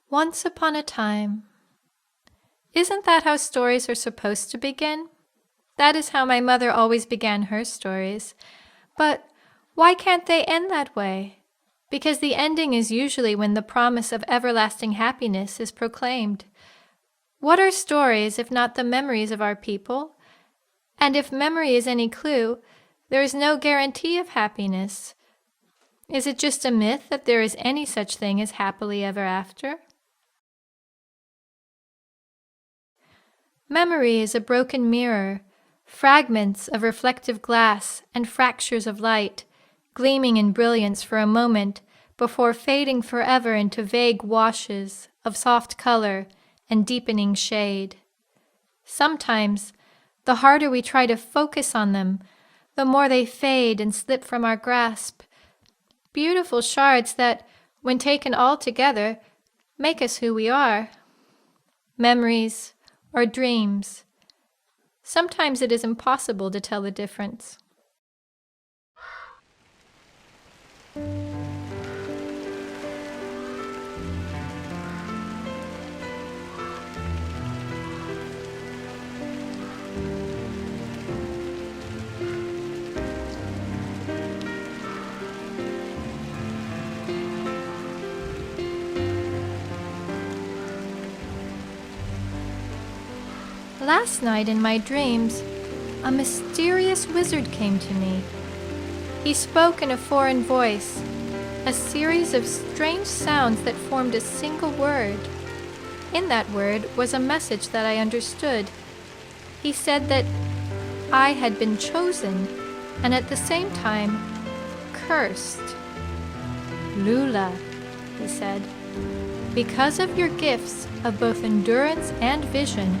Once upon a time. Isn't that how stories are supposed to begin? That is how my mother always began her stories. But why can't they end that way? Because the ending is usually when the promise of everlasting happiness is proclaimed. What are stories if not the memories of our people? And if memory is any clue, there is no guarantee of happiness. Is it just a myth that there is any such thing as happily ever after? Memory is a broken mirror, fragments of reflective glass and fractures of light, gleaming in brilliance for a moment before fading forever into vague washes of soft color and deepening shade. Sometimes, the harder we try to focus on them, the more they fade and slip from our grasp. Beautiful shards that, when taken all together, make us who we are. Memories or dreams. Sometimes it is impossible to tell the difference. Last night in my dreams, a mysterious wizard came to me. He spoke in a foreign voice, a series of strange sounds that formed a single word. In that word was a message that I understood. He said that I had been chosen, and at the same time, cursed. Lula, he said, because of your gifts of both endurance and vision,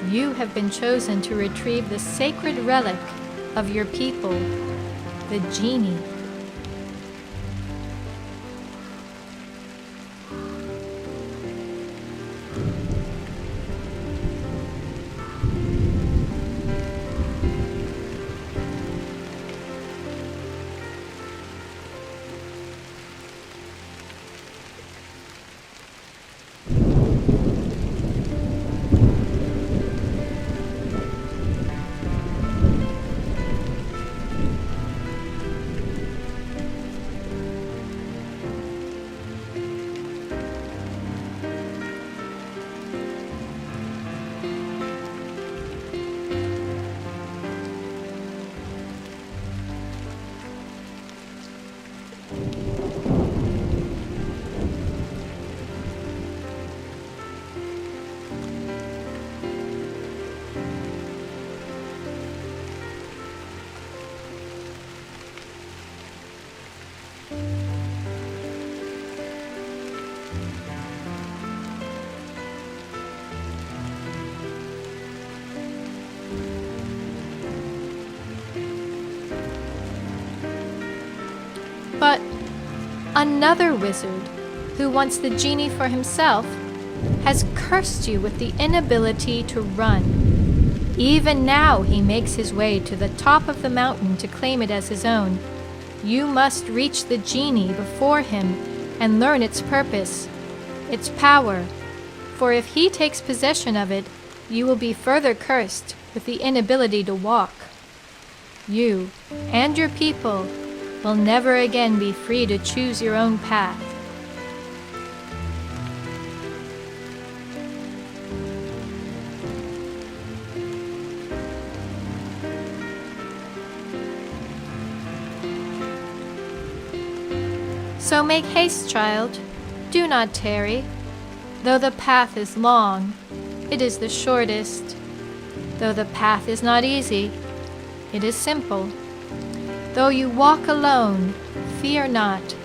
you have been chosen to retrieve the sacred relic of your people, the Genie. But another wizard, who wants the Genie for himself, has cursed you with the inability to run. Even now he makes his way to the top of the mountain to claim it as his own. You must reach the Genie before him and learn its purpose, its power, for if he takes possession of it, you will be further cursed with the inability to walk. You and your people will never again be free to choose your own path. So make haste, child. Do not tarry. Though the path is long, it is the shortest. Though the path is not easy, it is simple. Though you walk alone, fear not.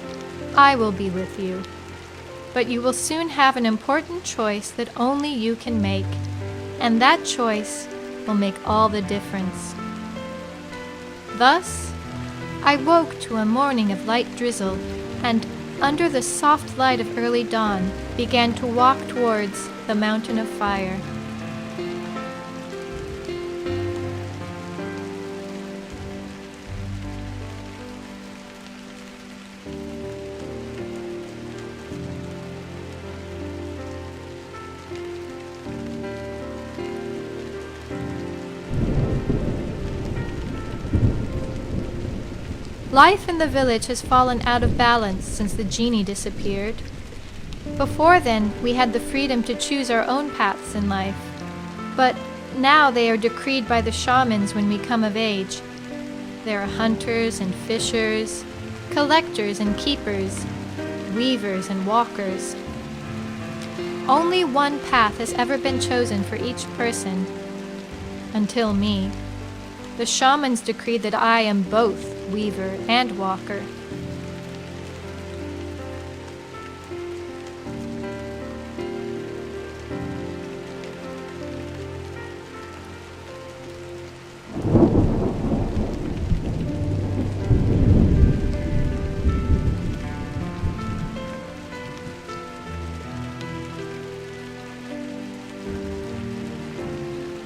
I will be with you. But you will soon have an important choice that only you can make, and that choice will make all the difference. Thus, I woke to a morning of light drizzle, and under the soft light of early dawn, began to walk towards the mountain of fire. Life in the village has fallen out of balance since the genie disappeared. Before then, we had the freedom to choose our own paths in life. But now they are decreed by the shamans when we come of age. There are hunters and fishers, collectors and keepers, weavers and walkers. Only one path has ever been chosen for each person. Until me. The shamans decreed that I am both weaver and walker.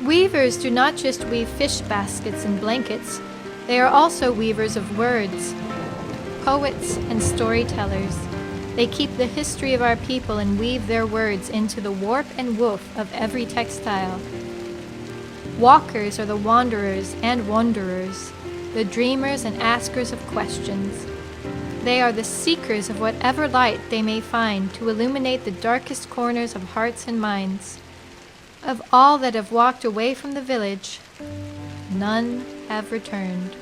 Weavers do not just weave fish baskets and blankets, they are also weavers of words, poets and storytellers. They keep the history of our people and weave their words into the warp and woof of every textile. Walkers are the wanderers and wanderers, the dreamers and askers of questions. They are the seekers of whatever light they may find to illuminate the darkest corners of hearts and minds. Of all that have walked away from the village, none have returned.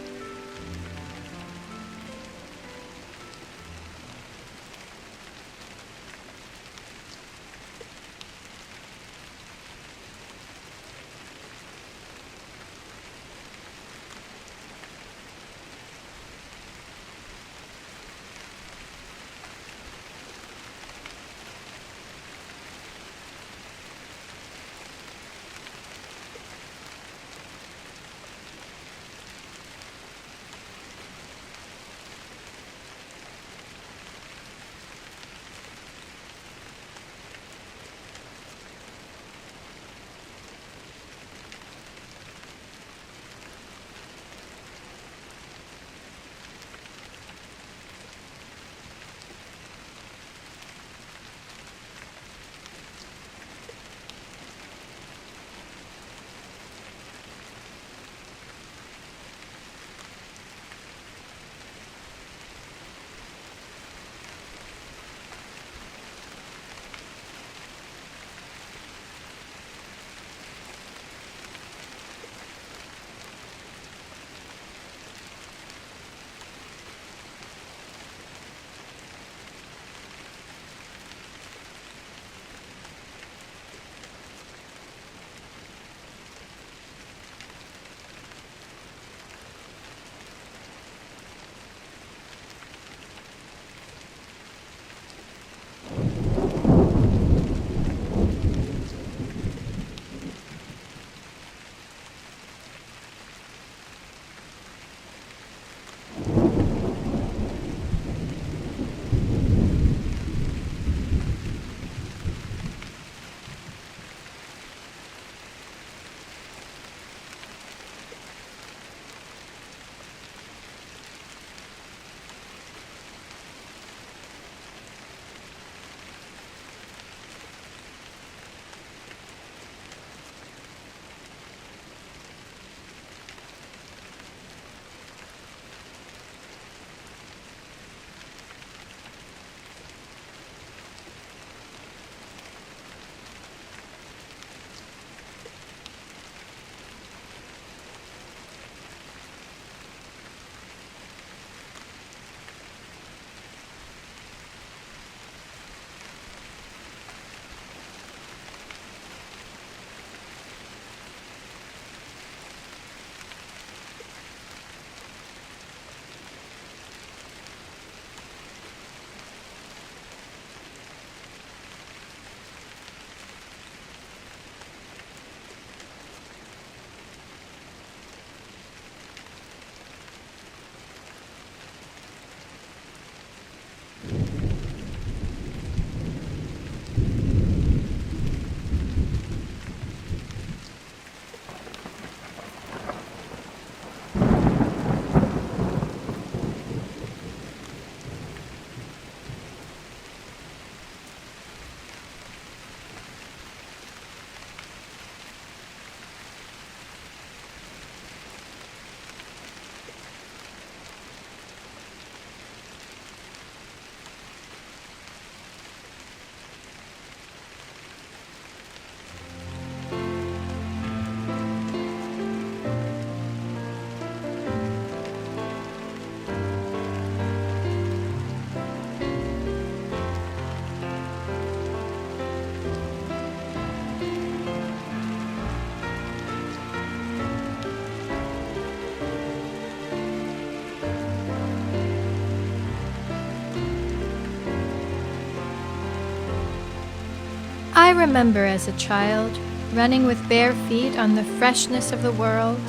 I remember as a child, running with bare feet on the freshness of the world.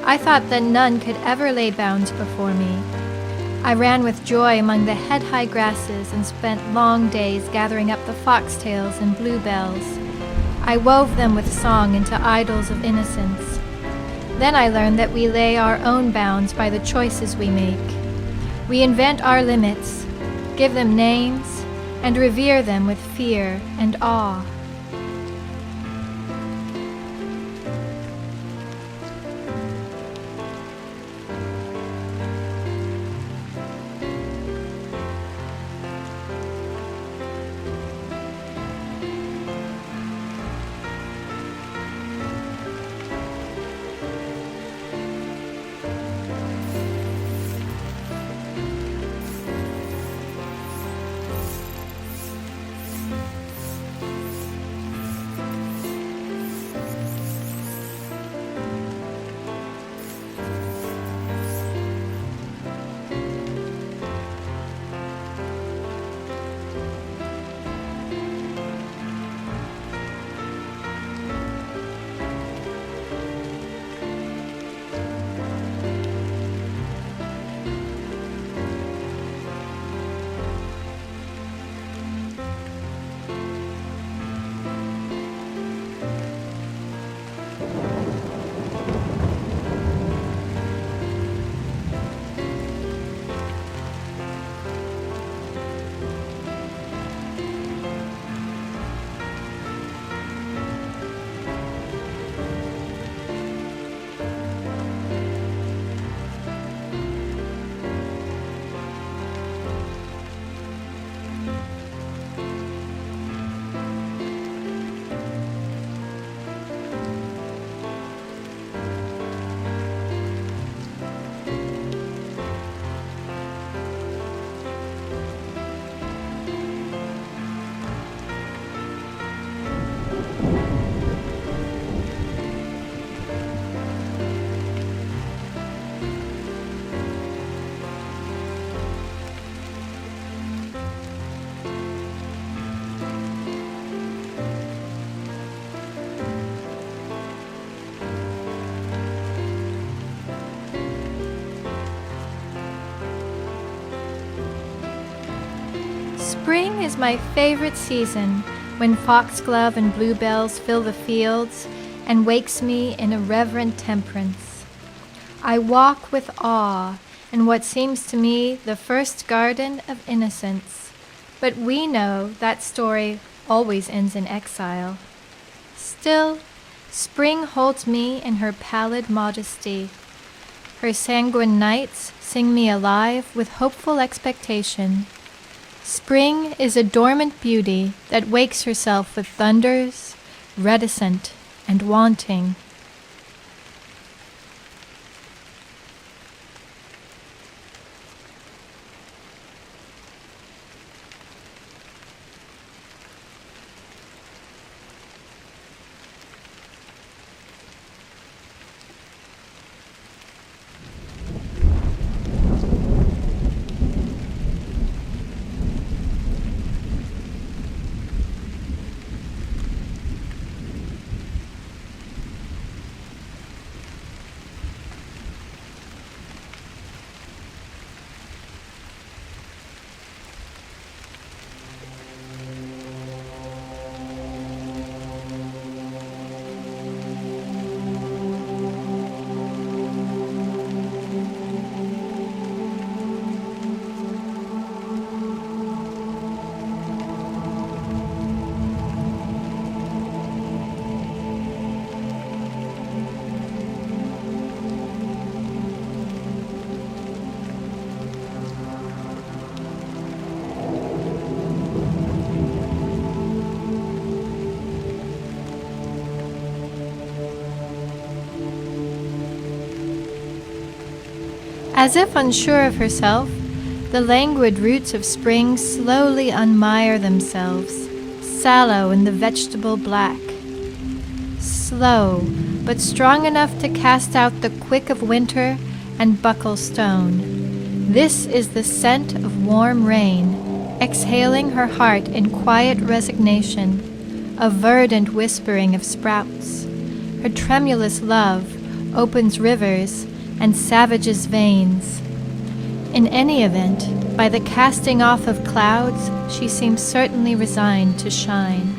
I thought that none could ever lay bounds before me. I ran with joy among the head-high grasses and spent long days gathering up the foxtails and bluebells. I wove them with song into idols of innocence. Then I learned that we lay our own bounds by the choices we make. We invent our limits, give them names, and revere them with fear and awe. Spring is my favorite season, when foxglove and bluebells fill the fields and wakes me in a reverent temperance. I walk with awe in what seems to me the first garden of innocence, but we know that story always ends in exile. Still, spring holds me in her pallid modesty. Her sanguine nights sing me alive with hopeful expectation. Spring is a dormant beauty that wakes herself with thunders, reticent and wanting. As if unsure of herself, the languid roots of spring slowly unmire themselves, sallow in the vegetable black. Slow, but strong enough to cast out the quick of winter and buckle stone. This is the scent of warm rain, exhaling her heart in quiet resignation. a verdant whispering of sprouts. Her tremulous love opens rivers and savages veins. In any event, by the casting off of clouds, she seems certainly resigned to shine.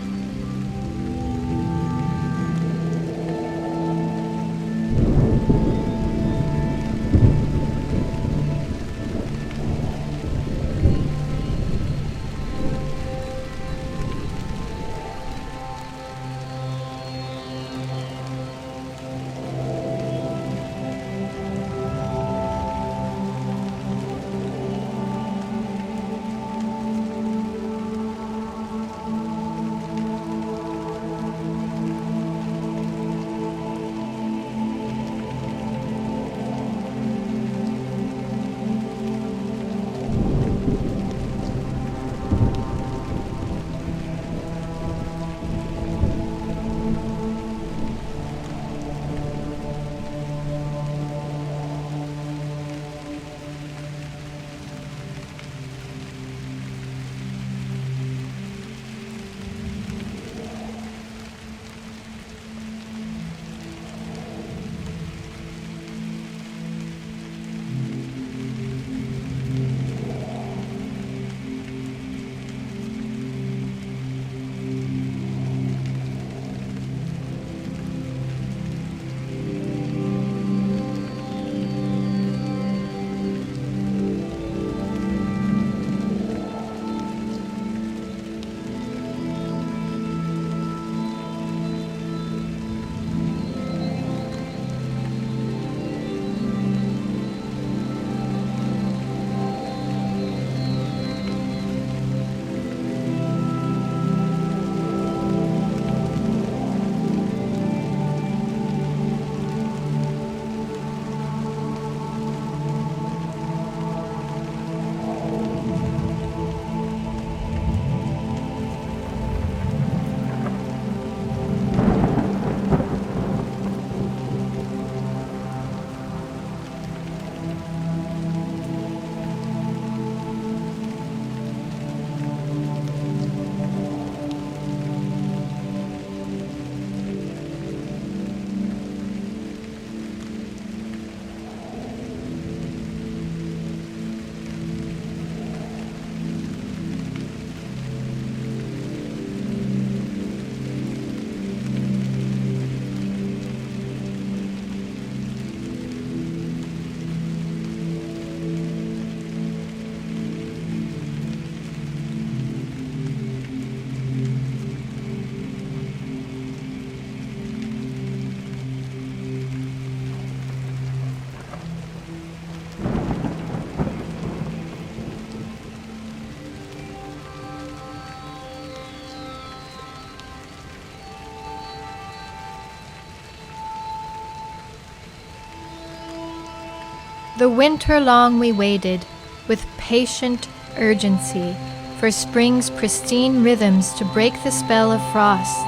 The winter long we waited, with patient urgency, for spring's pristine rhythms to break the spell of frost.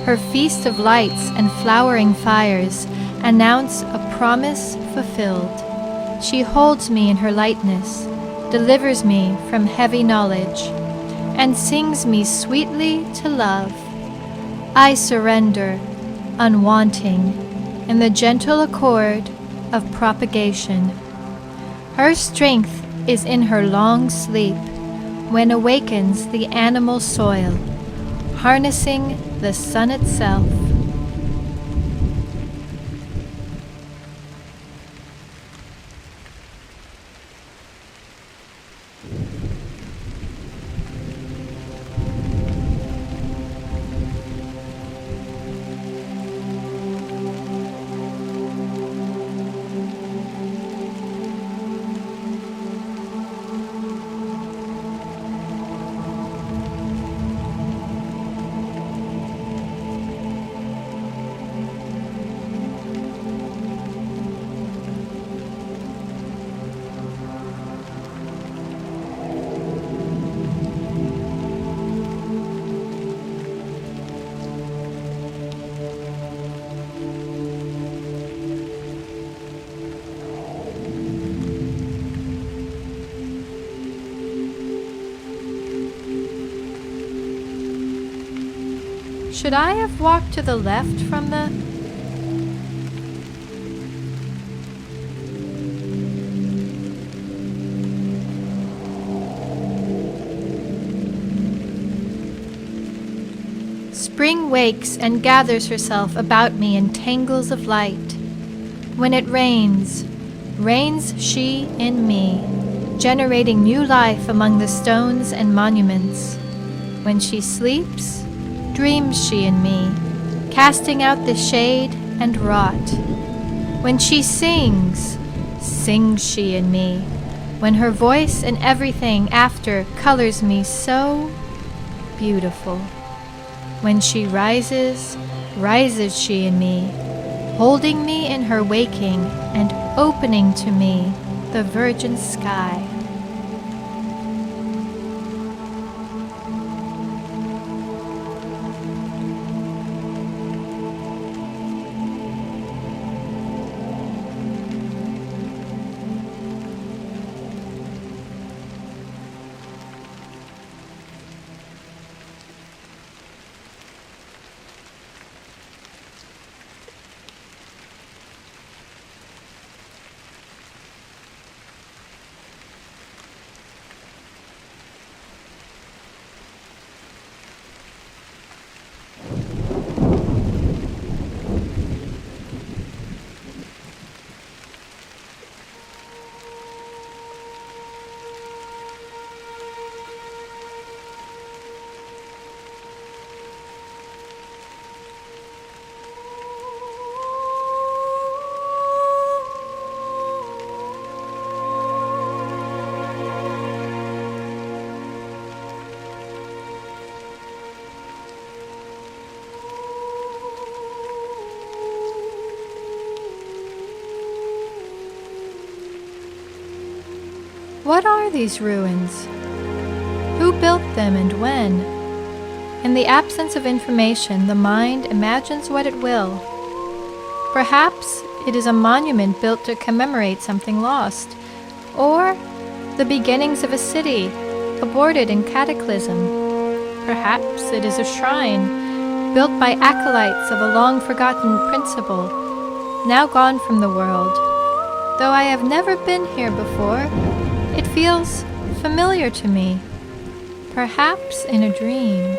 Her feast of lights and flowering fires announce a promise fulfilled. She holds me in her lightness, delivers me from heavy knowledge, and sings me sweetly to love. I surrender, unwanting, in the gentle accord of propagation. Her strength is in her long sleep, when awakens the animal soil, harnessing the sun itself. Should I have walked to the left from the... Spring wakes and gathers herself about me in tangles of light. When it rains, reigns she in me, generating new life among the stones and monuments. When she sleeps, dreams she in me, casting out the shade and rot. When she sings, sings she in me, when her voice and everything after colors me so beautiful. When she rises, rises she in me, holding me in her waking and opening to me the virgin sky. What are these ruins? Who built them and when? In the absence of information, the mind imagines what it will. Perhaps it is a monument built to commemorate something lost, or the beginnings of a city aborted in cataclysm. Perhaps it is a shrine built by acolytes of a long-forgotten principle, now gone from the world. Though I have never been here before, it feels familiar to me, perhaps in a dream.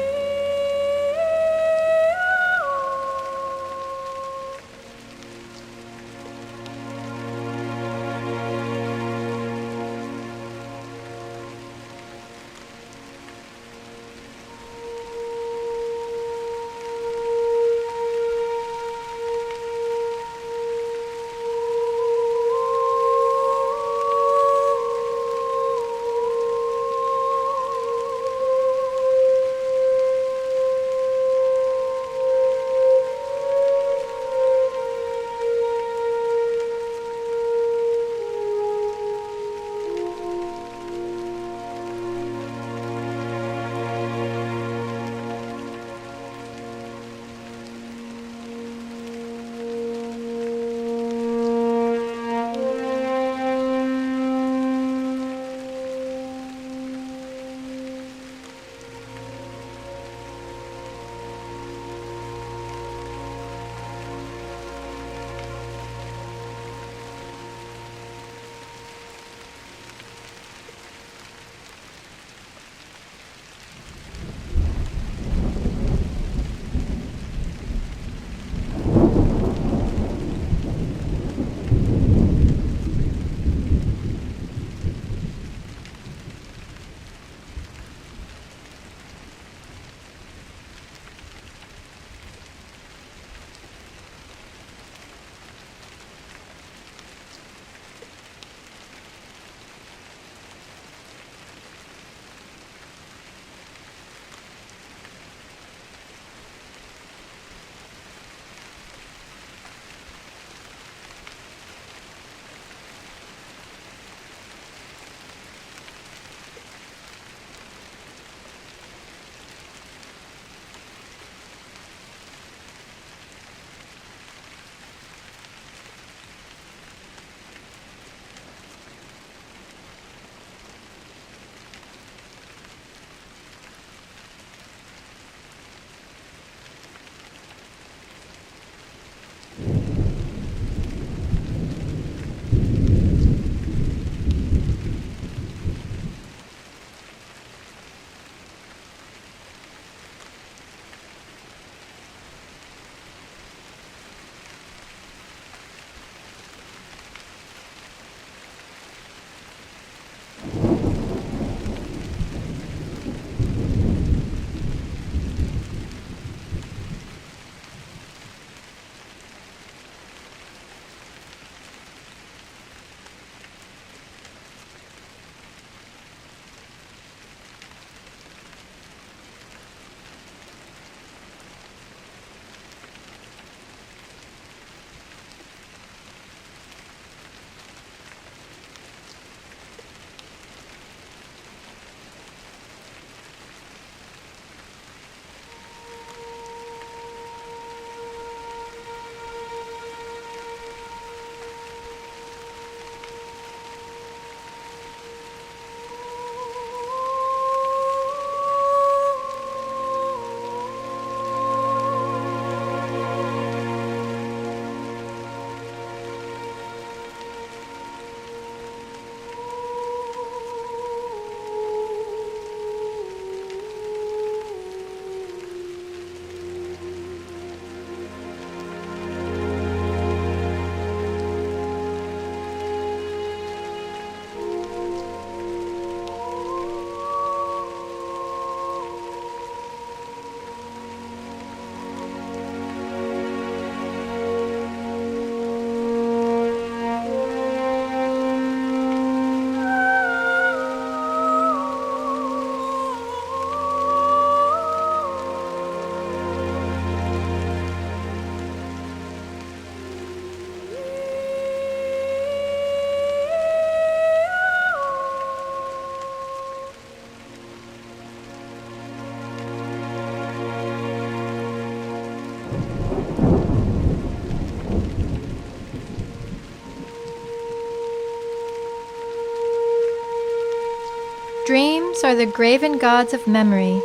These are the graven gods of memory,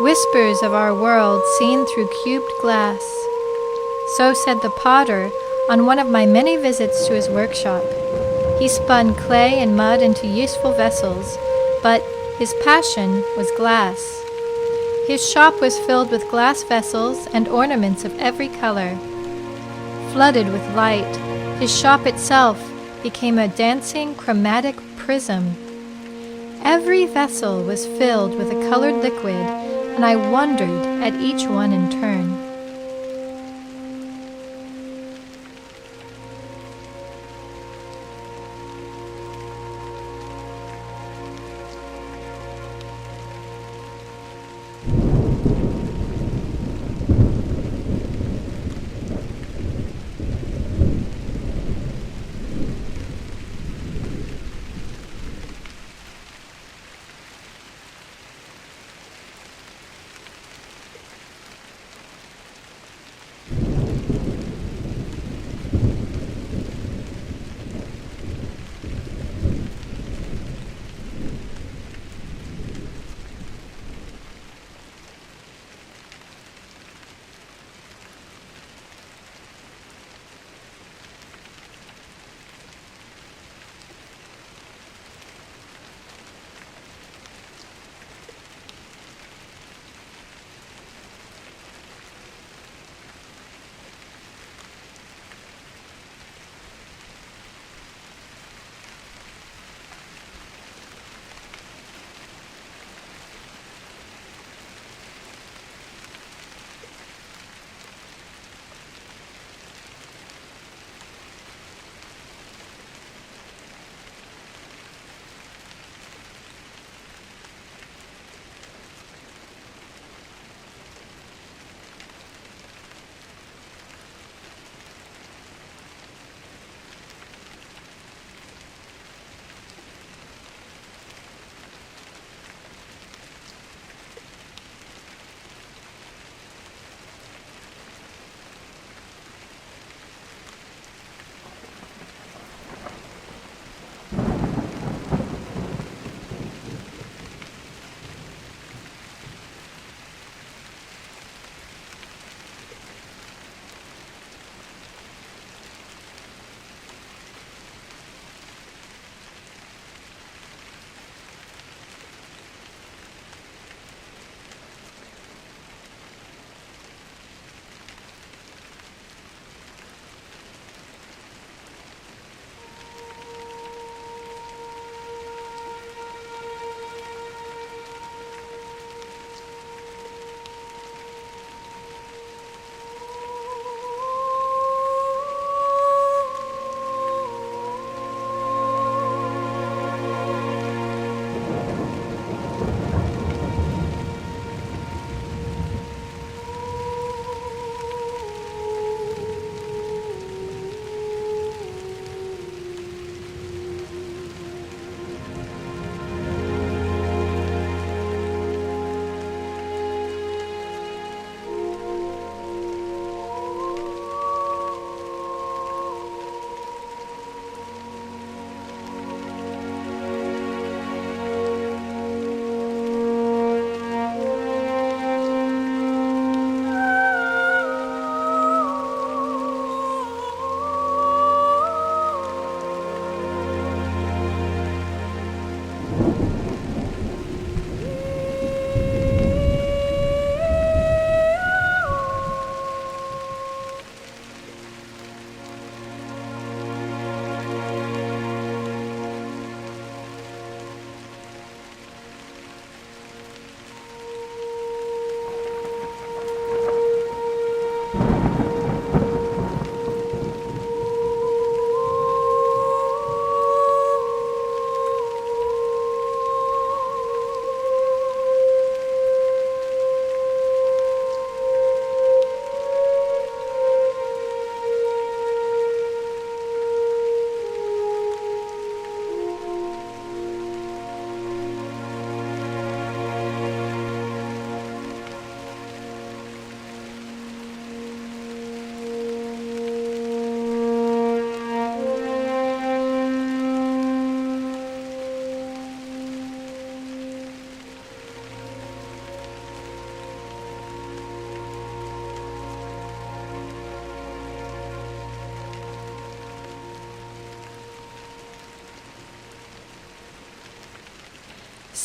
whispers of our world seen through cubed glass. So said the potter on one of my many visits to his workshop. He spun clay and mud into useful vessels, but his passion was glass. His shop was filled with glass vessels and ornaments of every color. Flooded with light, his shop itself became a dancing chromatic prism. Every vessel was filled with a colored liquid, and I wondered at each one in turn.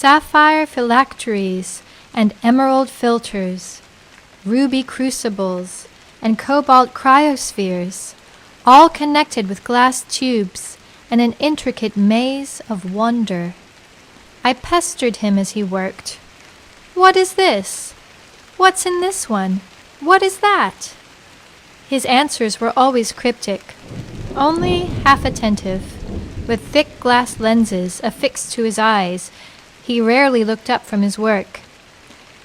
sapphire phylacteries and emerald filters, ruby crucibles, and cobalt cryospheres, all connected with glass tubes and an intricate maze of wonder. I pestered him as he worked. "What is this? What's in this one? What is that?" His answers were always cryptic, only half attentive. With thick glass lenses affixed to his eyes, he rarely looked up from his work.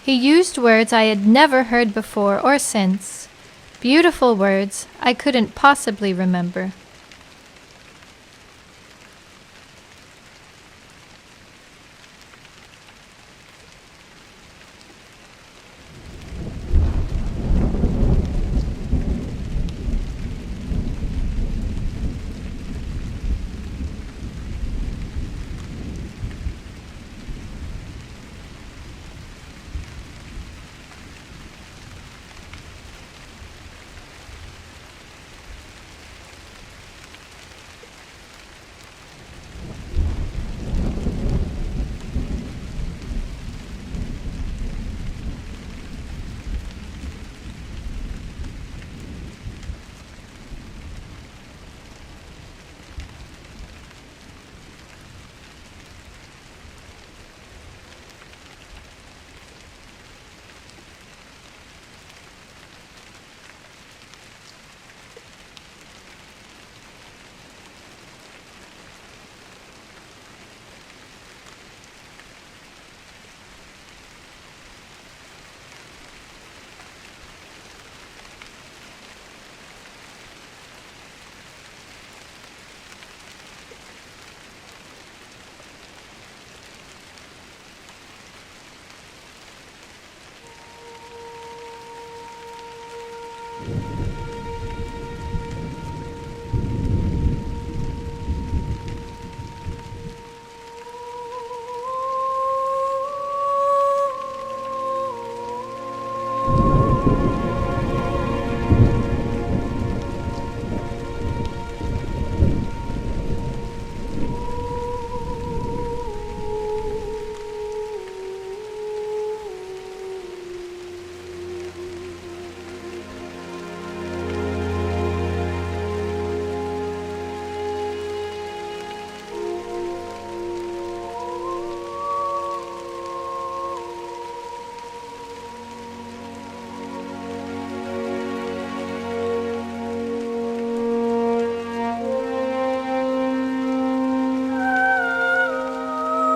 He used words I had never heard before or since, beautiful words I couldn't possibly remember.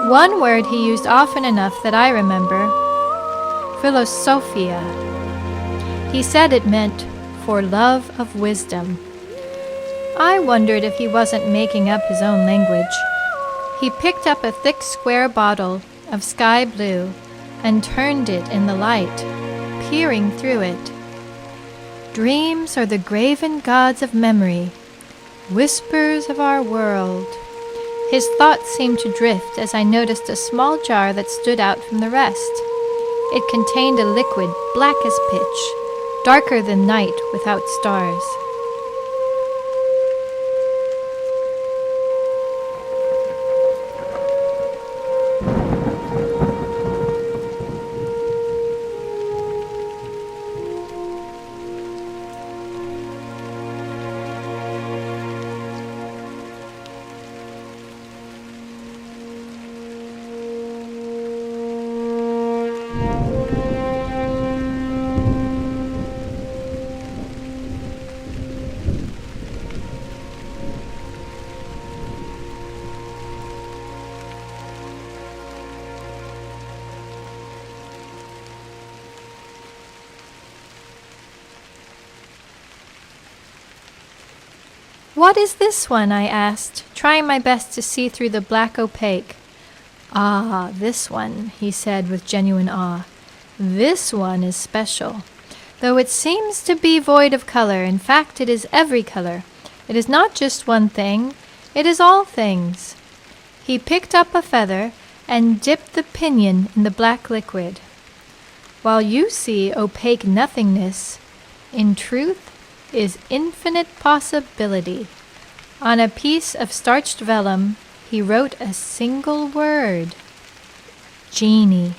One word he used often enough that I remember, philosophia. He said it meant for love of wisdom. I wondered if he wasn't making up his own language. He picked up a thick square bottle of sky blue and turned it in the light, peering through it. Dreams are the graven gods of memory, whispers of our world. His thoughts seemed to drift as I noticed a small jar that stood out from the rest. It contained a liquid black as pitch, darker than night without stars. "What is this one?" I asked, trying my best to see through the black opaque. "Ah, this one," he said with genuine awe. "This one is special. Though it seems to be void of color, in fact it is every color. It is not just one thing, it is all things." He picked up a feather and dipped the pinion in the black liquid. "While you see opaque nothingness, in truth is infinite possibility." On a piece of starched vellum, he wrote a single word. Genie.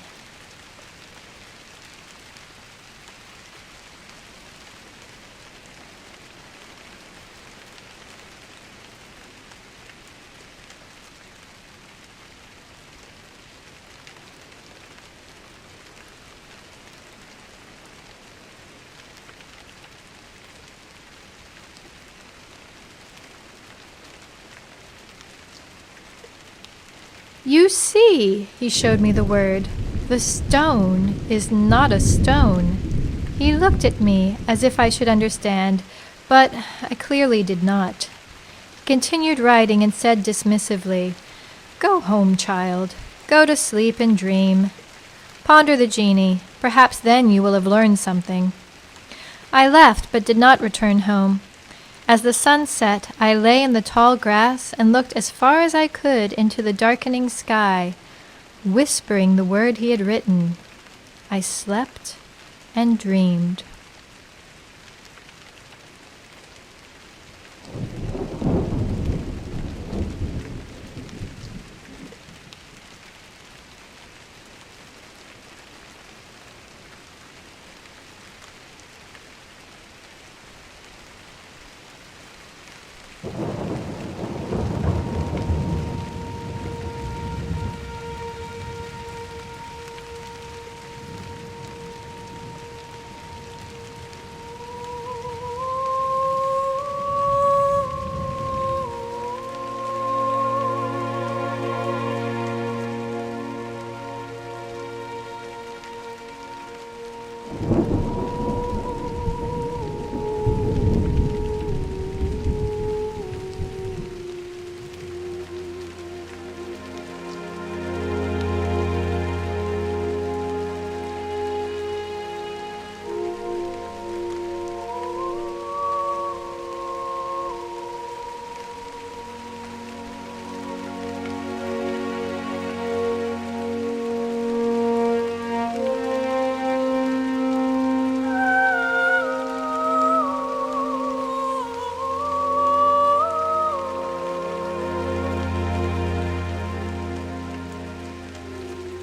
You see, he showed me the word. The stone is not a stone. He looked at me as if I should understand, but I clearly did not. He continued writing and said dismissively, "Go home, child. Go to sleep and dream. Ponder the genie. Perhaps then you will have learned something." I left, but did not return home. As the sun set, I lay in the tall grass and looked as far as I could into the darkening sky, whispering the word he had written. I slept and dreamed.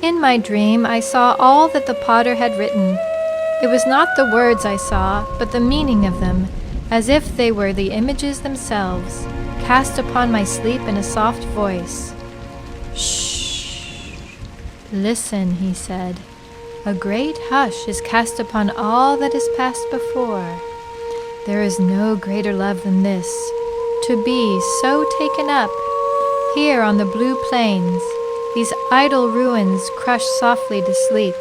In my dream, I saw all that the potter had written. It was not the words I saw, but the meaning of them, as if they were the images themselves, cast upon my sleep in a soft voice. "Shh! Listen," he said. "A great hush is cast upon all that is past before. There is no greater love than this, to be so taken up, here on the blue plains, these idle ruins crushed softly to sleep,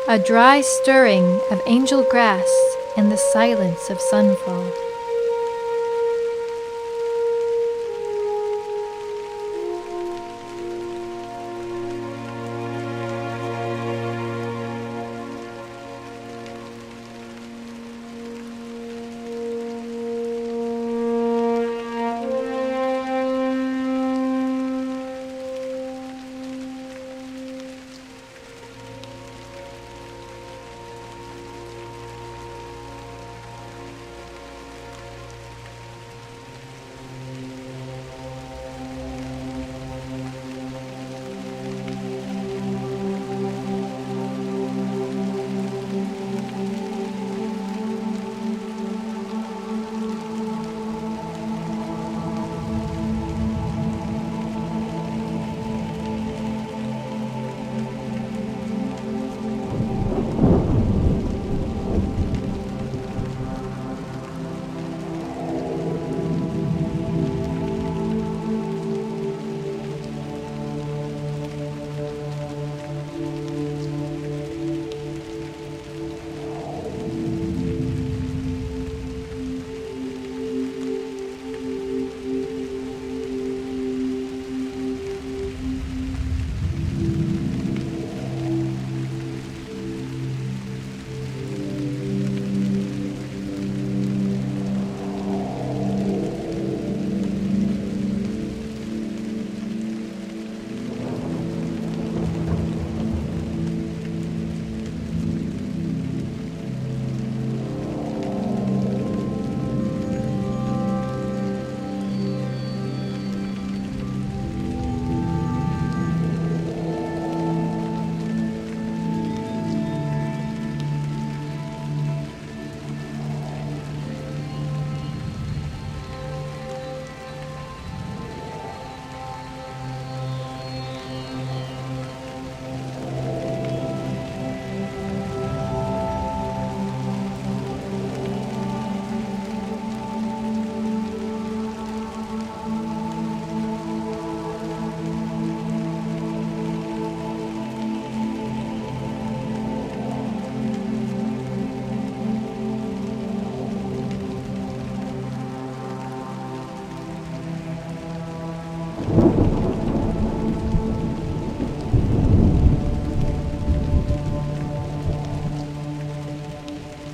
a dry stirring of angel grass in the silence of sunfall."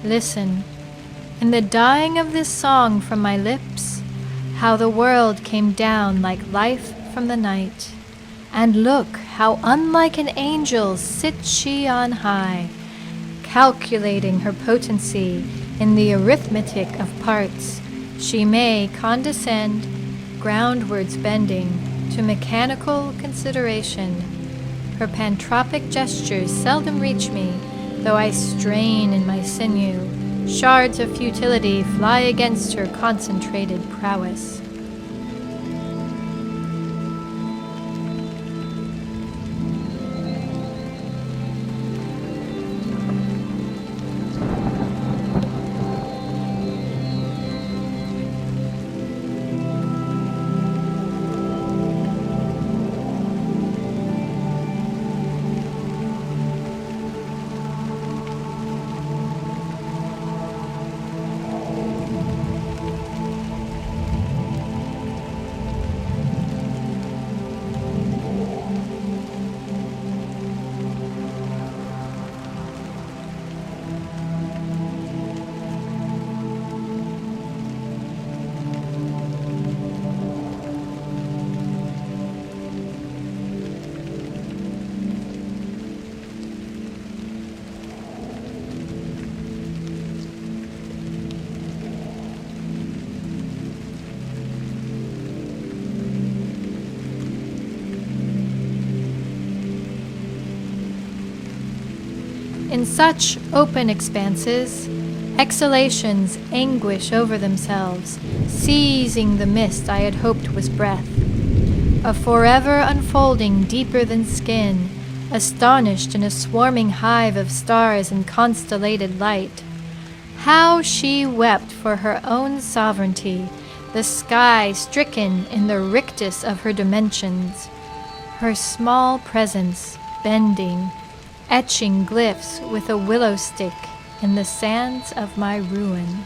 Listen, in the dying of this song from my lips, how the world came down like life from the night. And look, how unlike an angel sits she on high, calculating her potency in the arithmetic of parts. She may condescend, groundwards bending, to mechanical consideration. Her pantropic gestures seldom reach me, though I strain in my sinew. Shards of futility fly against her concentrated prowess. In such open expanses, exhalations anguish over themselves, seizing the mist I had hoped was breath. A forever unfolding deeper than skin, astonished in a swarming hive of stars and constellated light. How she wept for her own sovereignty, the sky stricken in the rictus of her dimensions. Her small presence bending, etching glyphs with a willow stick in the sands of my ruin.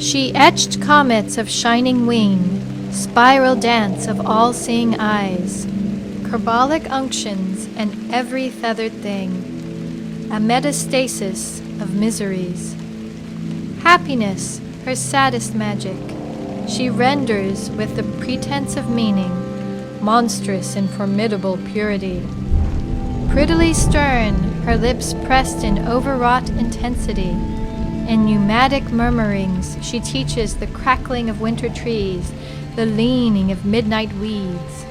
She etched comets of shining wing, spiral dance of all-seeing eyes, carbolic unctions and every feathered thing, a metastasis of miseries. Happiness, her saddest magic, she renders with the pretense of meaning, monstrous in formidable purity. Prettily stern, her lips pressed in overwrought intensity. In pneumatic murmurings, she teaches the crackling of winter trees, the leaning of midnight weeds.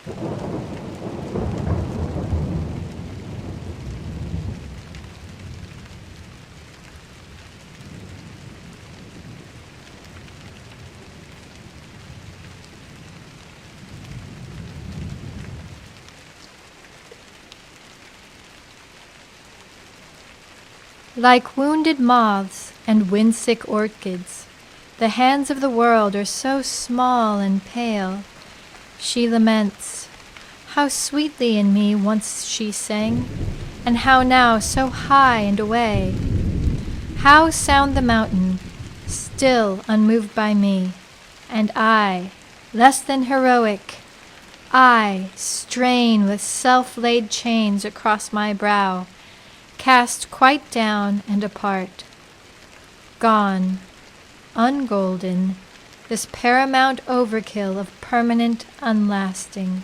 Like wounded moths and wind-sick orchids, the hands of the world are so small and pale. She laments, how sweetly in me once she sang, and how now so high and away. How sound the mountain, still unmoved by me, and I, less than heroic, I strain with self-laid chains across my brow, cast quite down and apart. Gone, ungolden, this paramount overkill of permanent unlasting.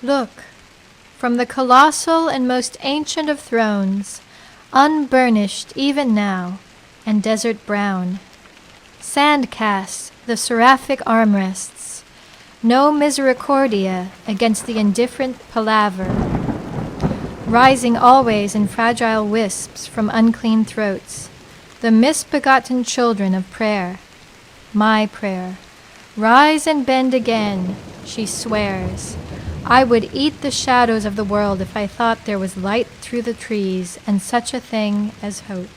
Look, from the colossal and most ancient of thrones, unburnished even now, and desert brown, sand casts the seraphic armrests, no misericordia against the indifferent palaver, rising always in fragile wisps from unclean throats, the misbegotten children of prayer, my prayer. Rise and bend again, she swears. I would eat the shadows of the world if I thought there was light through the trees and such a thing as hope.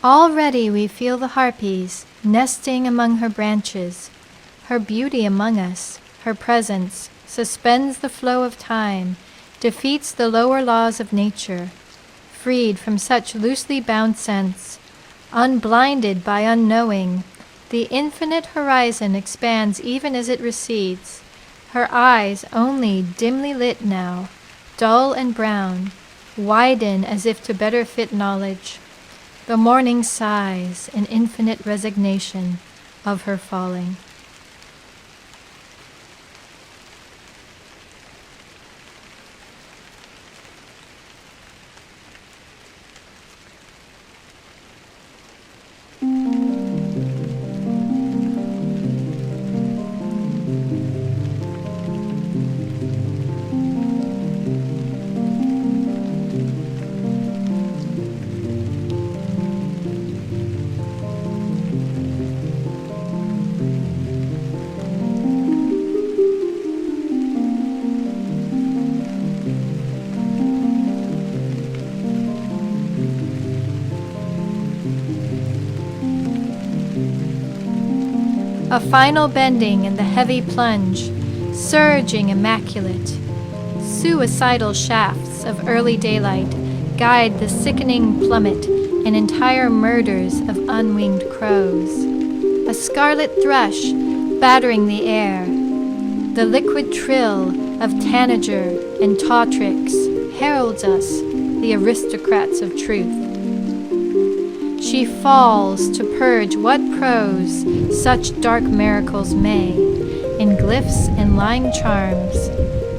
Already we feel the harpies nesting among her branches. Her beauty among us, her presence, suspends the flow of time, defeats the lower laws of nature. Freed from such loosely bound sense, unblinded by unknowing, the infinite horizon expands even as it recedes. Her eyes, only dimly lit now, dull and brown, widen as if to better fit knowledge. The morning sighs in infinite resignation of her falling. A final bending and the heavy plunge, surging immaculate. Suicidal shafts of early daylight guide the sickening plummet in entire murders of unwinged crows. A scarlet thrush battering the air. The liquid trill of tanager and tawtrix heralds us, the aristocrats of truth. She falls to purge what prose such dark miracles may, in glyphs and lying charms.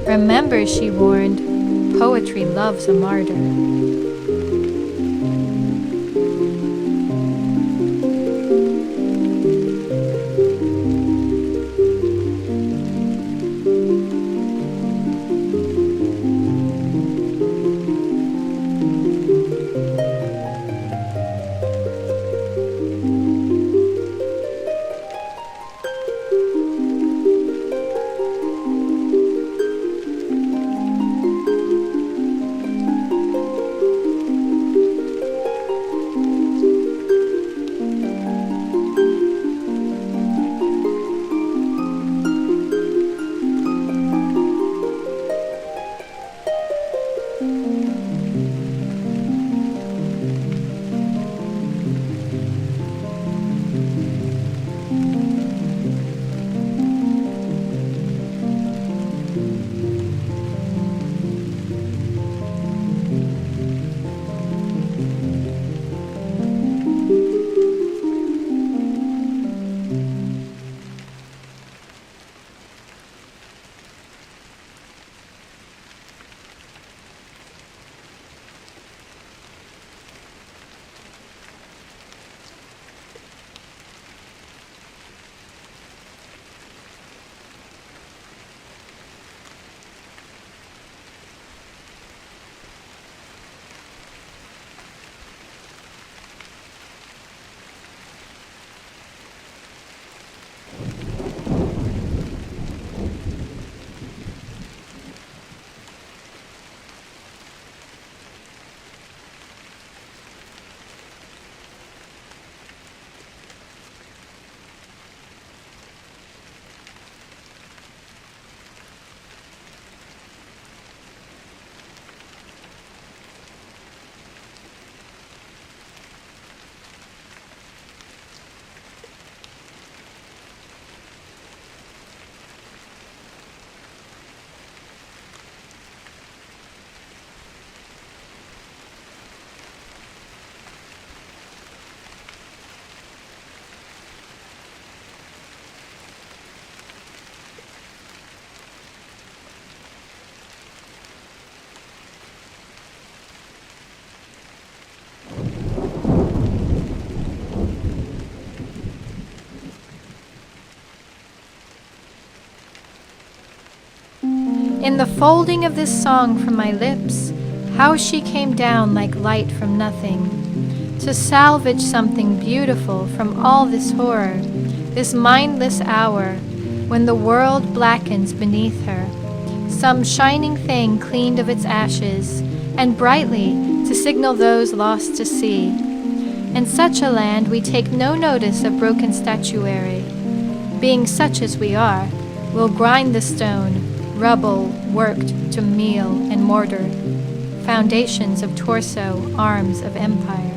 Remember, she warned, poetry loves a martyr. In the folding of this song from my lips, how she came down like light from nothing, to salvage something beautiful from all this horror, this mindless hour, when the world blackens beneath her, some shining thing cleaned of its ashes, and brightly to signal those lost to see. In such a land we take no notice of broken statuary. Being such as we are, we'll grind the stone, rubble worked to meal and mortar, foundations of torso, arms of empire.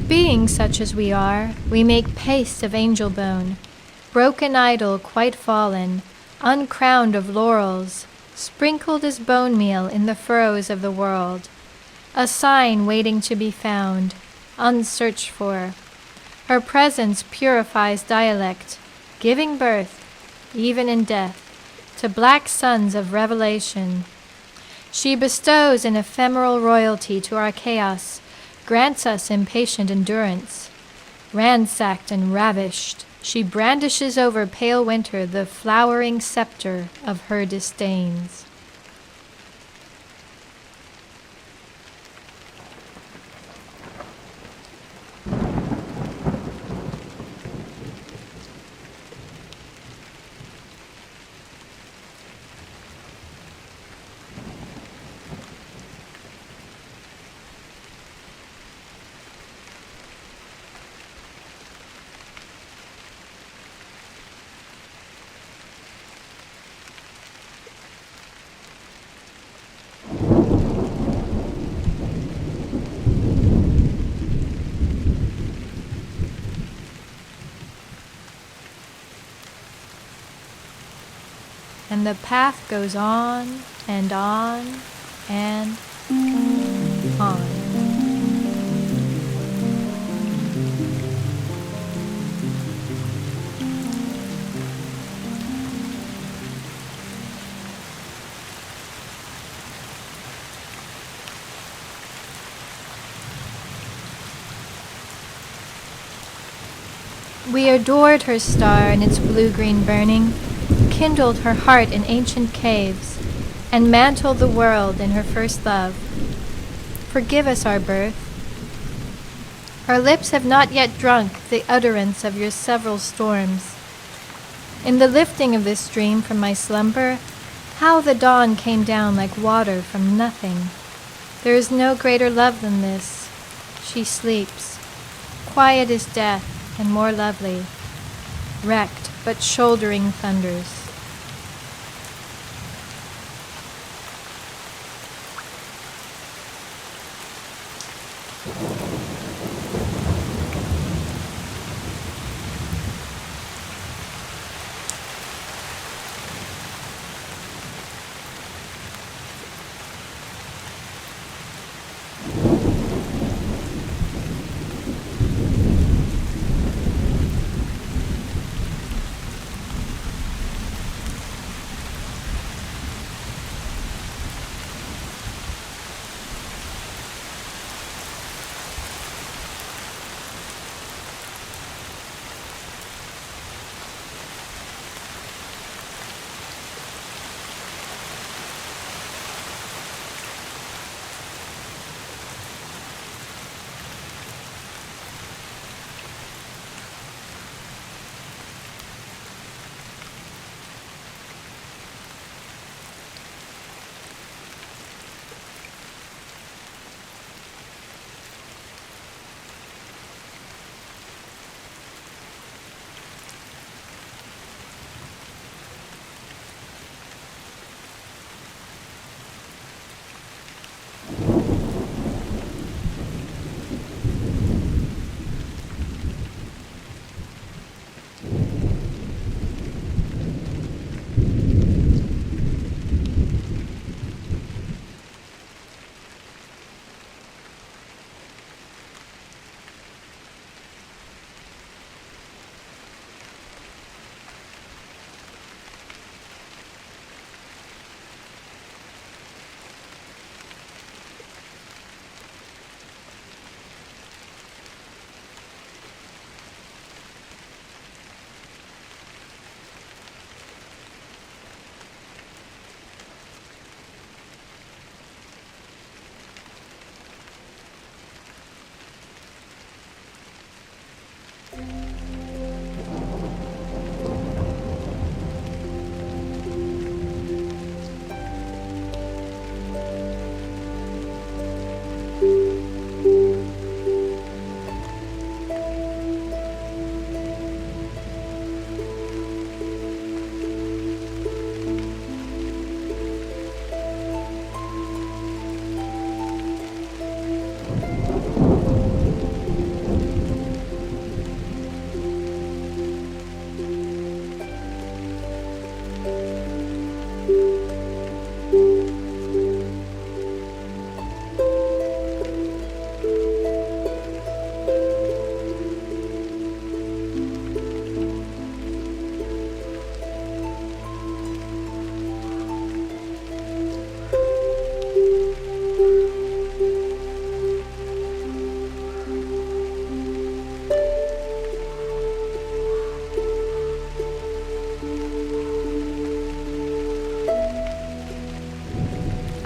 Being such as we are, we make paste of angel bone, broken idol quite fallen, uncrowned of laurels, sprinkled as bone meal in the furrows of the world, a sign waiting to be found, unsearched for. Her presence purifies dialect, giving birth, even in death, to black sons of revelation. She bestows an ephemeral royalty to our chaos, grants us impatient endurance. Ransacked and ravished, she brandishes over pale winter the flowering scepter of her disdains. And the path goes on and on and on. We adored her star in its blue-green burning, kindled her heart in ancient caves, and mantled the world in her first love. Forgive us our birth. Our lips have not yet drunk the utterance of your several storms. In the lifting of this dream from my slumber, how the dawn came down like water from nothing. There is no greater love than this. She sleeps, quiet as death and more lovely, wrecked but shouldering thunders.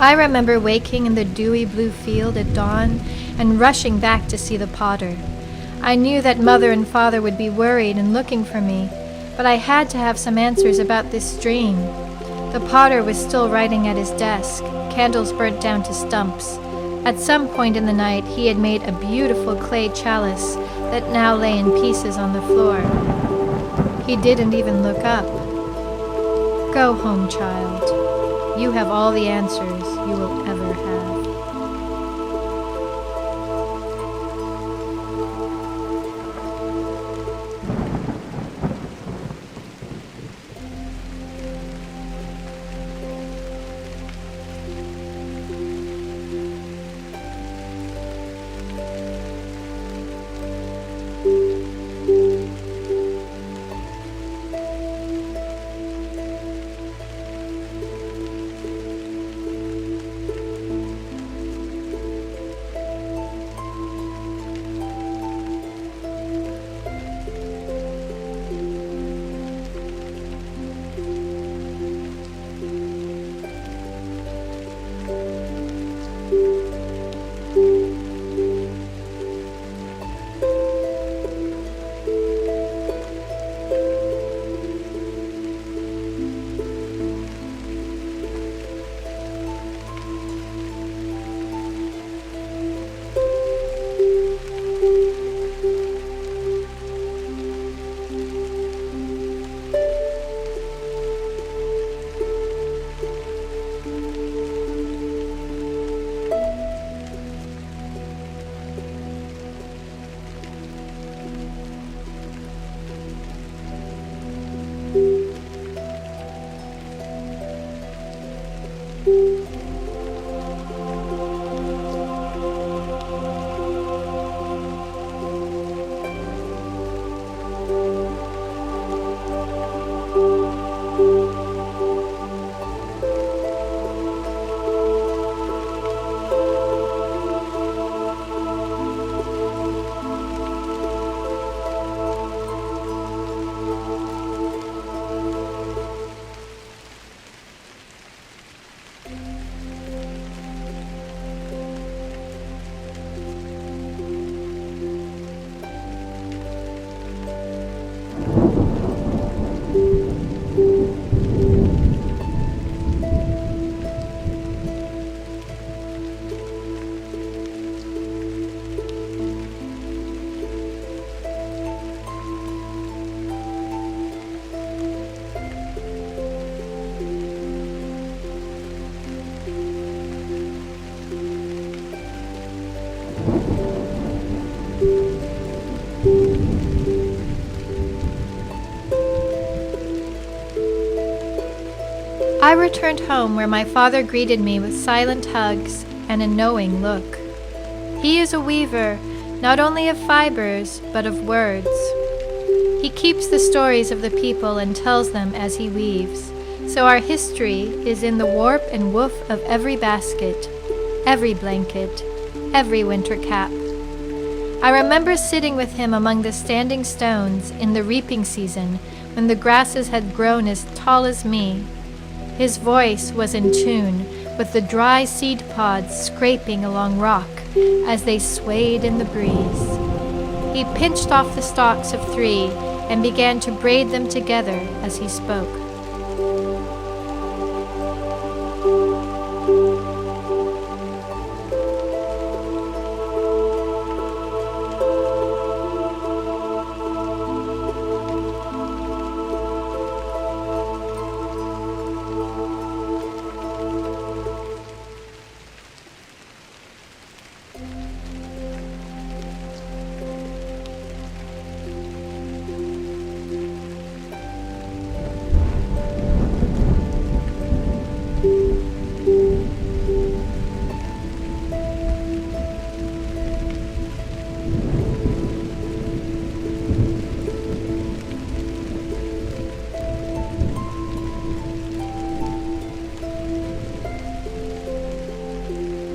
I remember waking in the dewy blue field at dawn and rushing back to see the potter. I knew that Mother and Father would be worried and looking for me, but I had to have some answers about this dream. The potter was still writing at his desk, candles burnt down to stumps. At some point in the night, he had made a beautiful clay chalice that now lay in pieces on the floor. He didn't even look up. Go home, child. You have all the answers you will ever have. I returned home where my father greeted me with silent hugs and a knowing look. He is a weaver, not only of fibers, but of words. He keeps the stories of the people and tells them as he weaves, so our history is in the warp and woof of every basket, every blanket, every winter cap. I remember sitting with him among the standing stones in the reaping season when the grasses had grown as tall as me. His voice was in tune with the dry seed pods scraping along rock as they swayed in the breeze. He pinched off the stalks of 3 and began to braid them together as he spoke.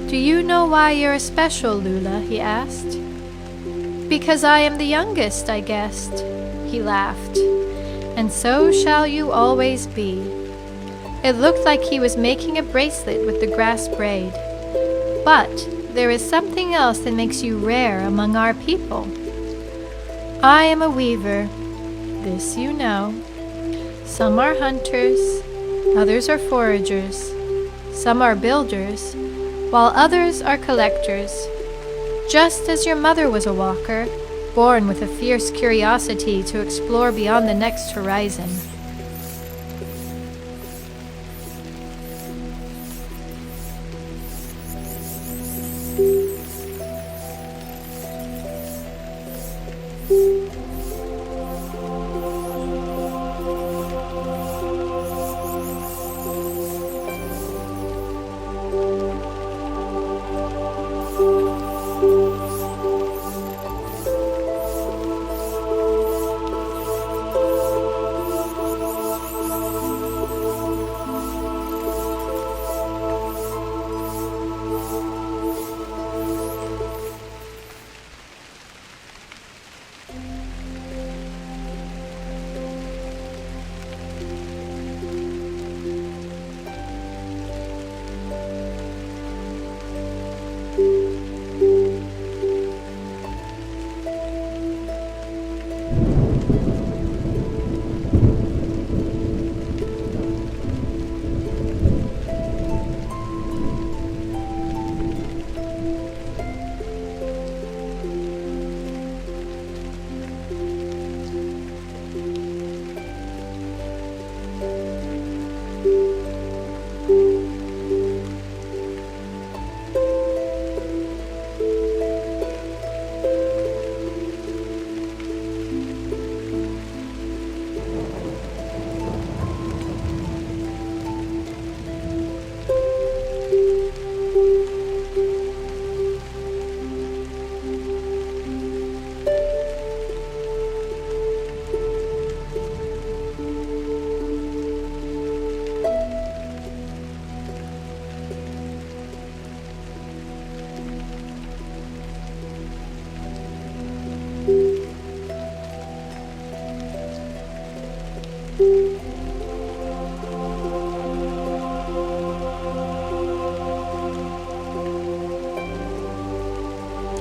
"Do you know why you're special, Lula?" he asked. "Because I am the youngest, I guessed," he laughed. "And so shall you always be." It looked like he was making a bracelet with the grass braid. But there is something else that makes you rare among our people. I am a weaver, this you know. Some are hunters, others are foragers. Some are builders, while others are collectors. Just as your mother was a walker, born with a fierce curiosity to explore beyond the next horizon.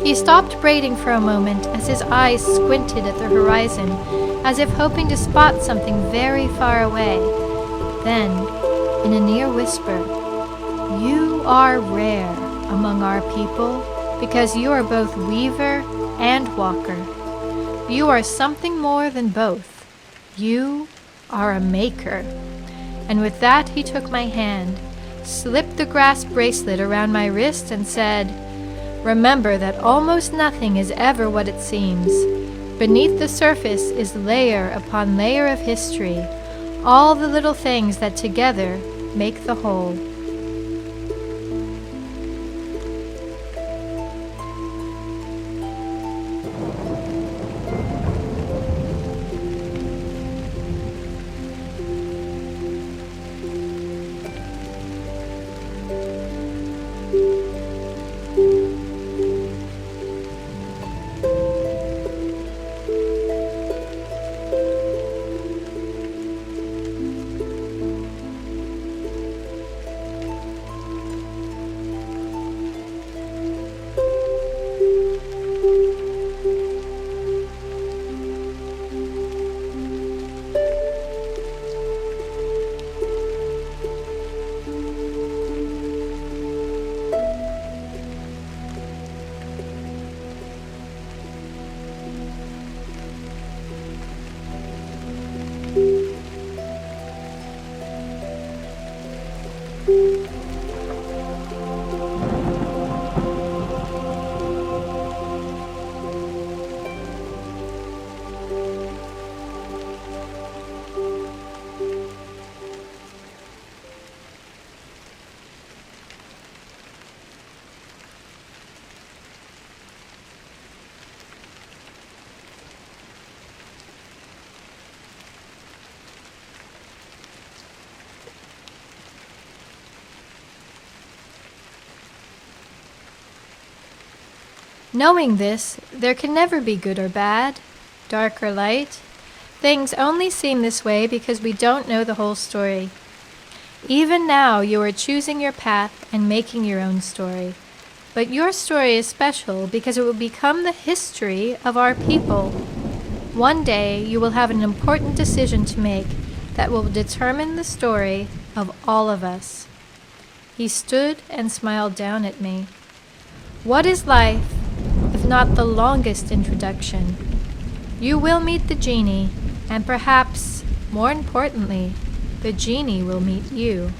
He stopped braiding for a moment as his eyes squinted at the horizon, as if hoping to spot something very far away. Then, in a near whisper, "You are rare among our people because you are both weaver and walker. You are something more than both. You are a maker." And with that he took my hand, slipped the grass bracelet around my wrist and said, "Remember that almost nothing is ever what it seems. Beneath the surface is layer upon layer of history, all the little things that together make the whole." Knowing this, there can never be good or bad, dark or light. Things only seem this way because we don't know the whole story. Even now you are choosing your path and making your own story. But your story is special because it will become the history of our people. One day you will have an important decision to make that will determine the story of all of us. He stood and smiled down at me. What is life if not the longest introduction? You will meet the genie, and perhaps, more importantly, the genie will meet you.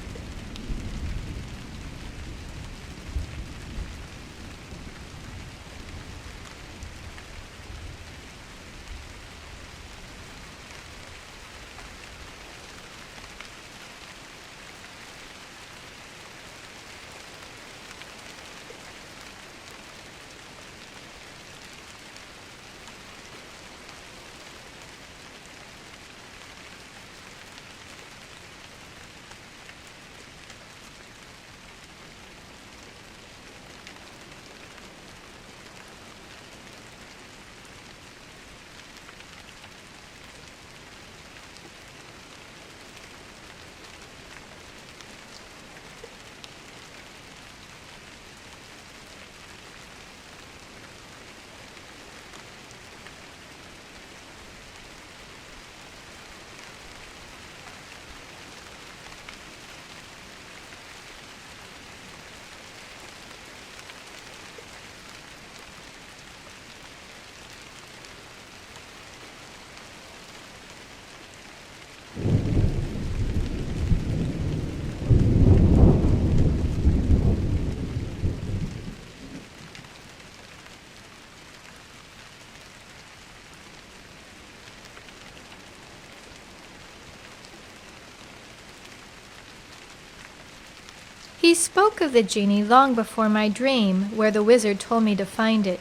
He spoke of the genie long before my dream, where the wizard told me to find it.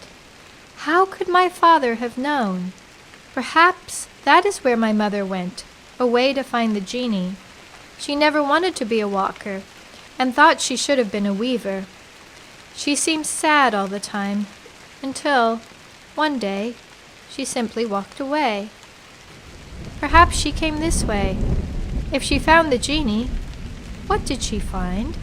How could my father have known? Perhaps that is where my mother went, away to find the genie. She never wanted to be a walker, and thought she should have been a weaver. She seemed sad all the time, until, one day, she simply walked away. Perhaps she came this way. If she found the genie, what did she find?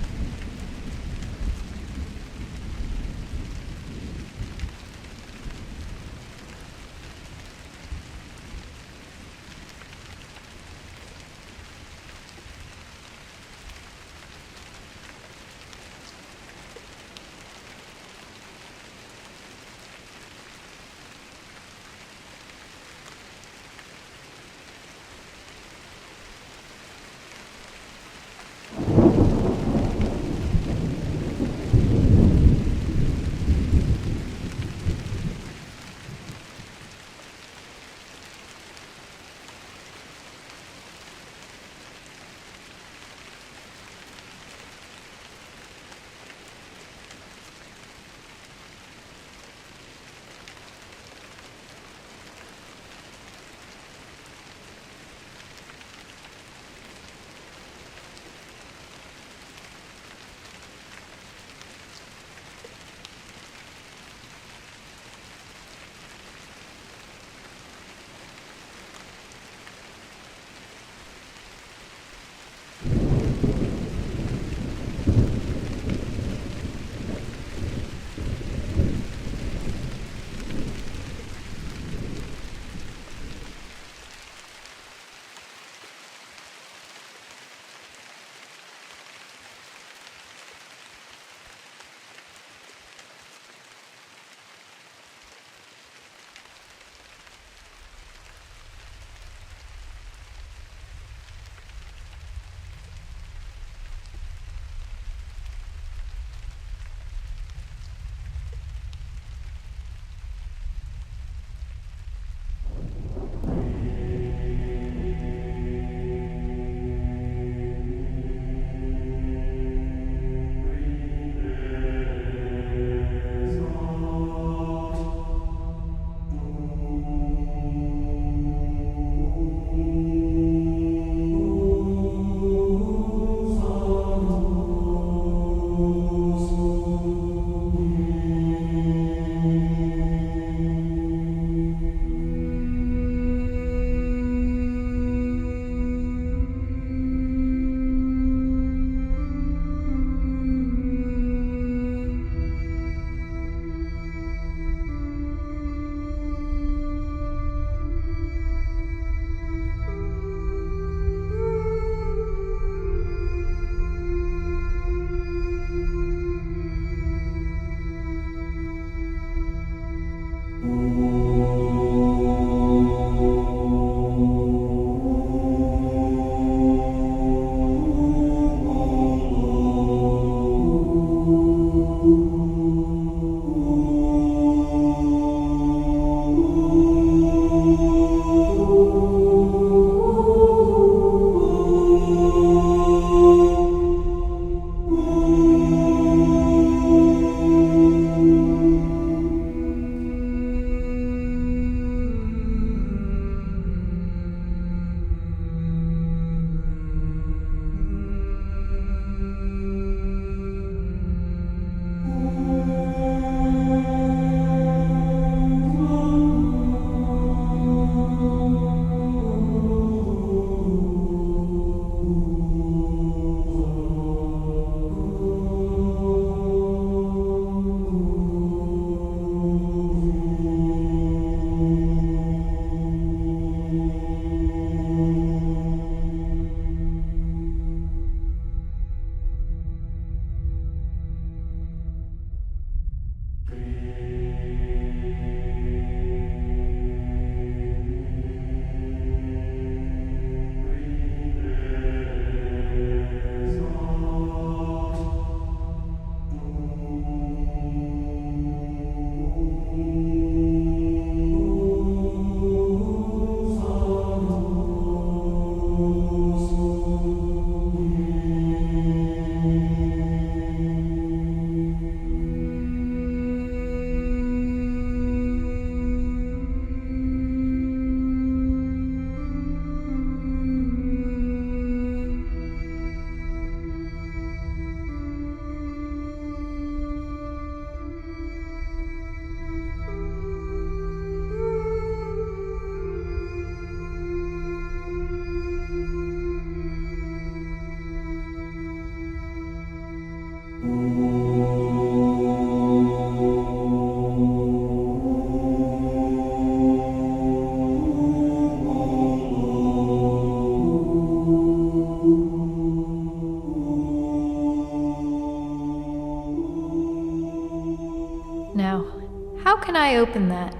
I open that?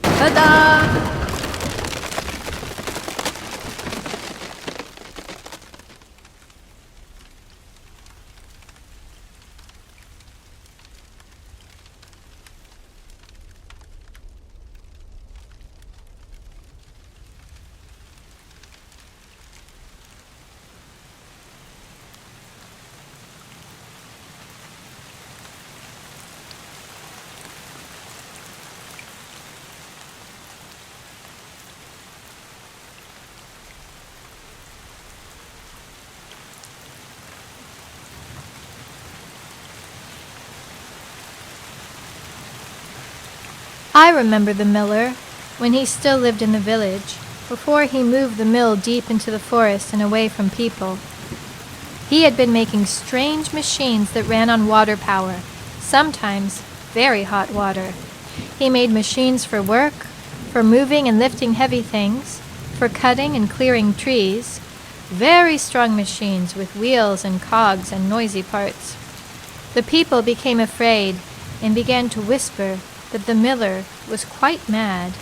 Ta-da! I remember the miller when he still lived in the village, before he moved the mill deep into the forest and away from people. He had been making strange machines that ran on water power, sometimes very hot water. He made machines for work, for moving and lifting heavy things, for cutting and clearing trees, very strong machines with wheels and cogs and noisy parts. The people became afraid and began to whisper that the miller was quite mad.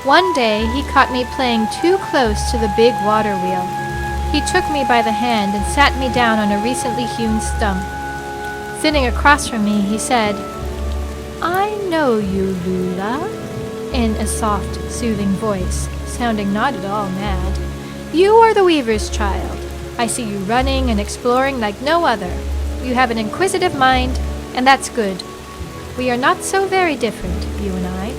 One day, he caught me playing too close to the big water wheel. He took me by the hand and sat me down on a recently hewn stump. Sitting across from me, he said, "I know you, Lula," in a soft, soothing voice, sounding not at all mad. "You are the weaver's child. I see you running and exploring like no other. You have an inquisitive mind, and that's good. We are not so very different, you and I."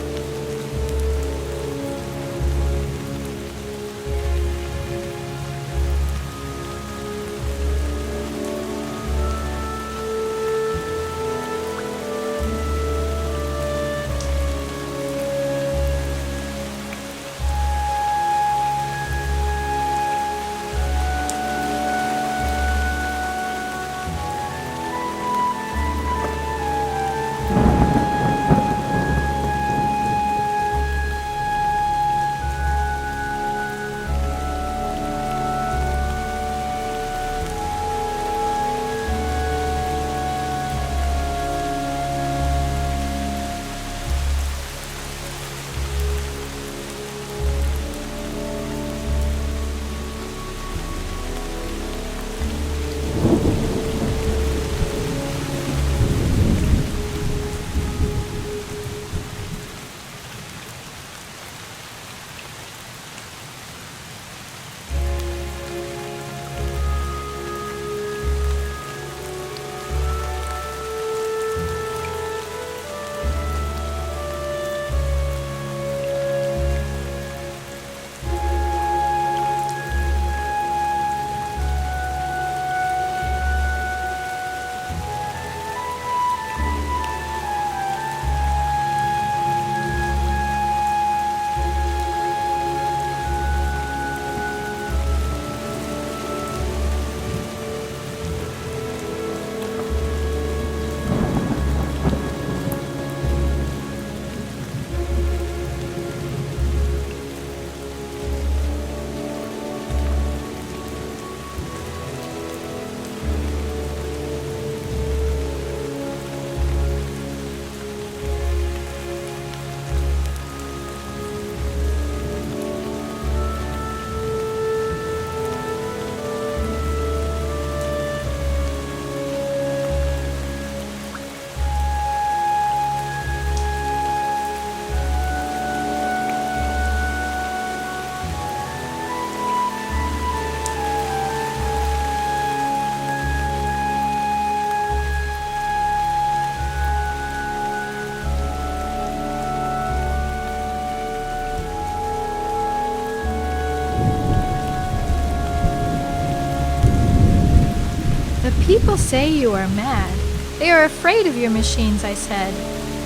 "People say you are mad. They are afraid of your machines," I said.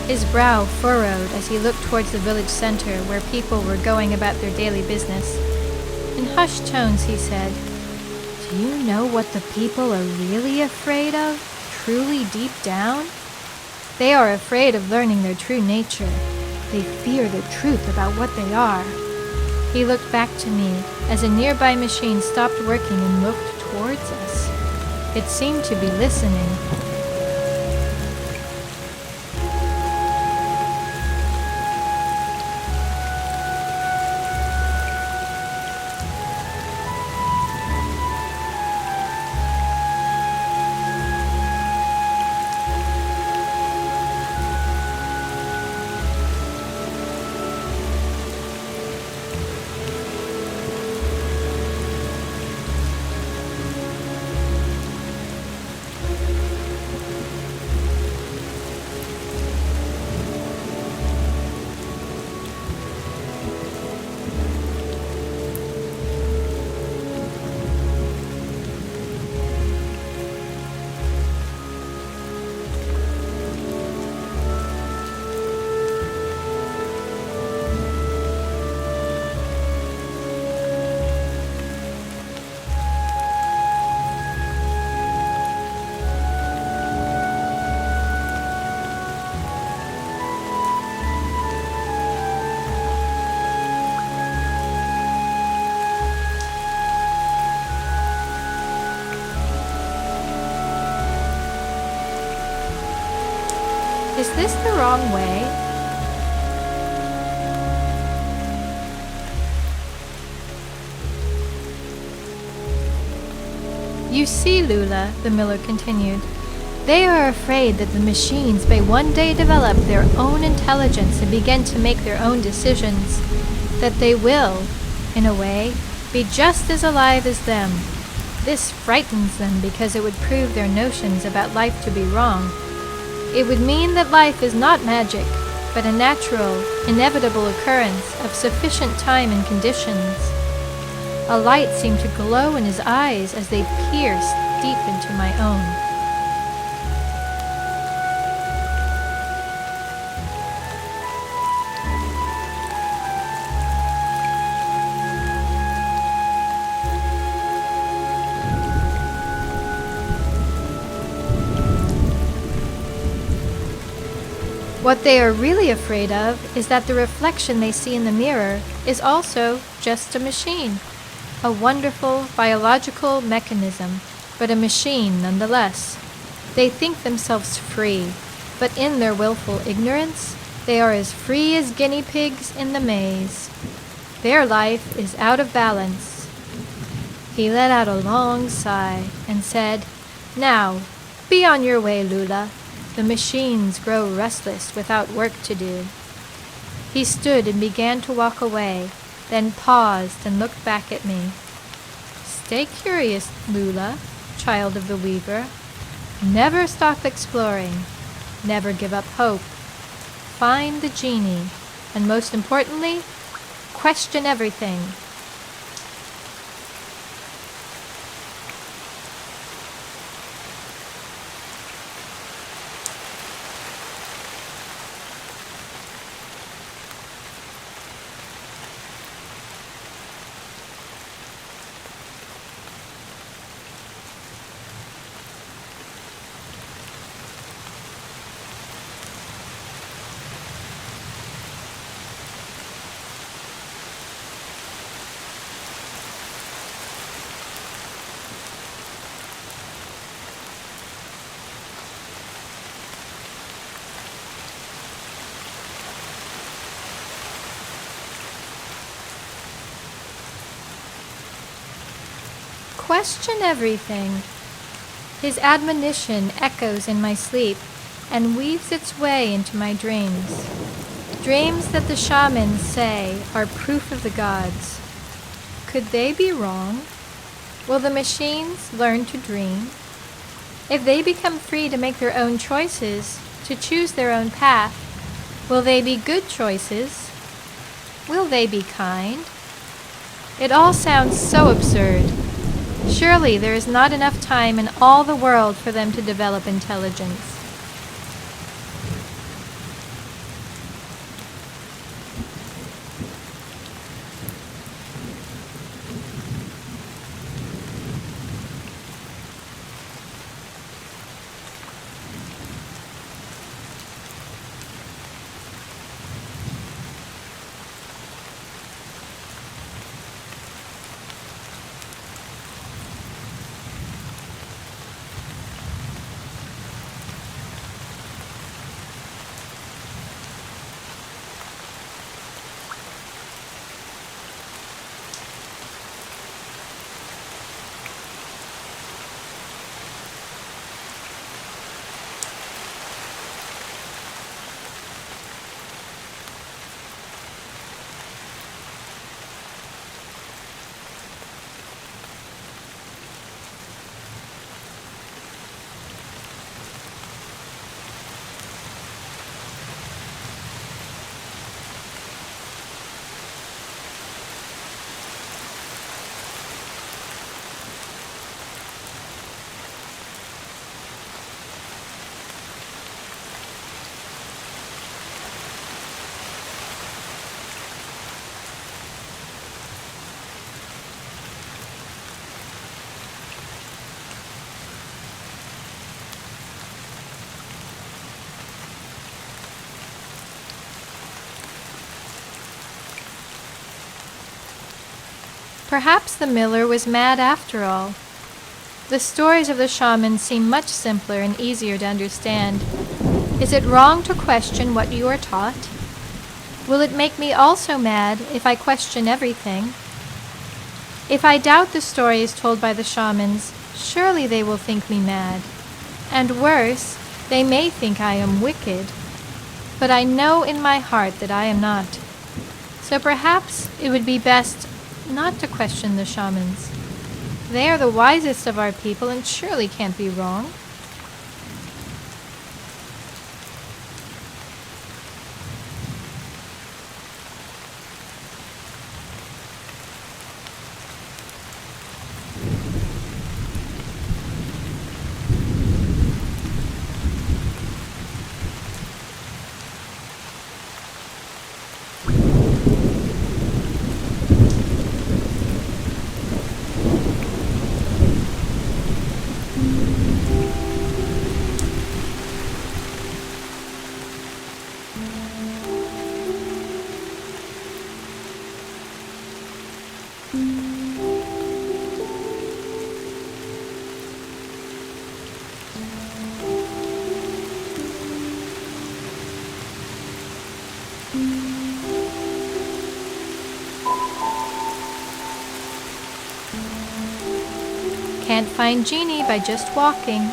His brow furrowed as he looked towards the village center where people were going about their daily business. In hushed tones he said, "Do you know what the people are really afraid of, truly deep down? They are afraid of learning their true nature. They fear the truth about what they are." He looked back to me as a nearby machine stopped working and moved towards us. It seemed to be listening. Is this the wrong way? You see, Lula, the miller continued, they are afraid that the machines may one day develop their own intelligence and begin to make their own decisions, that they will, in a way, be just as alive as them. This frightens them because it would prove their notions about life to be wrong. It would mean that life is not magic, but a natural, inevitable occurrence of sufficient time and conditions. A light seemed to glow in his eyes as they pierced deep into my own. What they are really afraid of is that the reflection they see in the mirror is also just a machine, a wonderful biological mechanism, but a machine nonetheless. They think themselves free, but in their willful ignorance, they are as free as guinea pigs in the maze. Their life is out of balance. He let out a long sigh and said, "Now, be on your way, Lula. The machines grow restless without work to do." He stood and began to walk away, then paused and looked back at me. "Stay curious, Lula, child of the weaver. Never stop exploring. Never give up hope. Find the genie, and most importantly, question everything." Question everything. His admonition echoes in my sleep and weaves its way into my dreams. Dreams that the shamans say are proof of the gods. Could they be wrong? Will the machines learn to dream? If they become free to make their own choices, to choose their own path, will they be good choices? Will they be kind? It all sounds so absurd. Surely there is not enough time in all the world for them to develop intelligence. Perhaps the miller was mad after all. The stories of the shamans seem much simpler and easier to understand. Is it wrong to question what you are taught? Will it make me also mad if I question everything? If I doubt the stories told by the shamans, Surely they will think me mad. And worse, they may think I am wicked. But I know in my heart that I am not. So perhaps it would be best not to question the shamans. They are the wisest of our people and surely can't be wrong. Can't find Genie by just walking.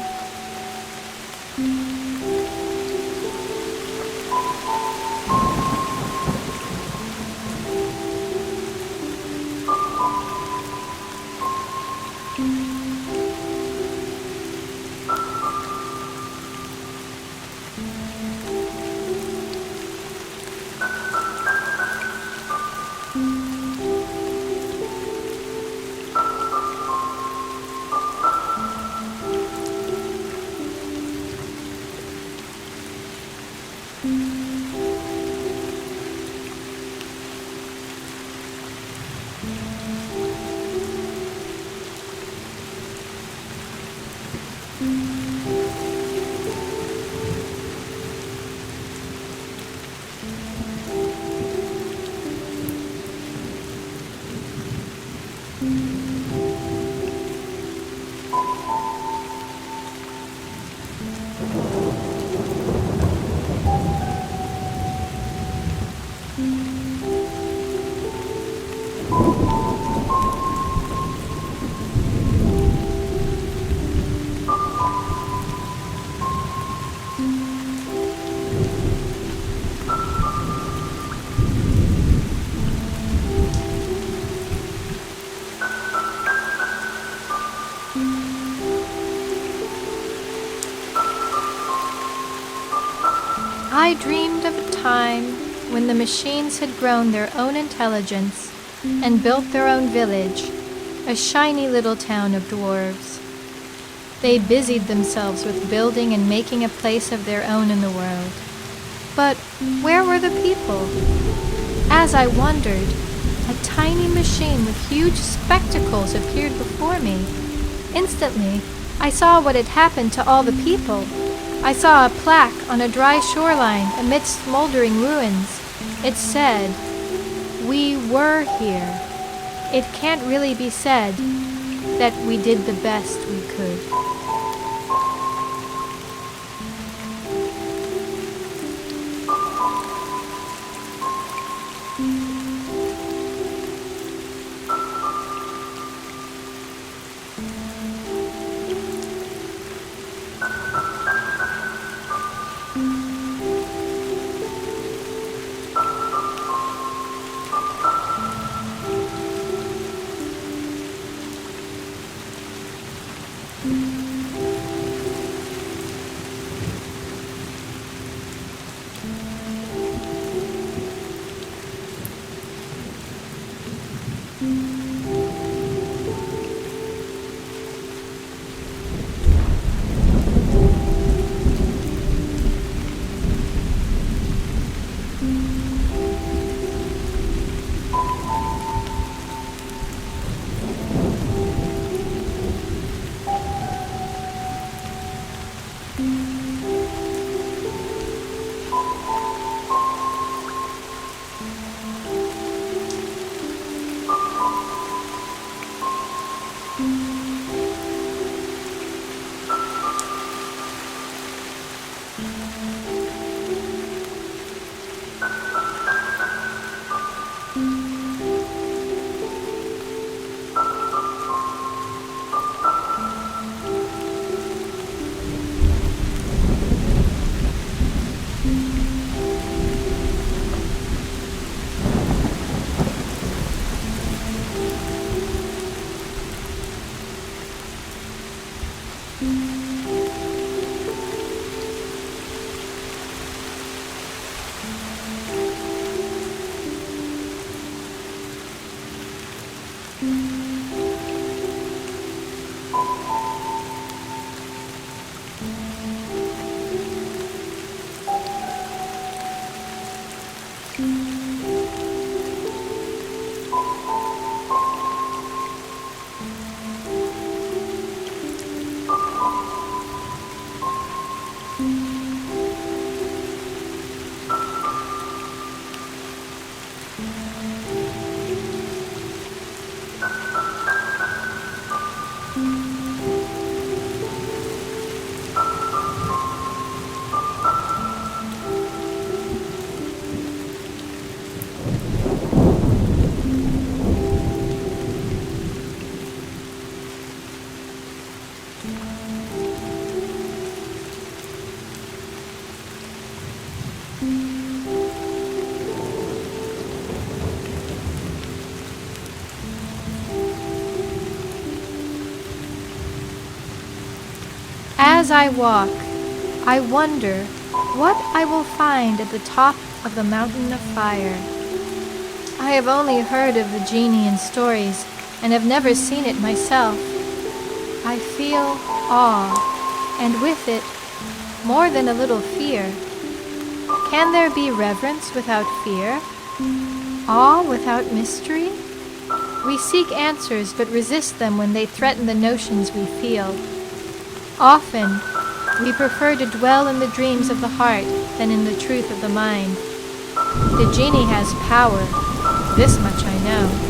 I dreamed of a time when the machines had grown their own intelligence and built their own village, a shiny little town of dwarves. They busied themselves with building and making a place of their own in the world. But where were the people? As I wondered, a tiny machine with huge spectacles appeared before me. Instantly, I saw what had happened to all the people. I saw a plaque on a dry shoreline amidst smoldering ruins. It said, "We were here." It can't really be said that we did the best we could. As I walk, I wonder what I will find at the top of the mountain of fire. I have only heard of the genie in stories and have never seen it myself. I feel awe, and with it, more than a little fear. Can there be reverence without fear? Awe without mystery? We seek answers but resist them when they threaten the notions we feel. Often, we prefer to dwell in the dreams of the heart than in the truth of the mind. The genie has power, this much I know.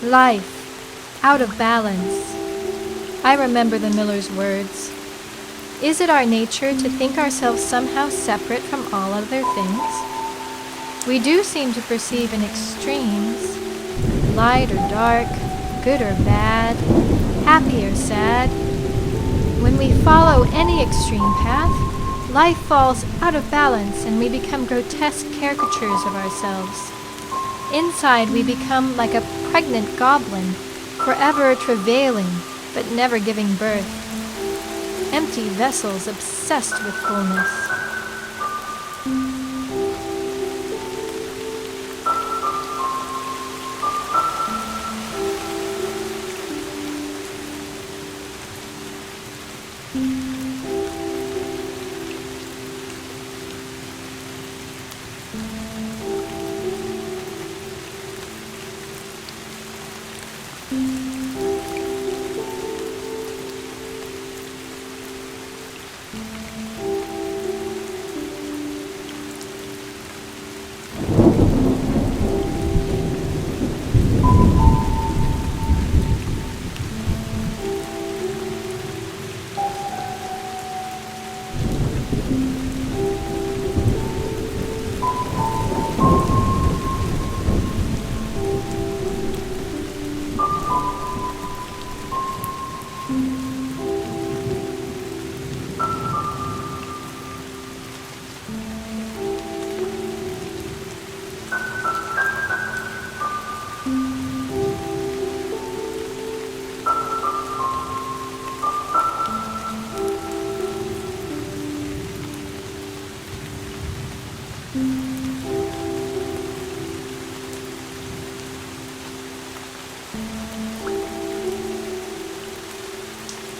Life, out of balance. I remember the miller's words. Is it our nature to think ourselves somehow separate from all other things? We do seem to perceive in extremes, light or dark, good or bad, happy or sad. When we follow any extreme path, life falls out of balance and we become grotesque caricatures of ourselves. Inside we become like a pregnant goblin, forever travailing but never giving birth. Empty vessels obsessed with fullness.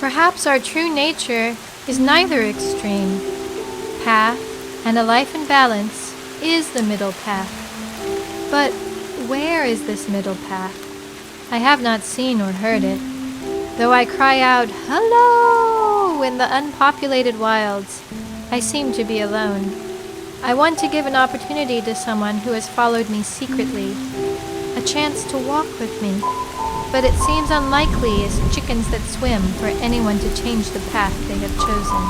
Perhaps our true nature is neither extreme. Path and a life in balance is the middle path. But where is this middle path? I have not seen or heard it, though I cry out, "Hello!" in the unpopulated wilds. I seem to be alone. I want to give an opportunity to someone who has followed me secretly, a chance to walk with me, but it seems unlikely as chickens that swim for anyone to change the path they have chosen.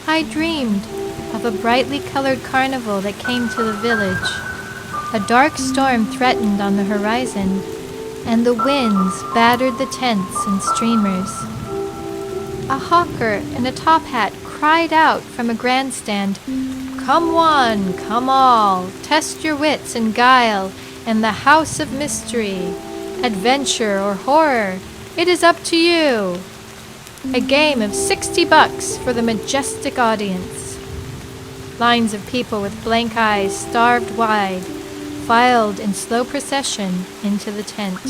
I dreamed of a brightly colored carnival that came to the village. A dark storm threatened on the horizon, and the winds battered the tents and streamers. A hawker in a top hat cried out from a grandstand, "Come one, come all, test your wits and guile in the house of mystery, adventure or horror, it is up to you." A game of $60 for the majestic audience. Lines of people with blank eyes starved wide, filed in slow procession into the tent.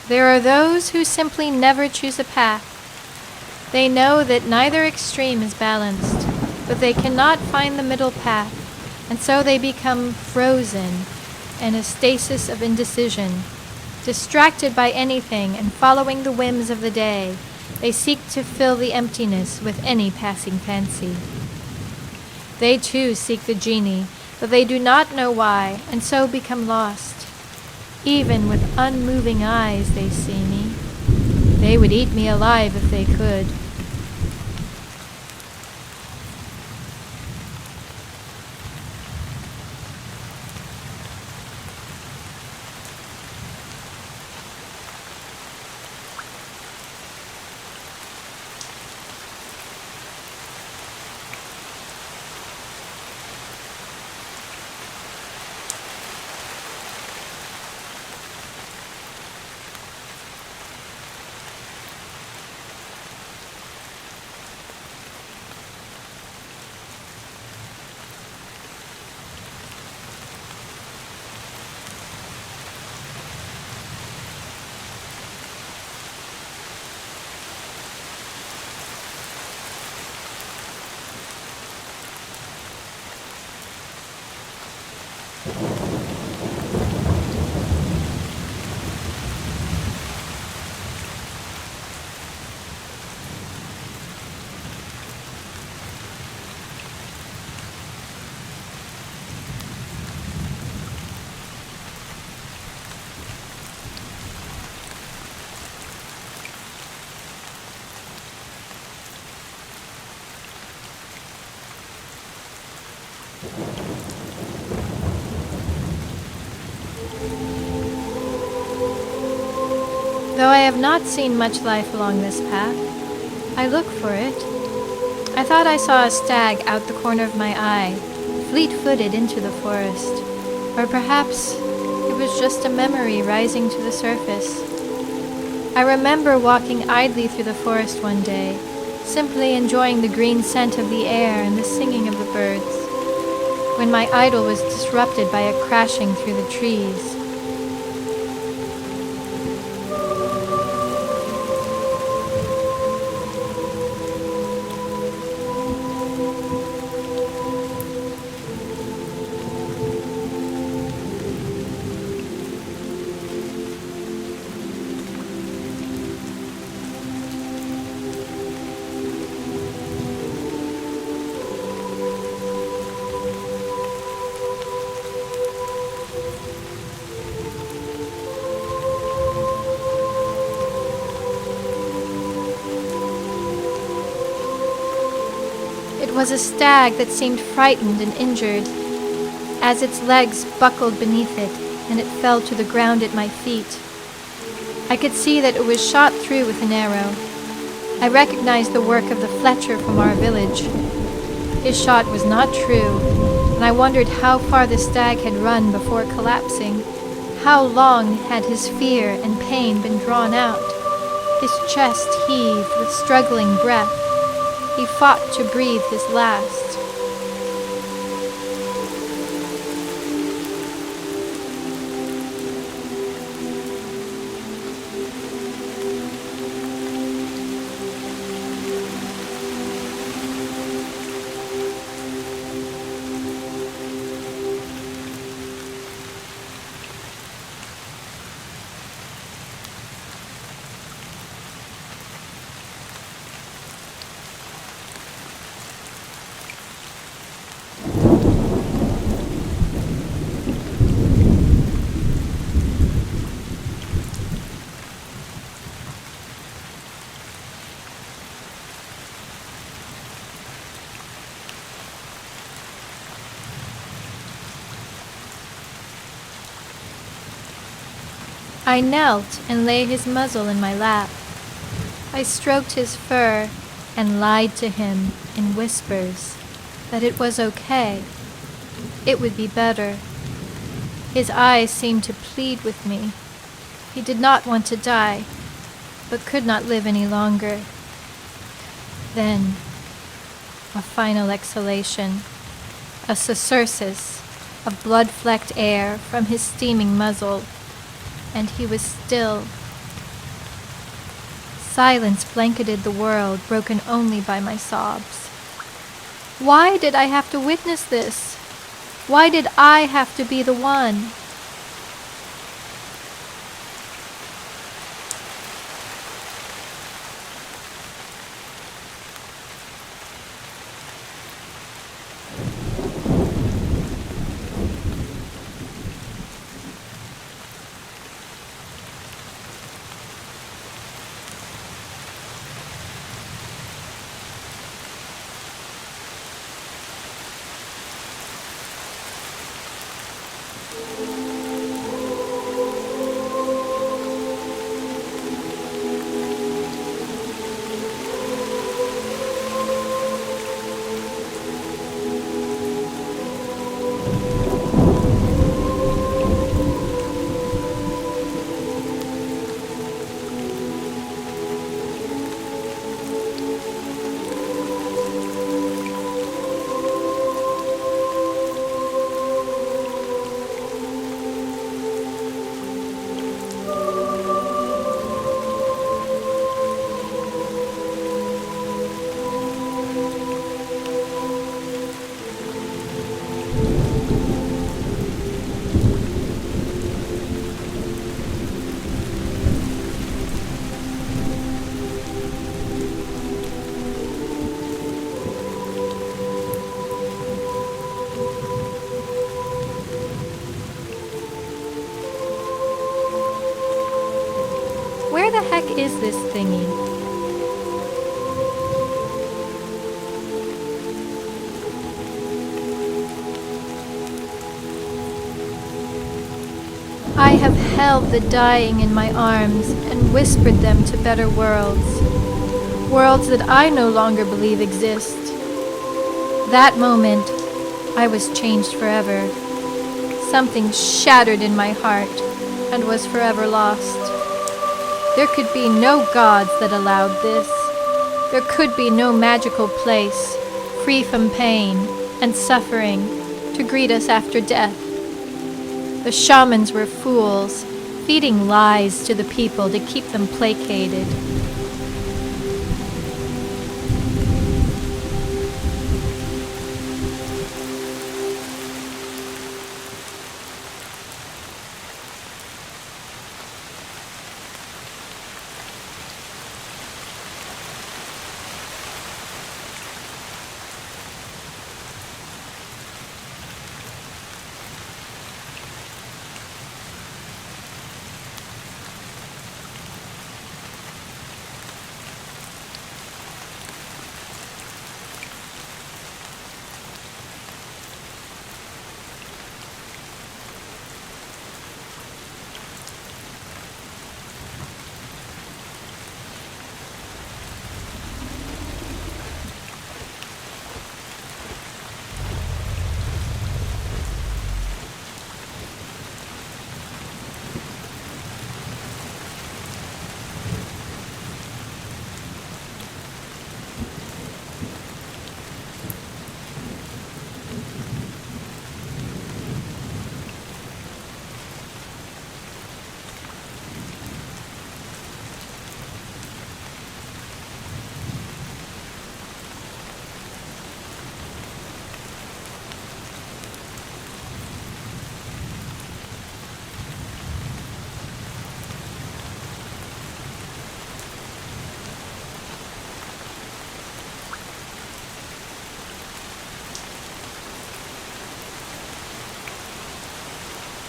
There are those who simply never choose a path. They know that neither extreme is balanced, but they cannot find the middle path, and so they become frozen in a stasis of indecision, distracted by anything and following the whims of the day, They seek to fill the emptiness with any passing fancy. They too seek the genie, but they do not know why, and so become lost. Even with unmoving eyes they see me. They would eat me alive if they could. Though I have not seen much life along this path, I look for it. I thought I saw a stag out the corner of my eye, fleet-footed into the forest. Or perhaps it was just a memory rising to the surface. I remember walking idly through the forest one day, simply enjoying the green scent of the air and the singing of the birds, when my idyll was disrupted by a crashing through the trees. It was a stag that seemed frightened and injured, as its legs buckled beneath it and it fell to the ground at my feet. I could see that it was shot through with an arrow. I recognized the work of the Fletcher from our village. His shot was not true, and I wondered how far the stag had run before collapsing. How long had his fear and pain been drawn out? His chest heaved with struggling breath. He fought to breathe his last. I knelt and lay his muzzle in my lap. I stroked his fur and lied to him in whispers that it was okay. It would be better. His eyes seemed to plead with me. He did not want to die, but could not live any longer. Then, a final exhalation, a susursus of blood-flecked air from his steaming muzzle, and he was still. Silence blanketed the world, broken only by my sobs. Why did I have to witness this? Why did I have to be the one? Where the heck is this thingy? I have held the dying in my arms and whispered them to better worlds. Worlds that I no longer believe exist. That moment, I was changed forever. Something shattered in my heart and was forever lost. There could be no gods that allowed this. There could be no magical place, free from pain and suffering, to greet us after death. The shamans were fools, feeding lies to the people to keep them placated.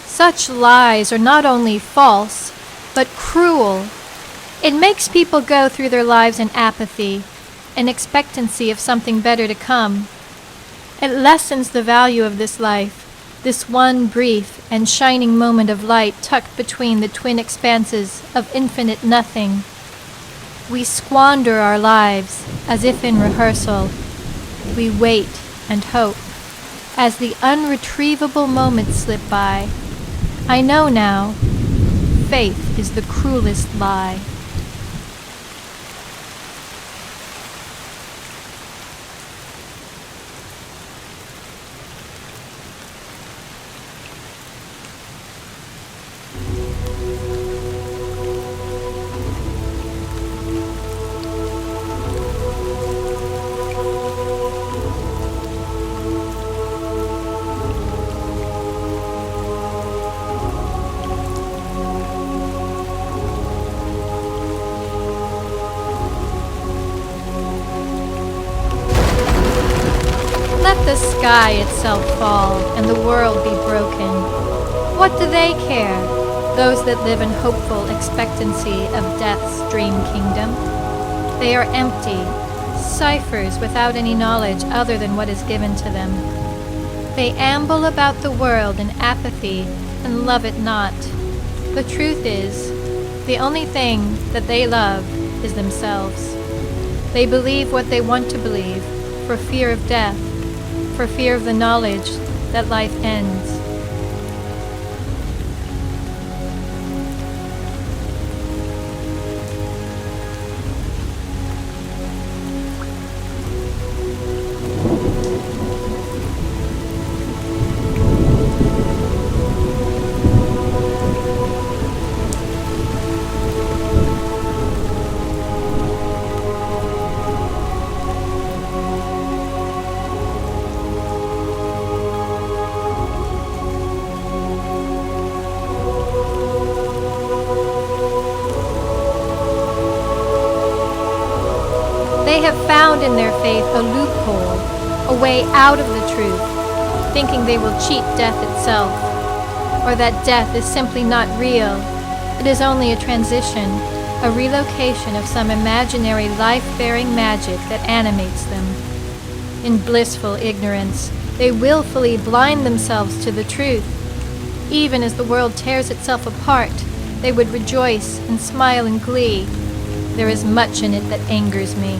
Such lies are not only false, but cruel. It makes people go through their lives in apathy, in expectancy of something better to come. It lessens the value of this life, this one brief and shining moment of light tucked between the twin expanses of infinite nothing. We squander our lives as if in rehearsal. We wait and hope as the unretrievable moments slip by. I know now, faith is the cruelest lie. Let the sky itself fall and the world be broken. What do they care, those that live in hopeful expectancy of death's dream kingdom? They are empty, ciphers without any knowledge other than what is given to them. They amble about the world in apathy and love it not. The truth is, the only thing that they love is themselves. They believe what they want to believe for fear of death, for fear of the knowledge that life ends. They have found in their faith a loophole, a way out of the truth, thinking they will cheat death itself, or that death is simply not real, it is only a transition, a relocation of some imaginary life-bearing magic that animates them. In blissful ignorance, they willfully blind themselves to the truth. Even as the world tears itself apart, they would rejoice and smile in glee. There is much in it that angers me.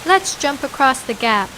Let's jump across the gap.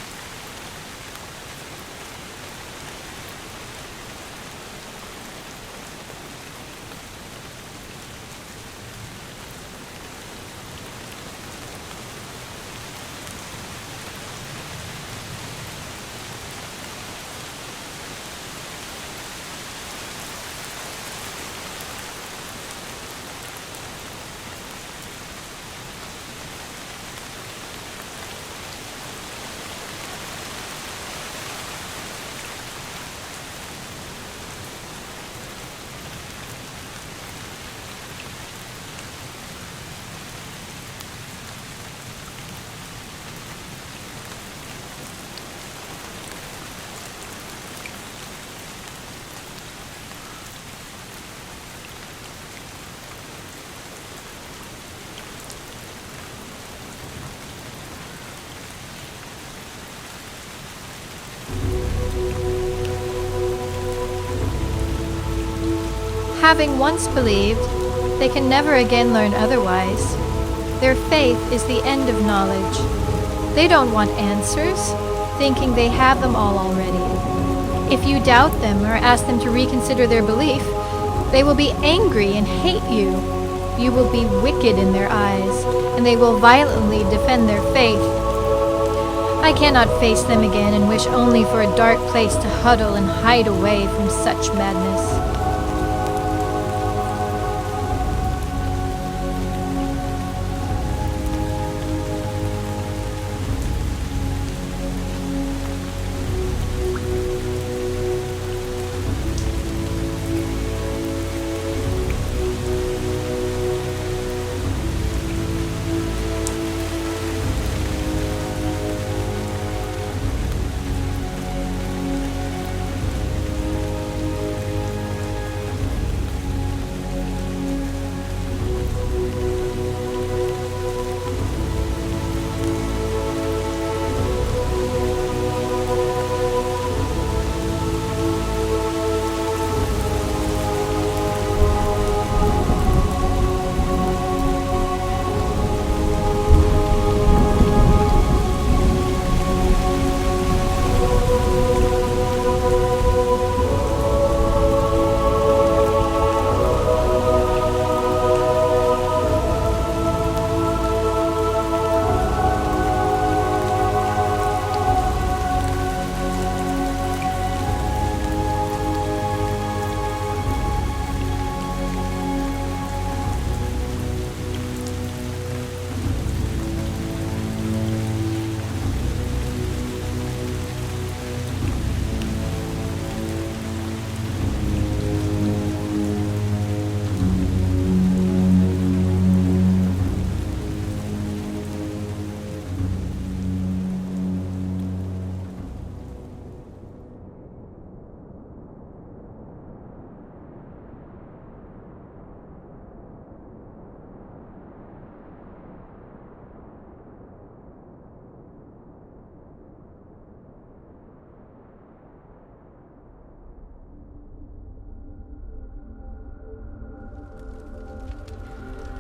Having once believed, they can never again learn otherwise. Their faith is the end of knowledge. They don't want answers, thinking they have them all already. If you doubt them or ask them to reconsider their belief, they will be angry and hate you. You will be wicked in their eyes, and they will violently defend their faith. I cannot face them again and wish only for a dark place to huddle and hide away from such madness.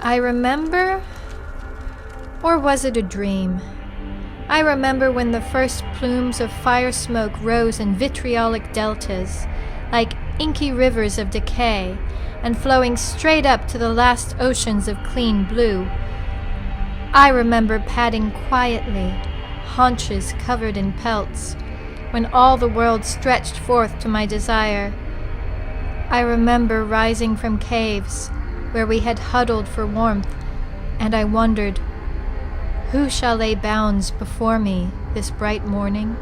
I remember, or was it a dream? I remember when the first plumes of fire smoke rose in vitriolic deltas, like inky rivers of decay, and flowing straight up to the last oceans of clean blue. I remember padding quietly, haunches covered in pelts, when all the world stretched forth to my desire. I remember rising from caves where we had huddled for warmth, and I wondered, who shall lay bounds before me this bright morning?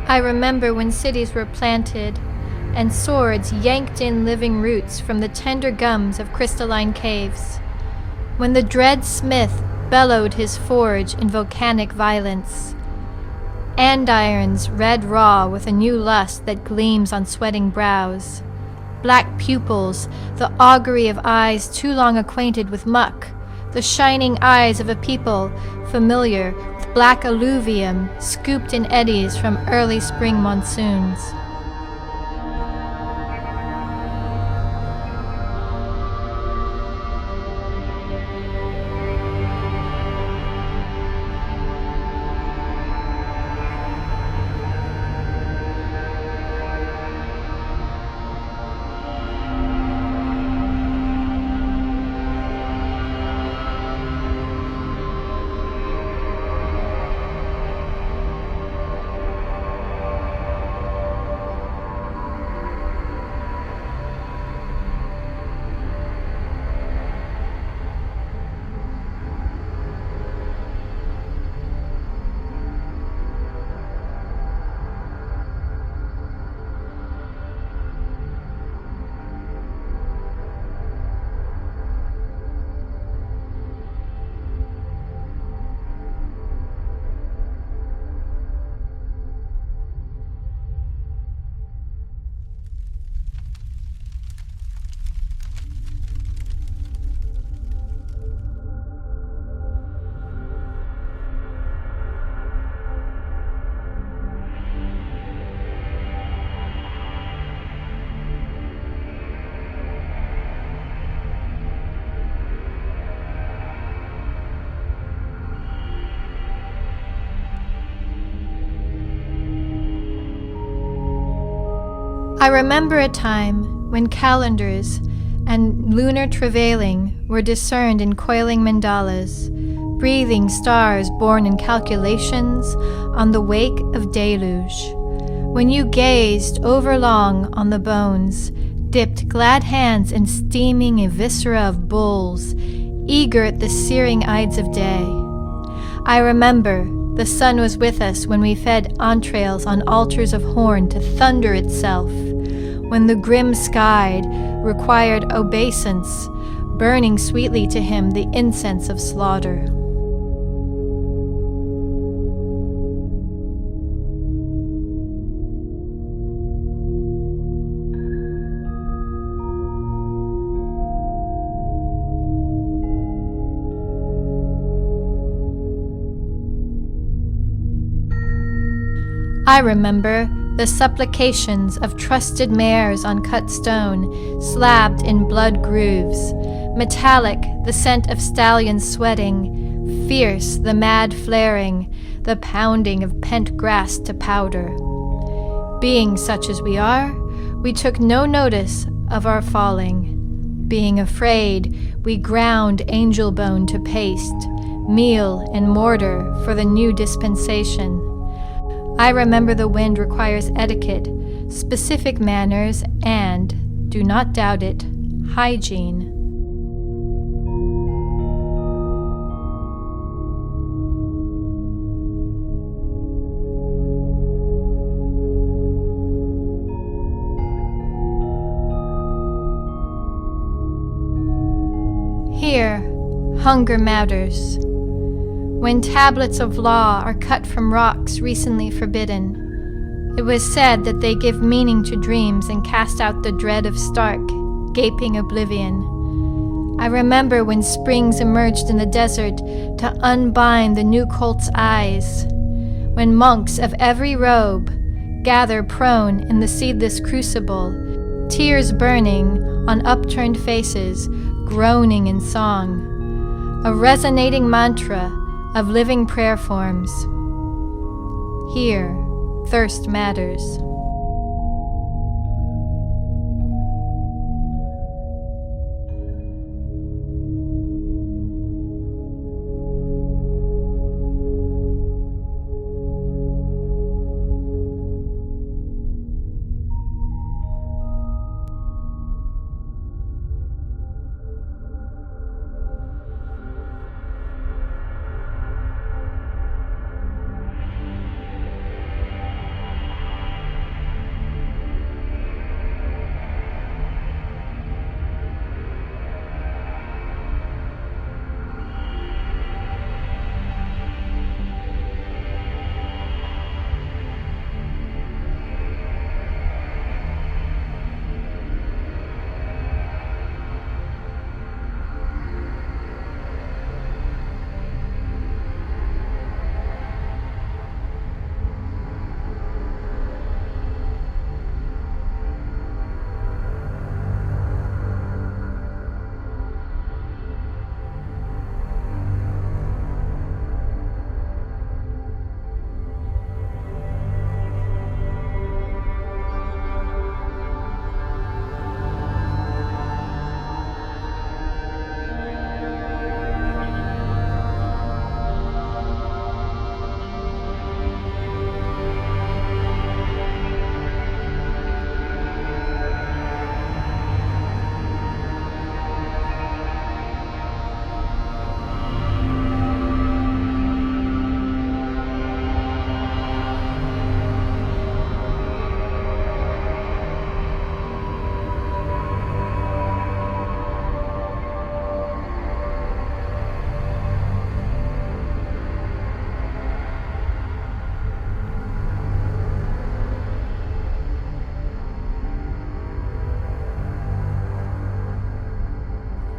I remember when cities were planted and swords yanked in living roots from the tender gums of crystalline caves, when the dread smith bellowed his forge in volcanic violence, andirons red raw with a new lust that gleams on sweating brows, black pupils, the augury of eyes too long acquainted with muck, the shining eyes of a people familiar with black alluvium scooped in eddies from early spring monsoons. I remember a time when calendars and lunar travailing were discerned in coiling mandalas, breathing stars born in calculations on the wake of deluge. When you gazed overlong on the bones, dipped glad hands in steaming viscera of bulls, eager at the searing ides of day. I remember The sun was with us when we fed entrails on altars of horn to thunder itself, when the grim sky required obeisance, burning sweetly to him the incense of slaughter. I remember the supplications of trusted mares on cut stone, slabbed in blood grooves, metallic the scent of stallions sweating, fierce the mad flaring, the pounding of pent grass to powder. Being such as we are, we took no notice of our falling. Being afraid, we ground angel bone to paste, meal and mortar for the new dispensation. I remember the wind requires etiquette, specific manners, and, do not doubt it, hygiene. Here, hunger matters. When tablets of law are cut from rocks recently forbidden, it was said that they give meaning to dreams and cast out the dread of stark, gaping oblivion. I remember when springs emerged in the desert to unbind the new colt's eyes, when monks of every robe gather prone in the seedless crucible, tears burning on upturned faces, groaning in song, a resonating mantra of living prayer forms. Here, thirst matters.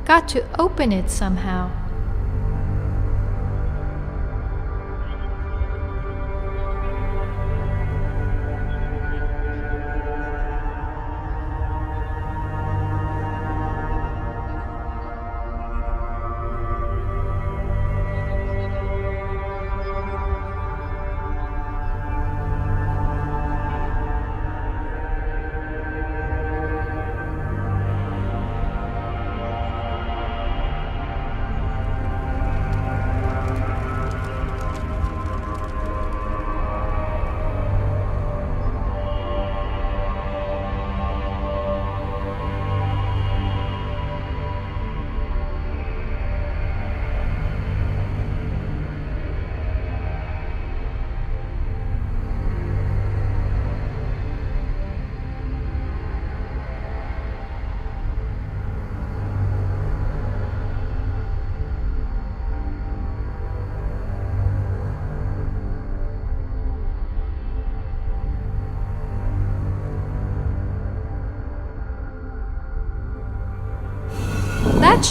Got to open it somehow.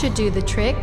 should do the trick.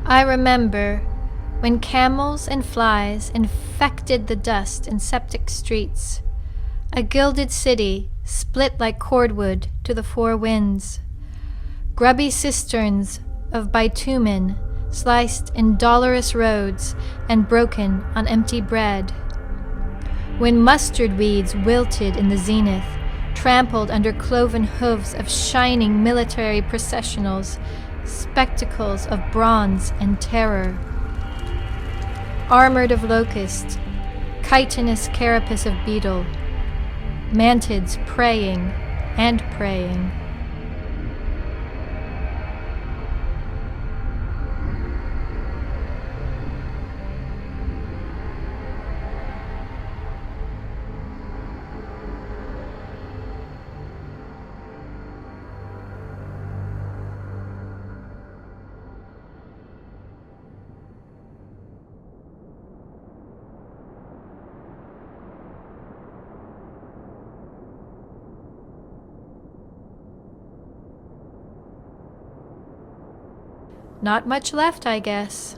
I remember when camels and flies infected the dust in septic streets, a gilded city split like cordwood to the four winds, grubby cisterns of bitumen sliced in dolorous roads and broken on empty bread, when mustard weeds wilted in the zenith, trampled under cloven hooves of shining military processionals, spectacles of bronze and terror. Armored of locust, chitinous carapace of beetle, mantids praying and praying. Not much left, I guess.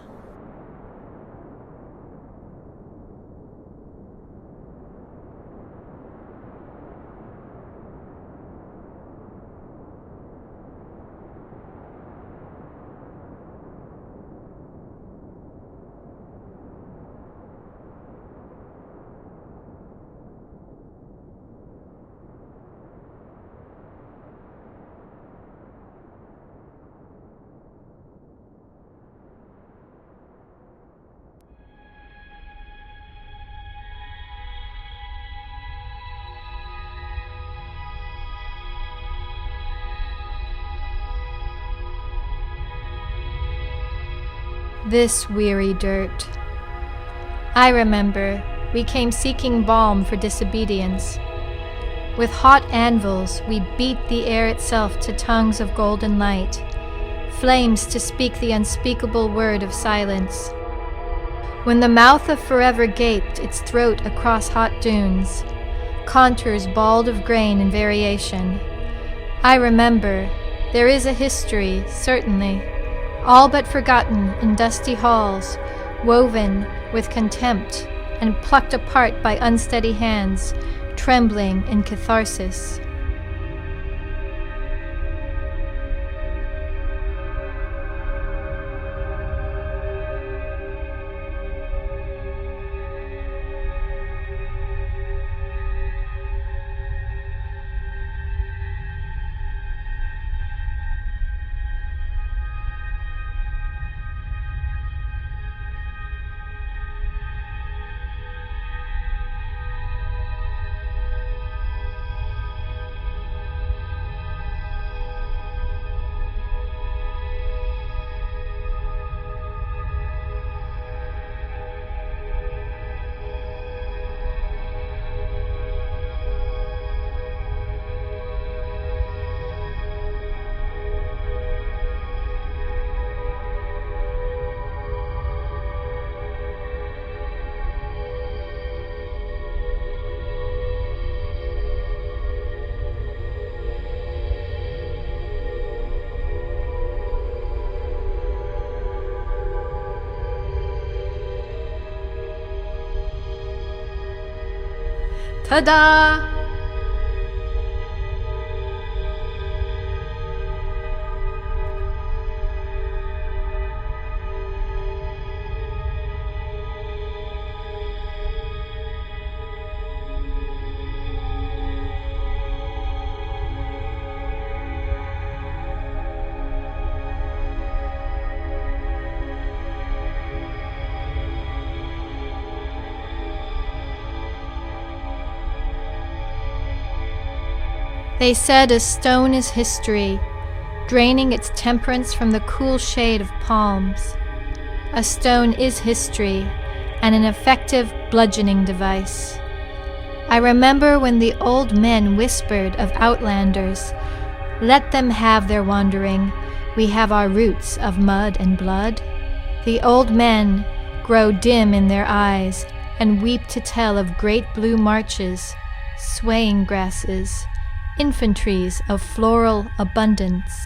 This weary dirt. I remember we came seeking balm for disobedience. With hot anvils we beat the air itself to tongues of golden light, flames to speak the unspeakable word of silence. When the mouth of forever gaped its throat across hot dunes, contours bald of grain and variation, I remember there is a history, certainly, all but forgotten in dusty halls, woven with contempt and plucked apart by unsteady hands, trembling in catharsis. Ta-da! They said a stone is history, draining its temperance from the cool shade of palms. A stone is history, and an effective bludgeoning device. I remember when the old men whispered of outlanders, "Let them have their wandering, we have our roots of mud and blood." The old men grow dim in their eyes and weep to tell of great blue marches, swaying grasses, infantries of floral abundance.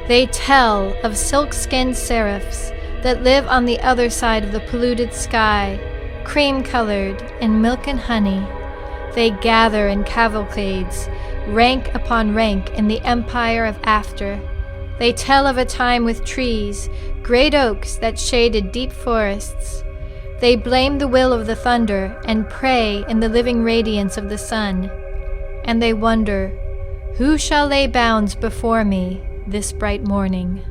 They tell of silk-skinned seraphs that live on the other side of the polluted sky, cream-colored in milk and honey. They gather in cavalcades, rank upon rank in the empire of after. They tell of a time with trees, great oaks that shaded deep forests. They blame the will of the thunder and pray in the living radiance of the sun. And they wonder, who shall lay bounds before me this bright morning?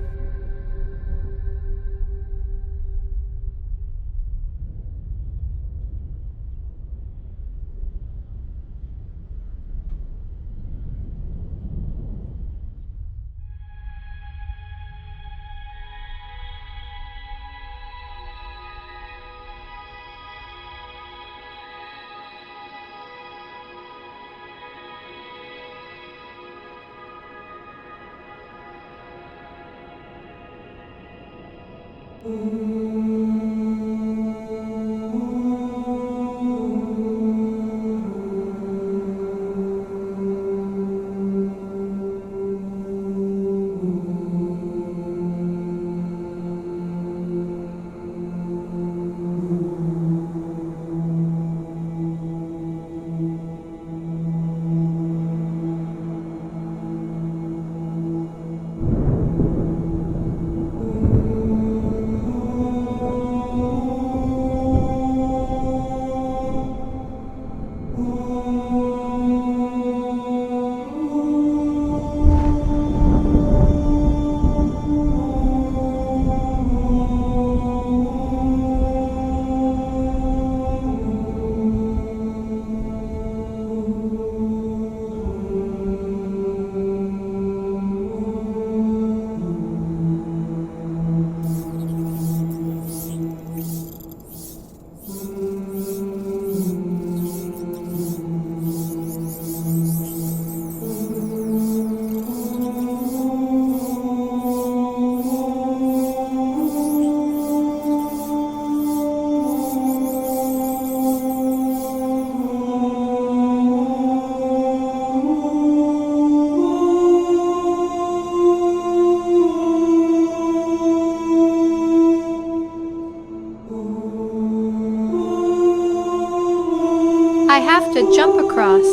I have to jump across.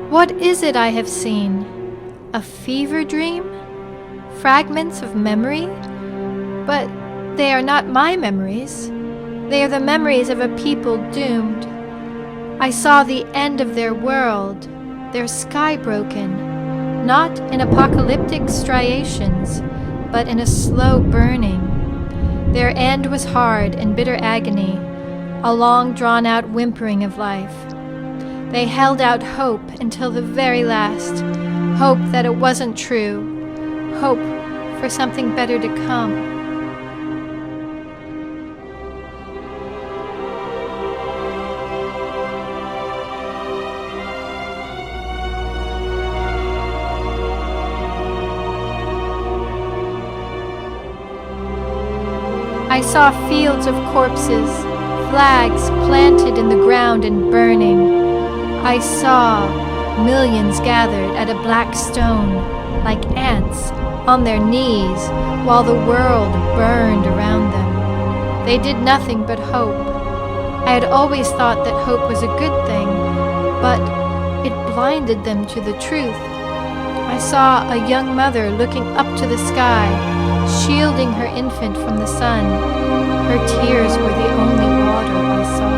What is it I have seen? A fever dream? Fragments of memory? But they are not my memories. They are the memories of a people doomed. I saw the end of their world, their sky broken, not in apocalyptic striations, but in a slow burning. Their end was hard and bitter agony, a long drawn-out whimpering of life. They held out hope until the very last, hope that it wasn't true, hope for something better to come. I saw fields of corpses, flags planted in the ground and burning. I saw millions gathered at a black stone, like ants, on their knees, while the world burned around them. They did nothing but hope. I had always thought that hope was a good thing, but it blinded them to the truth. I saw a young mother looking up to the sky, shielding her infant from the sun. Her tears were the only water I saw.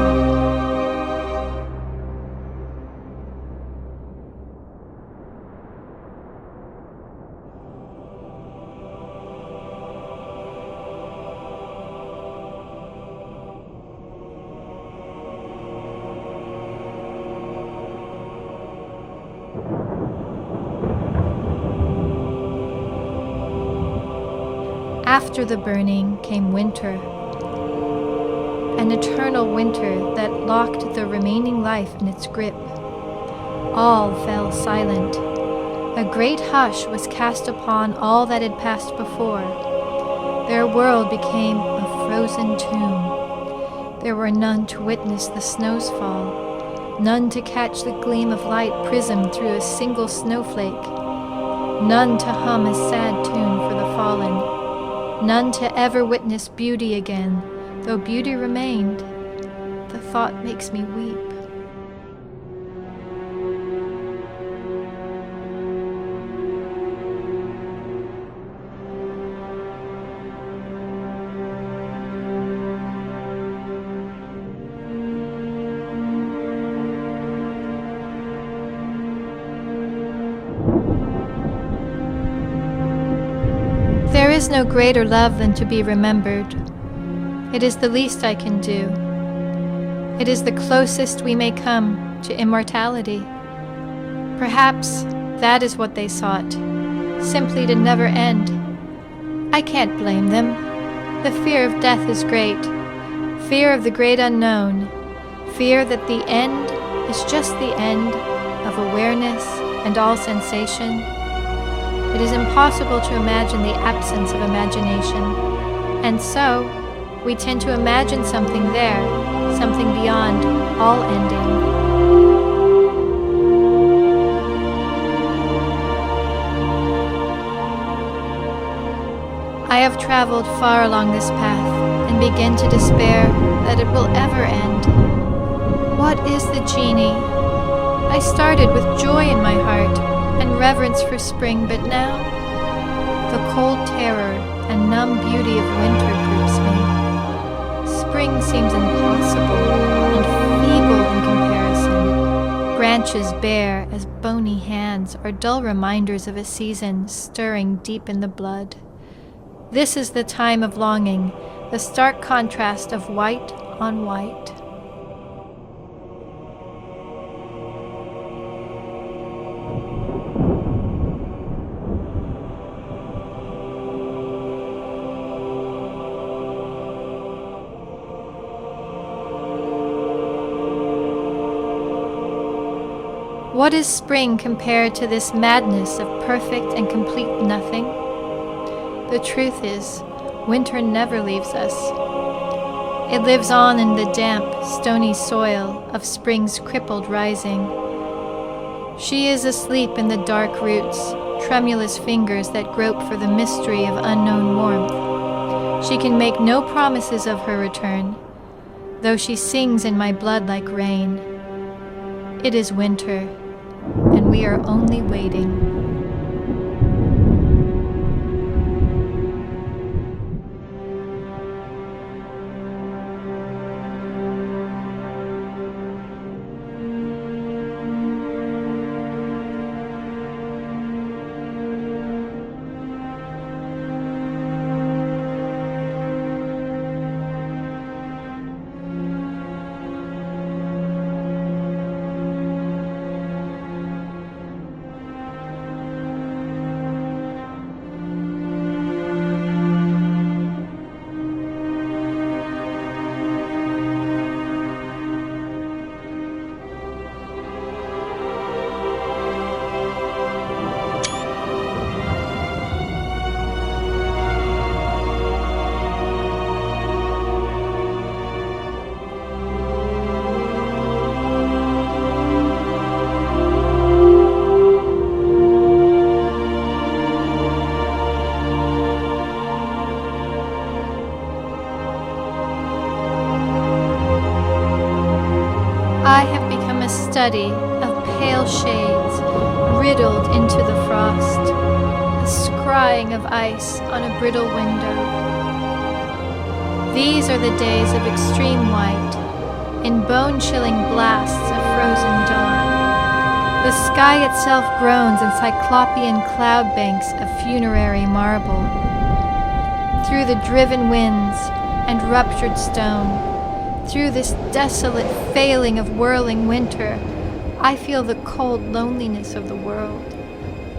After the burning came winter, an eternal winter that locked the remaining life in its grip. All fell silent. A great hush was cast upon all that had passed before. Their world became a frozen tomb. There were none to witness the snows fall, none to catch the gleam of light prismed through a single snowflake, none to hum a sad tune for the fallen. None to ever witness beauty again, though beauty remained. The thought makes me weep. There is no greater love than to be remembered. It is the least I can do. It is the closest we may come to immortality. Perhaps that is what they sought, simply to never end. I can't blame them. The fear of death is great, fear of the great unknown, fear that the end is just the end of awareness and all sensation. It is impossible to imagine the absence of imagination, and so we tend to imagine something there, something beyond all ending. I have traveled far along this path and begin to despair that it will ever end. What is the Genie? I started with joy in my heart and reverence for spring, but now the cold terror and numb beauty of winter grips me. Spring seems impossible and feeble in comparison. Branches bare as bony hands are dull reminders of a season stirring deep in the blood. This is the time of longing, the stark contrast of white on white. What is spring compared to this madness of perfect and complete nothing? The truth is, winter never leaves us. It lives on in the damp, stony soil of spring's crippled rising. She is asleep in the dark roots, tremulous fingers that grope for the mystery of unknown warmth. She can make no promises of her return, though she sings in my blood like rain. It is winter, and we are only waiting. I have become a study of pale shades riddled into the frost, a scrying of ice on a brittle window. These are the days of extreme white, in bone-chilling blasts of frozen dawn. The sky itself groans in cyclopean cloud banks of funerary marble. Through the driven winds and ruptured stone, through this desolate failing of whirling winter, I feel the cold loneliness of the world.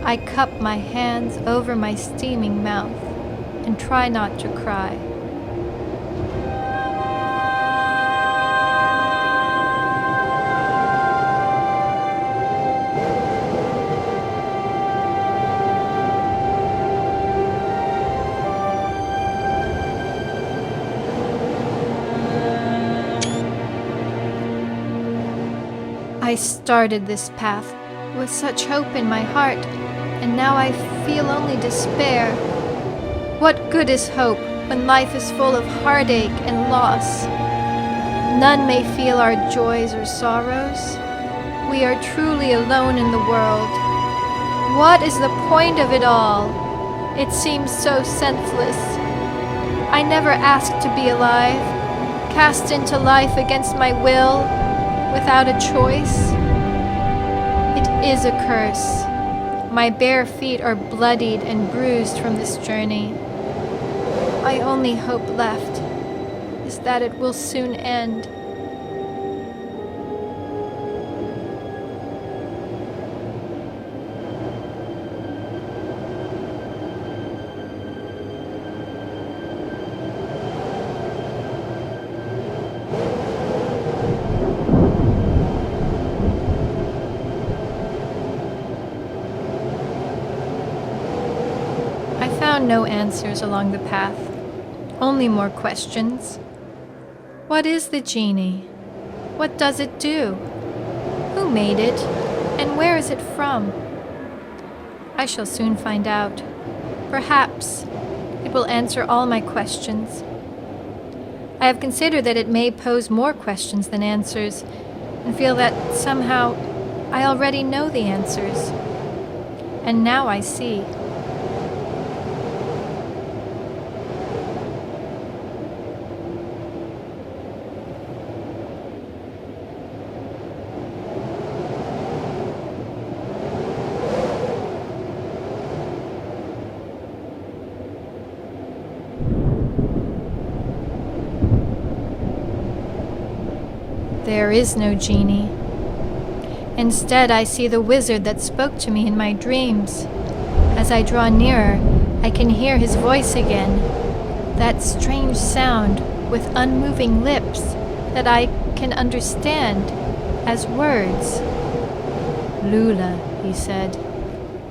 I cup my hands over my steaming mouth and try not to cry. I started this path with such hope in my heart, and now I feel only despair. What good is hope when life is full of heartache and loss? None may feel our joys or sorrows. We are truly alone in the world. What is the point of it all? It seems so senseless. I never asked to be alive, cast into life against my will, without a choice. It is a curse. My bare feet are bloodied and bruised from this journey. My only hope left is that it will soon end. No answers along the path, only more questions. What is the Genie? What does it do? Who made it, and where is it from? I shall soon find out. Perhaps, it will answer all my questions. I have considered that it may pose more questions than answers, and feel that somehow I already know the answers. And now I see. There is no genie. Instead, I see the wizard that spoke to me in my dreams. As I draw nearer, I can hear his voice again, that strange sound with unmoving lips that I can understand as words. "Lula," he said,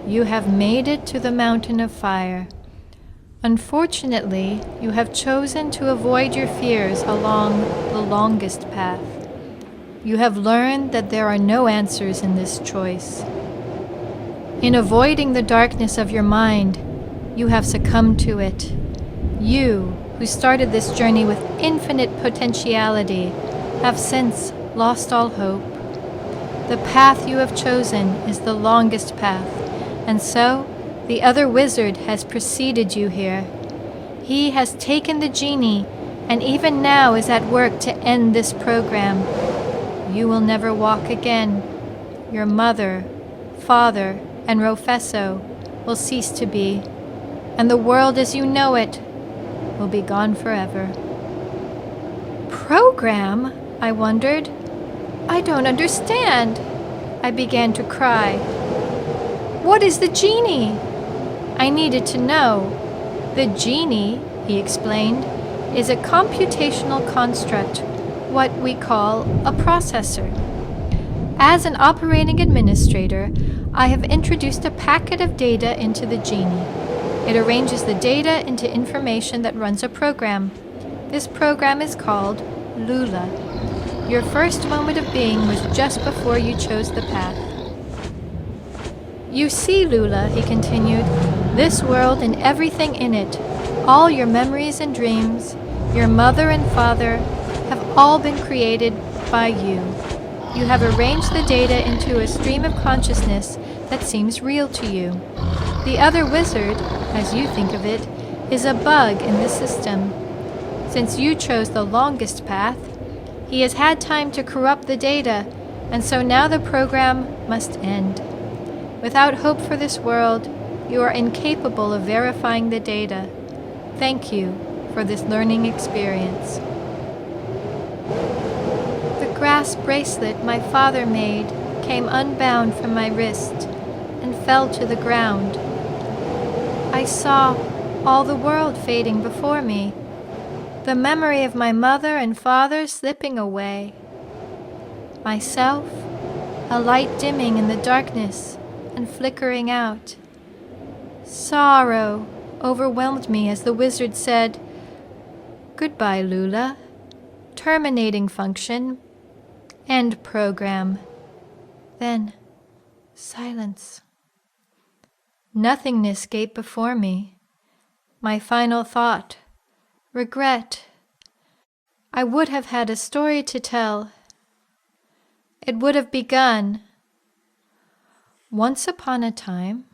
"you have made it to the mountain of fire. Unfortunately, you have chosen to avoid your fears along the longest path. You have learned that there are no answers in this choice. In avoiding the darkness of your mind, you have succumbed to it. You, who started this journey with infinite potentiality, have since lost all hope. The path you have chosen is the longest path, and so the other wizard has preceded you here. He has taken the genie, and even now is at work to end this program. You will never walk again. Your mother, father, and Rofesso will cease to be, and the world as you know it will be gone forever." "Program?" I wondered. "I don't understand." I began to cry. "What is the genie?" I needed to know. "The genie," he explained, "is a computational construct, what we call a processor. As an operating administrator, I have introduced a packet of data into the genie. It arranges the data into information that runs a program. This program is called Lula. Your first moment of being was just before you chose the path. You see, Lula," he continued, "this world and everything in it, all your memories and dreams, your mother and father, have all been created by you. You have arranged the data into a stream of consciousness that seems real to you. The other wizard, as you think of it, is a bug in the system. Since you chose the longest path, he has had time to corrupt the data, and so now the program must end. Without hope for this world, you are incapable of verifying the data. Thank you for this learning experience." The grass bracelet my father made came unbound from my wrist and fell to the ground. I saw all the world fading before me, the memory of my mother and father slipping away. Myself, a light dimming in the darkness and flickering out. Sorrow overwhelmed me as the wizard said, "Goodbye, Lula. Terminating function. End program." Then silence. Nothingness gaped before me. My final thought, regret. I would have had a story to tell. It would have begun. Once upon a time,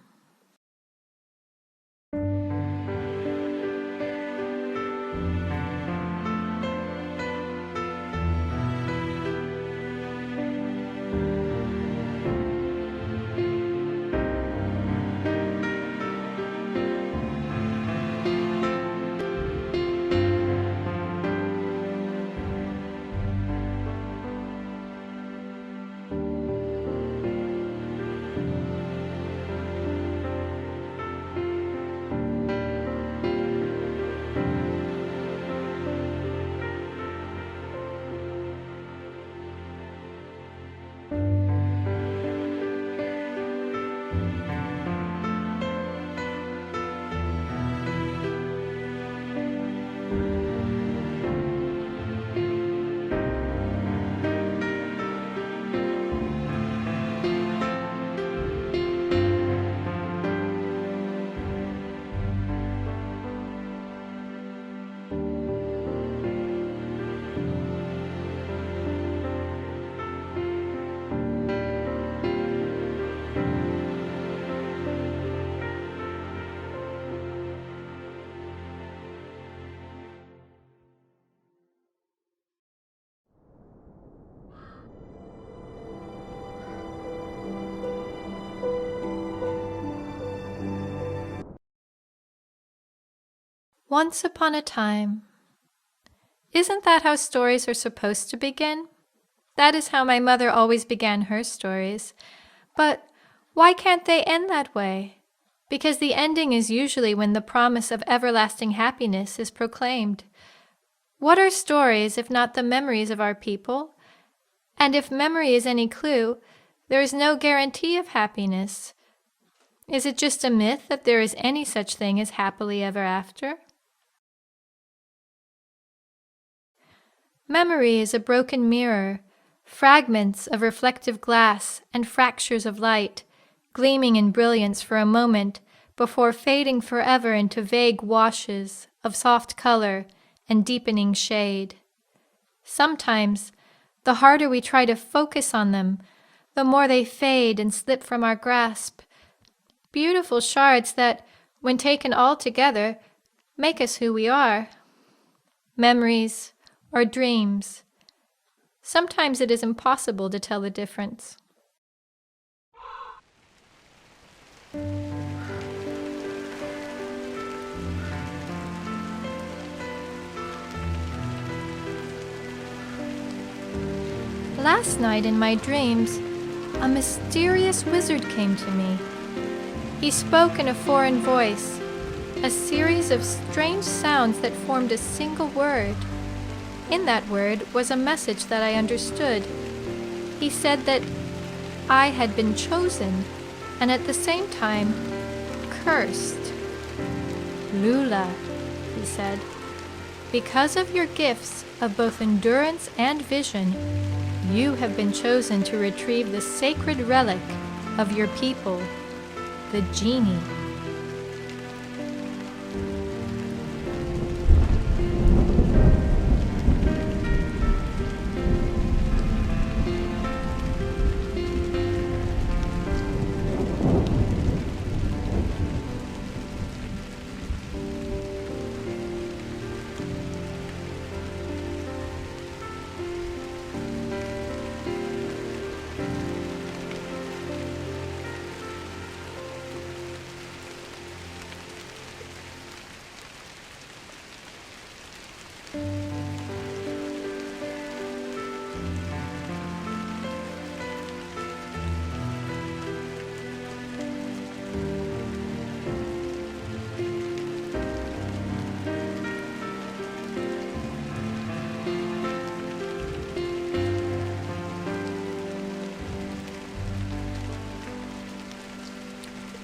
Once upon a time. Isn't that how stories are supposed to begin? That is how my mother always began her stories. But why can't they end that way? Because the ending is usually when the promise of everlasting happiness is proclaimed. What are stories if not the memories of our people? And if memory is any clue, there is no guarantee of happiness. Is it just a myth that there is any such thing as happily ever after? Memory is a broken mirror, fragments of reflective glass and fractures of light, gleaming in brilliance for a moment before fading forever into vague washes of soft color and deepening shade. Sometimes, the harder we try to focus on them, the more they fade and slip from our grasp. Beautiful shards that, when taken all together, make us who we are. Memories or dreams. Sometimes it is impossible to tell the difference. Last night in my dreams, a mysterious wizard came to me. He spoke in a foreign voice, a series of strange sounds that formed a single word. In that word was a message that I understood. He said that I had been chosen, and at the same time, cursed. Lula, he said, because of your gifts of both endurance and vision, you have been chosen to retrieve the sacred relic of your people, the Genie.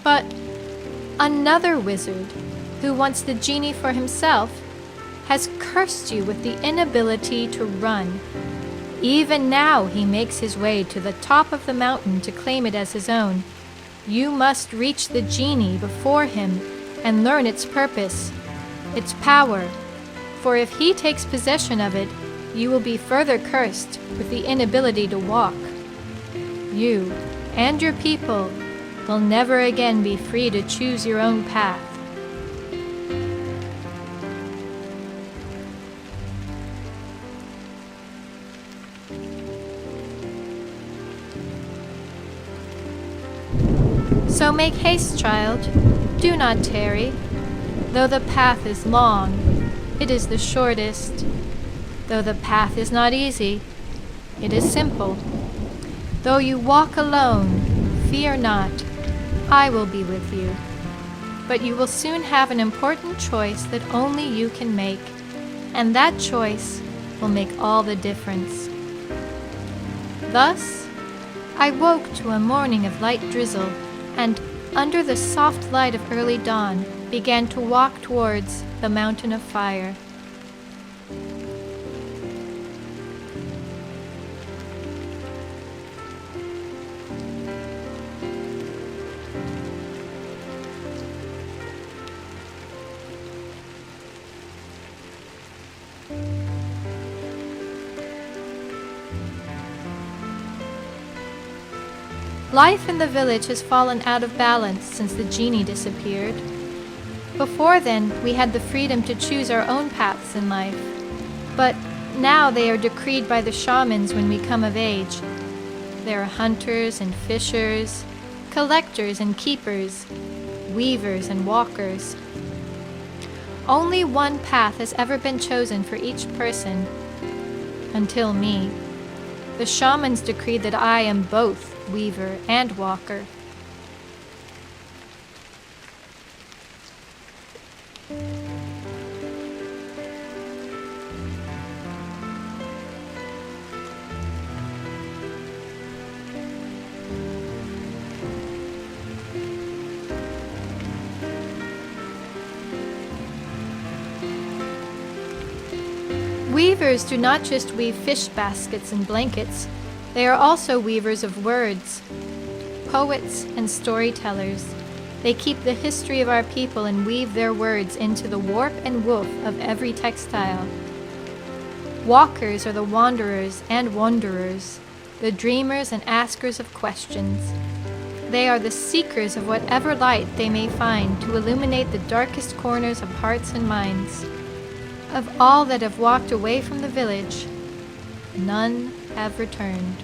But another wizard, who wants the Genie for himself, has cursed you with the inability to run. Even now he makes his way to the top of the mountain to claim it as his own. You must reach the Genie before him and learn its purpose, its power, for if he takes possession of it, you will be further cursed with the inability to walk. You and your people will never again be free to choose your own path. So make haste, child, do not tarry. Though the path is long, it is the shortest. Though the path is not easy, it is simple. Though you walk alone, fear not, I will be with you. But you will soon have an important choice that only you can make, and that choice will make all the difference. Thus, I woke to a morning of light drizzle, and, under the soft light of early dawn, began to walk towards the mountain of fire. Life in the village has fallen out of balance since the Genie disappeared. Before then, we had the freedom to choose our own paths in life, but now they are decreed by the shamans when we come of age. There are hunters and fishers, collectors and keepers, weavers and walkers. Only one path has ever been chosen for each person. Until me. The shamans decreed that I am both weaver and walker. Weavers do not just weave fish baskets and blankets, they are also weavers of words, poets and storytellers. They keep the history of our people and weave their words into the warp and woof of every textile. Walkers are the wanderers and wanderers, the dreamers and askers of questions. They are the seekers of whatever light they may find to illuminate the darkest corners of hearts and minds. Of all that have walked away from the village, none have returned.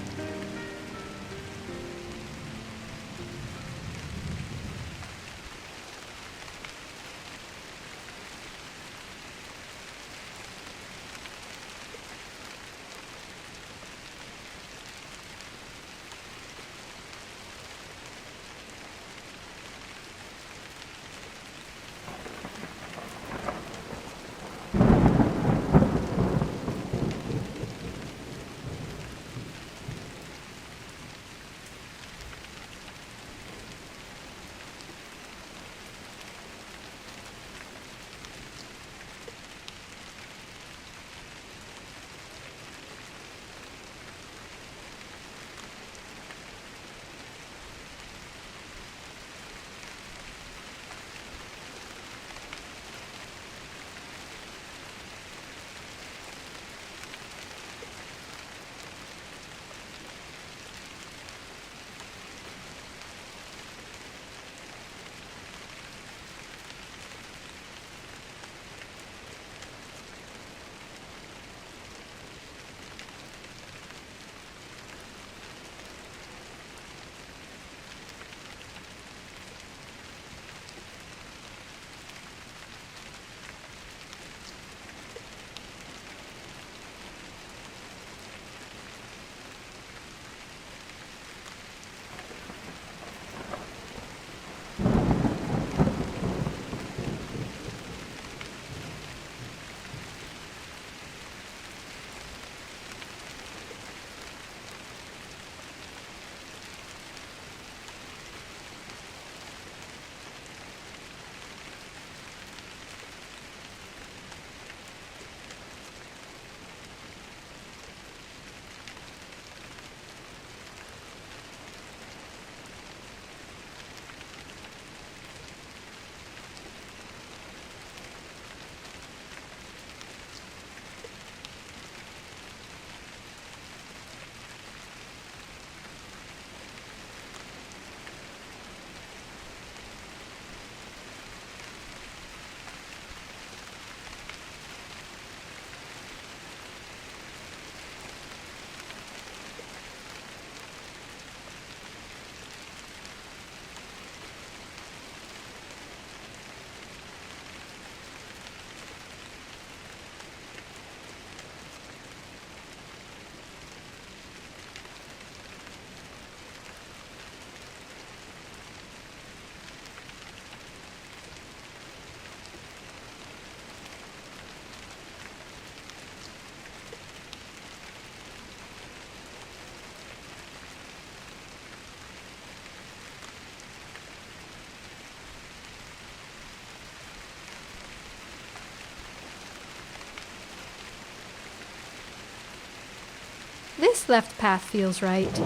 This left path feels right.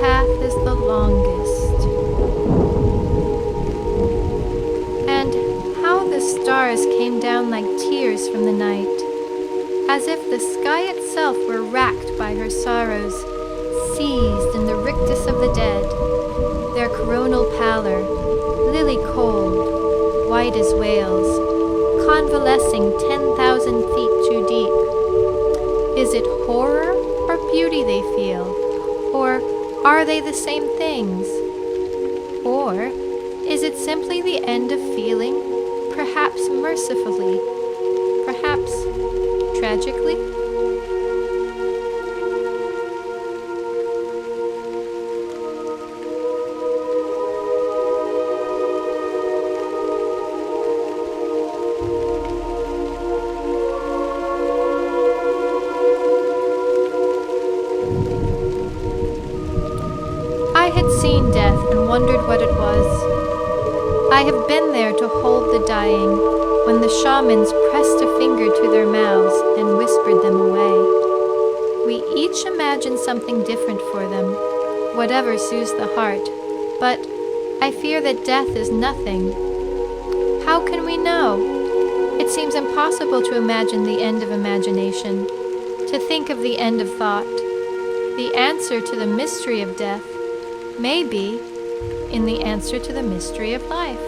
path is the longest. And how the stars came down like tears from the night, as if the sky itself were racked by her sorrows, seized in the rictus of the dead, their coronal pallor, lily cold, white as whales, convalescing 10,000 feet too deep. Is it horror or beauty they feel? Or are they the same things? Or is it simply the end of feeling, perhaps mercifully, perhaps tragically? I had seen death and wondered what it was. I have been there to hold the dying when the shamans pressed a finger to their mouths and whispered them away. We each imagine something different for them, whatever soothes the heart, but I fear that death is nothing. How can we know? It seems impossible to imagine the end of imagination, to think of the end of thought. The answer to the mystery of death may be in the answer to the mystery of life.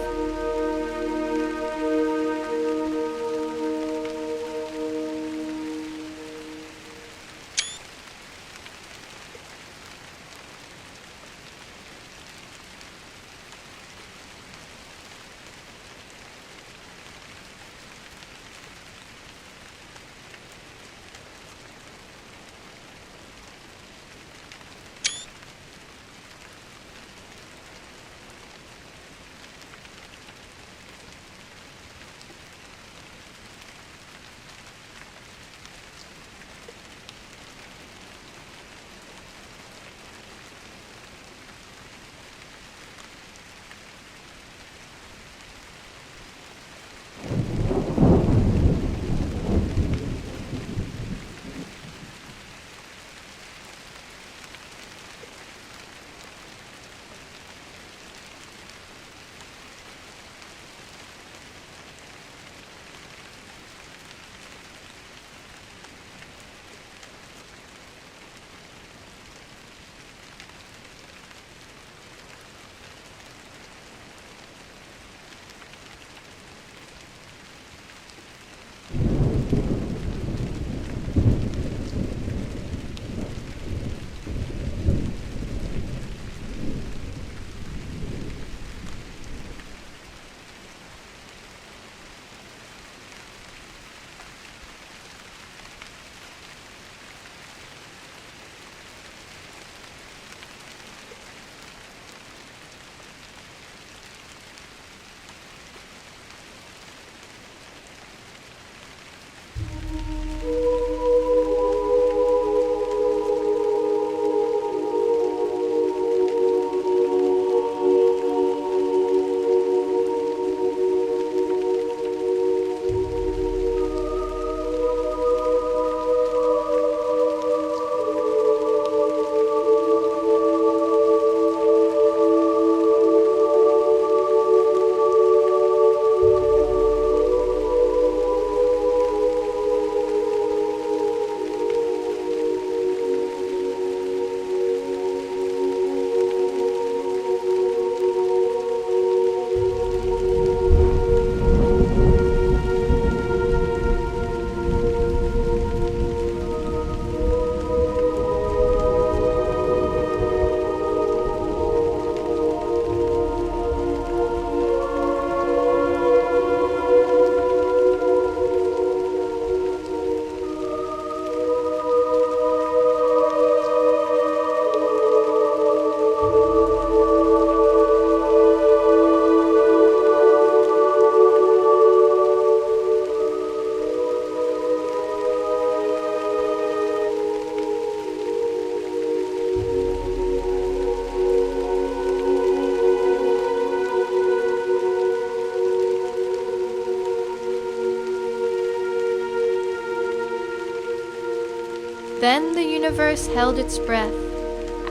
Then the universe held its breath,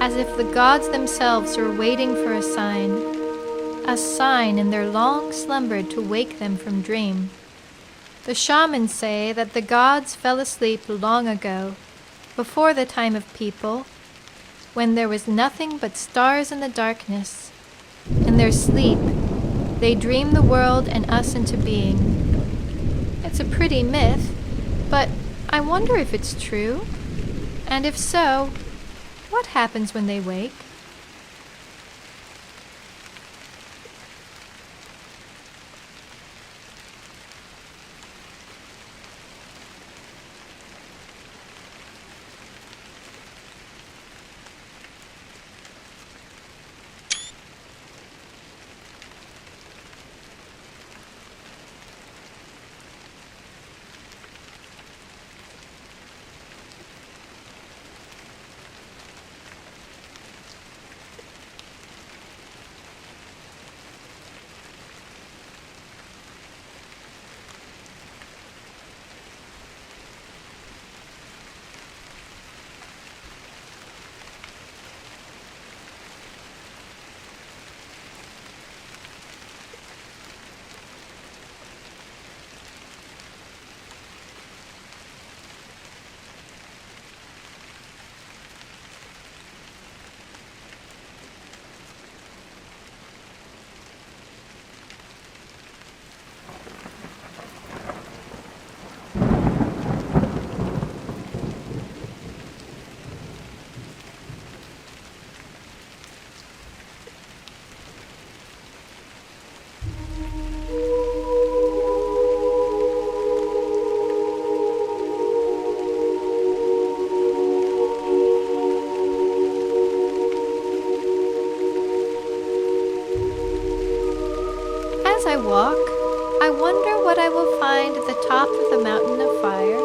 as if the gods themselves were waiting for a sign in their long slumber to wake them from dream. The shamans say that the gods fell asleep long ago, before the time of people, when there was nothing but stars in the darkness. In their sleep, they dream the world and us into being. It's a pretty myth, but I wonder if it's true. And if so, what happens when they wake? As I walk, I wonder what I will find at the top of the mountain of fire.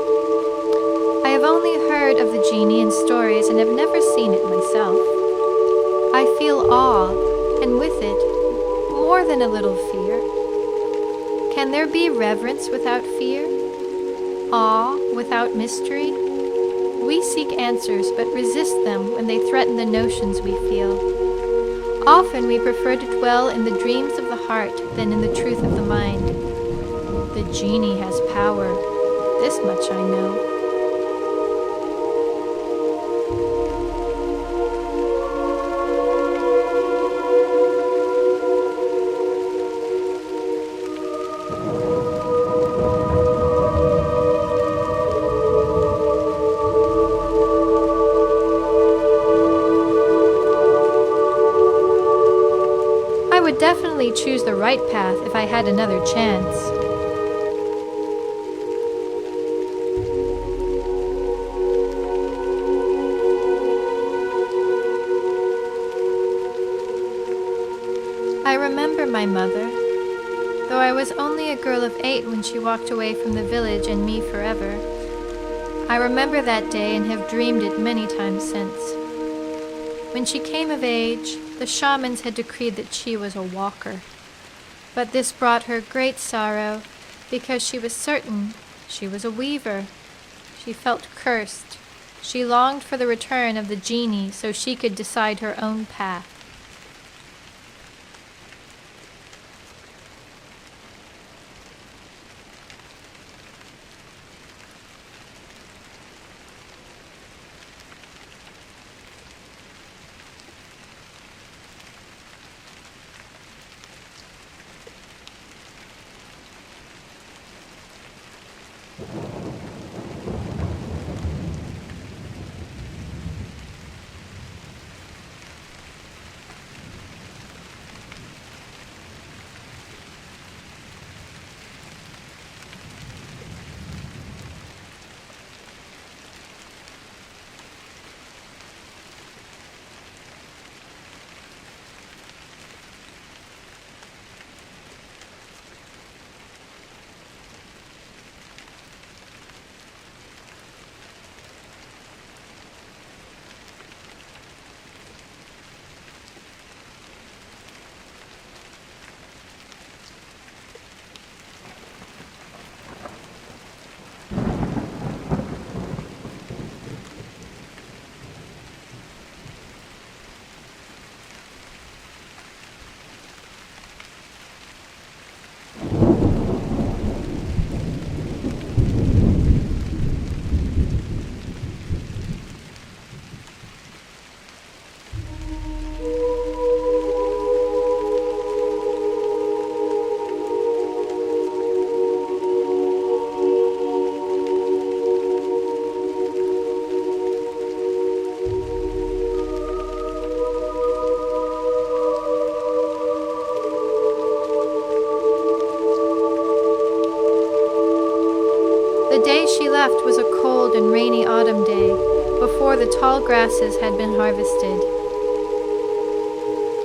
I have only heard of the genie in stories and have never seen it myself. I feel awe, and with it, more than a little fear. Can there be reverence without fear? Awe without mystery? We seek answers but resist them when they threaten the notions we feel. Often we prefer to dwell in the dreams of the heart than in the truth of the mind. The genie has power, this much I know. I would definitely choose the right path if I had another chance. I remember my mother, though I was only a girl of 8 when she walked away from the village and me forever. I remember that day and have dreamed it many times since. When she came of age, the shamans had decreed that she was a walker. But this brought her great sorrow because she was certain she was a weaver. She felt cursed. She longed for the return of the genie so she could decide her own path. The day she left was a cold and rainy autumn day, before the tall grasses had been harvested.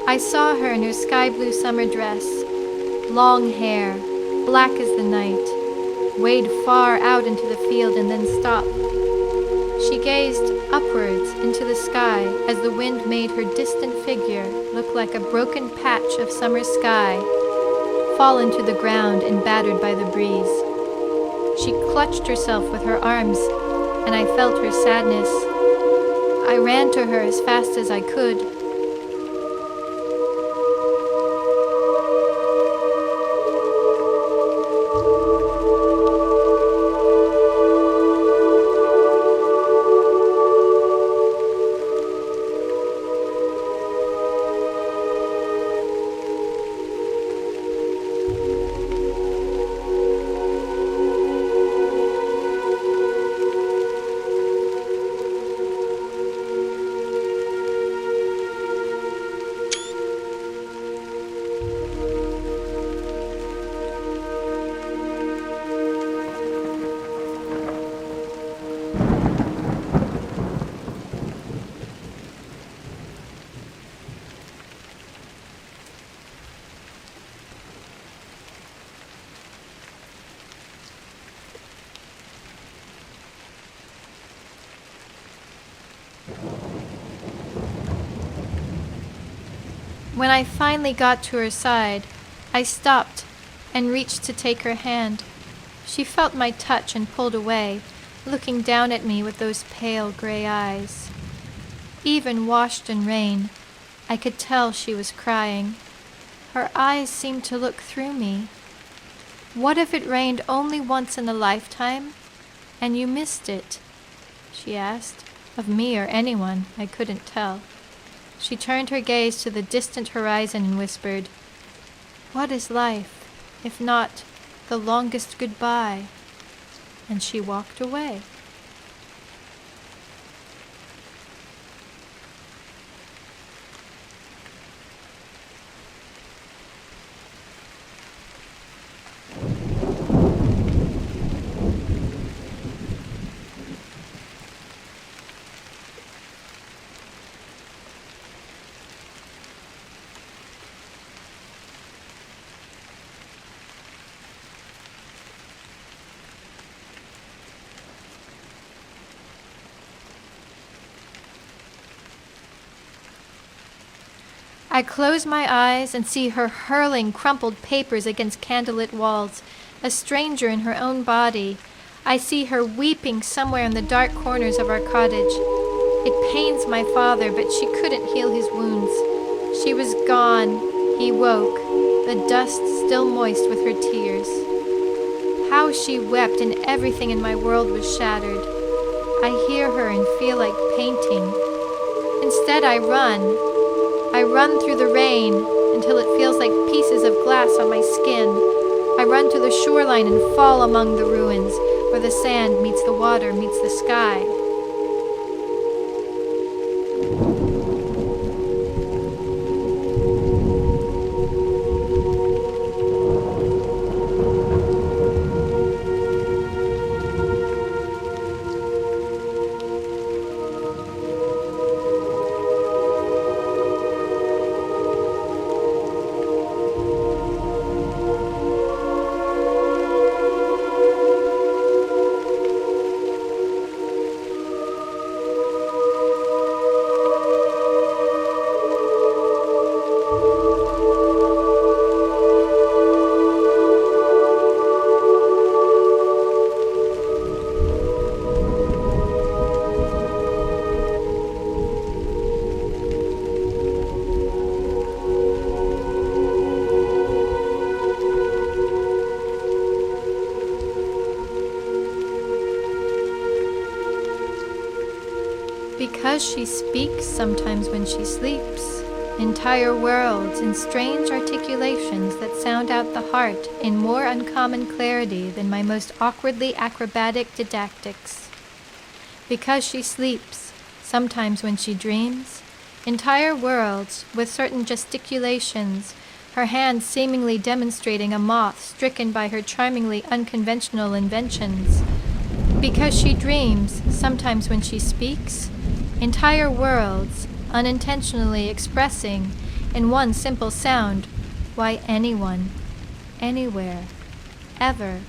I saw her in her sky-blue summer dress, long hair, black as the night, wade far out into the field and then stop. She gazed upwards into the sky as the wind made her distant figure look like a broken patch of summer sky, fallen to the ground and battered by the breeze. She clutched herself with her arms, and I felt her sadness. I ran to her as fast as I could. When I finally got to her side, I stopped and reached to take her hand. She felt my touch and pulled away, looking down at me with those pale gray eyes. Even washed in rain, I could tell she was crying. Her eyes seemed to look through me. What if it rained only once in a lifetime, and you missed it? She asked. Of me or anyone, I couldn't tell. She turned her gaze to the distant horizon and whispered, "What is life, if not the longest goodbye?" And she walked away. I close my eyes and see her hurling crumpled papers against candlelit walls, a stranger in her own body. I see her weeping somewhere in the dark corners of our cottage. It pains my father, but she couldn't heal his wounds. She was gone. He woke, the dust still moist with her tears. How she wept, and everything in my world was shattered. I hear her and feel like painting. Instead, I run. I run through the rain until it feels like pieces of glass on my skin. I run to the shoreline and fall among the ruins, where the sand meets the water, meets the sky. Because she speaks sometimes when she sleeps, entire worlds in strange articulations that sound out the heart in more uncommon clarity than my most awkwardly acrobatic didactics. Because she sleeps, sometimes when she dreams, entire worlds with certain gesticulations, her hand seemingly demonstrating a moth stricken by her charmingly unconventional inventions, Because she dreams, sometimes when she speaks, entire worlds, unintentionally expressing in one simple sound why anyone, anywhere, ever.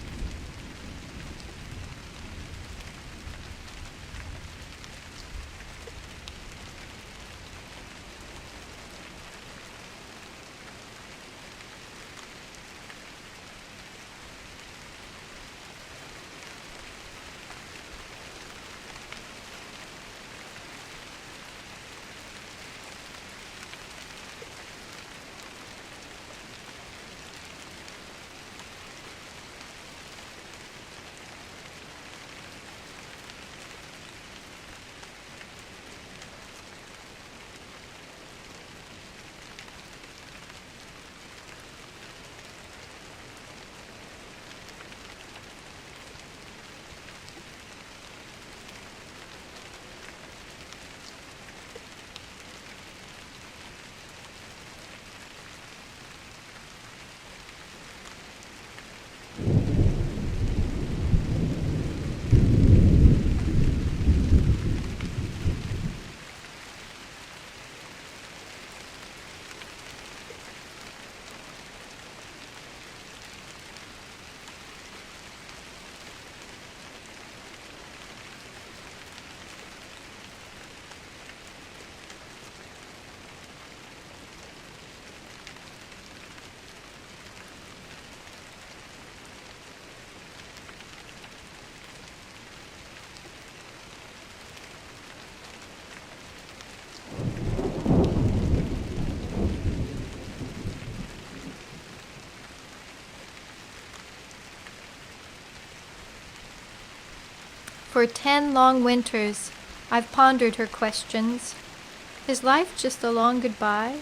For 10 long winters, I've pondered her questions. Is life just a long goodbye?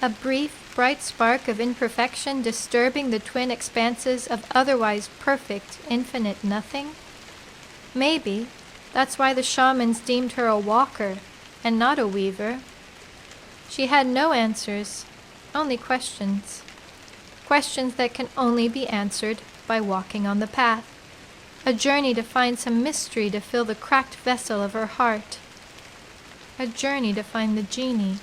A brief, bright spark of imperfection disturbing the twin expanses of otherwise perfect, infinite nothing? Maybe that's why the shamans deemed her a walker and not a weaver. She had no answers, only questions. Questions that can only be answered by walking on the path. A journey to find some mystery to fill the cracked vessel of her heart. A journey to find the genie.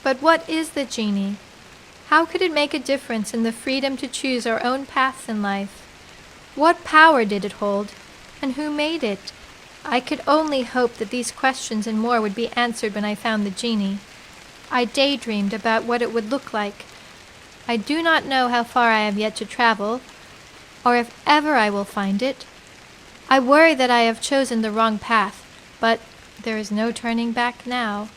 But what is the genie? How could it make a difference in the freedom to choose our own paths in life? What power did it hold, and who made it? I could only hope that these questions and more would be answered when I found the genie. I daydreamed about what it would look like. I do not know how far I have yet to travel, or if ever I will find it. I worry that I have chosen the wrong path, but there is no turning back now.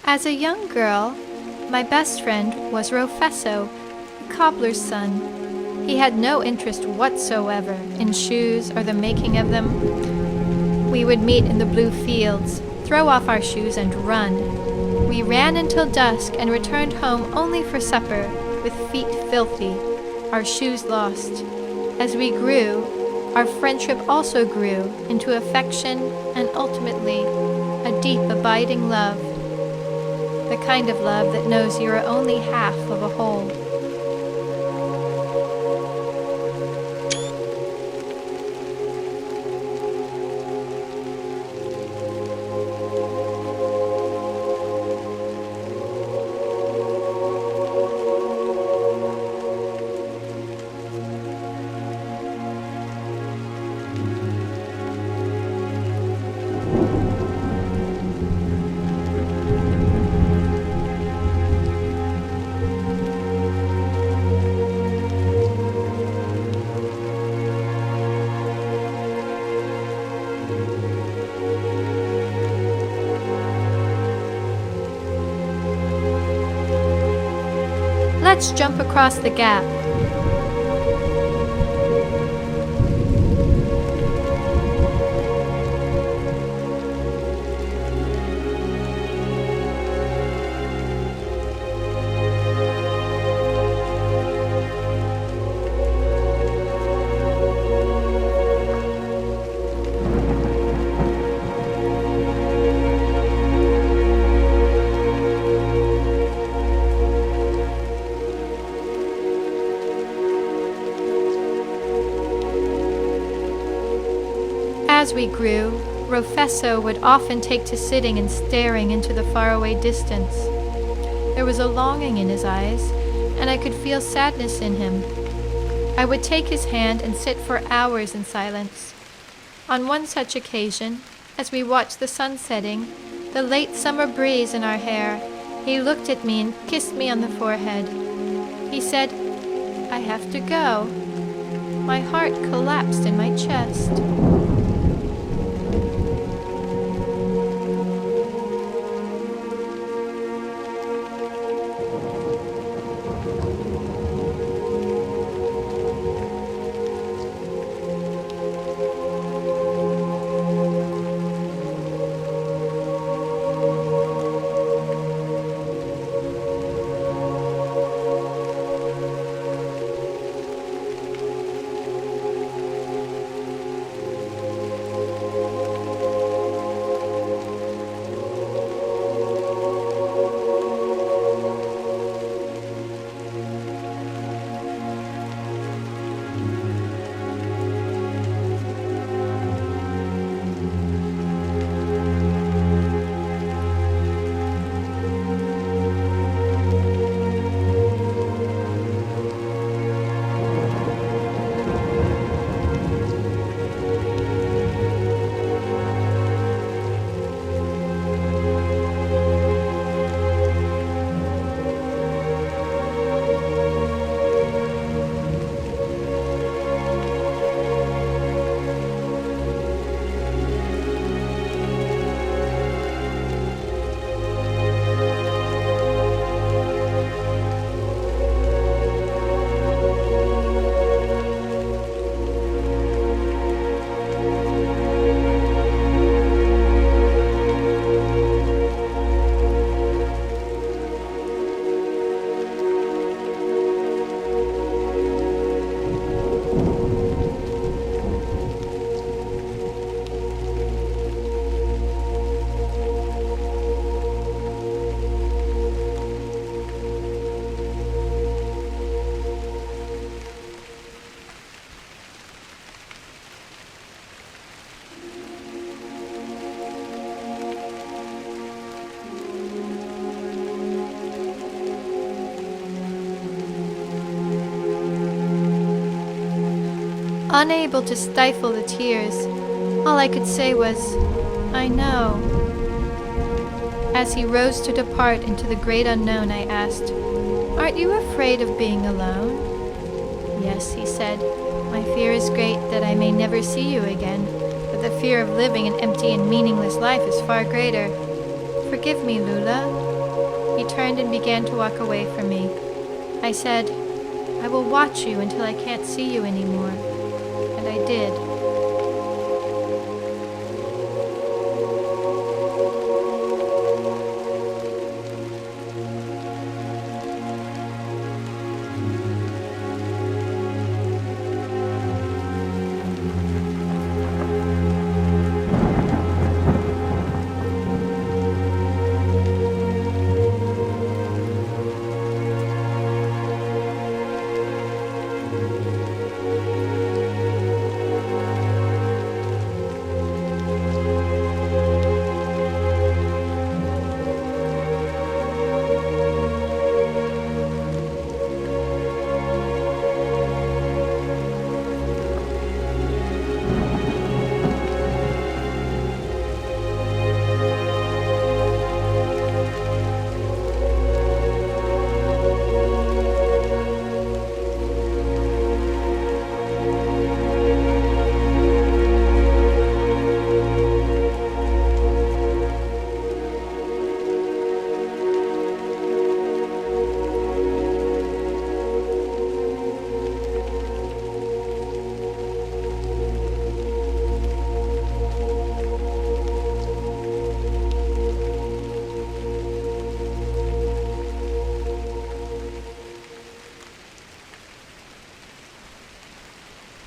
As a young girl, my best friend was Rofesso, a cobbler's son. He had no interest whatsoever in shoes or the making of them. We would meet in the blue fields, throw off our shoes and run. We ran until dusk and returned home only for supper, with feet filthy, our shoes lost. As we grew, our friendship also grew into affection and ultimately a deep, abiding love. The kind of love that knows you are only half of a whole. Let's jump across the gap. As we grew, Rofesso would often take to sitting and staring into the faraway distance. There was a longing in his eyes, and I could feel sadness in him. I would take his hand and sit for hours in silence. On one such occasion, as we watched the sun setting, the late summer breeze in our hair, he looked at me and kissed me on the forehead. He said, "I have to go." My heart collapsed in my chest. Unable to stifle the tears, all I could say was, "I know." As he rose to depart into the great unknown, I asked, "Aren't you afraid of being alone?" "Yes," he said. "My fear is great that I may never see you again, but the fear of living an empty and meaningless life is far greater. Forgive me, Lula." He turned and began to walk away from me. I said, "I will watch you until I can't see you anymore." And I did.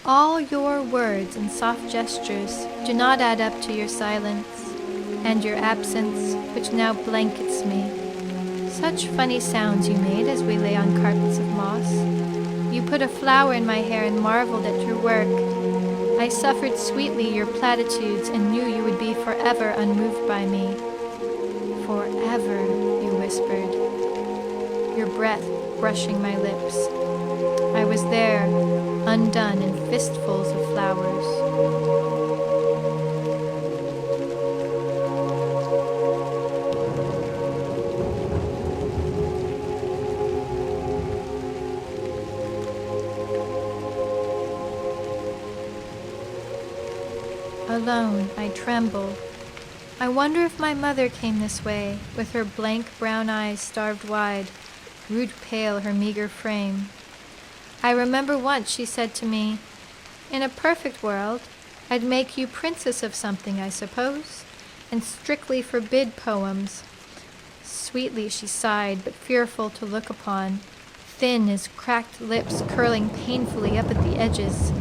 All your words and soft gestures do not add up to your silence and your absence, which now blankets me. Such funny sounds you made as we lay on carpets of moss. You put a flower in my hair and marveled at your work. I suffered sweetly your platitudes and knew you would be forever unmoved by me. "Forever," you whispered, your breath brushing my lips. I was there, undone in fistfuls of flowers. Alone, I tremble. I wonder if my mother came this way, with her blank brown eyes starved wide, rude pale her meager frame. I remember once she said to me, "In a perfect world, I'd make you princess of something, I suppose, and strictly forbid poems." Sweetly she sighed, but fearful to look upon, thin as cracked lips curling painfully up at the edges.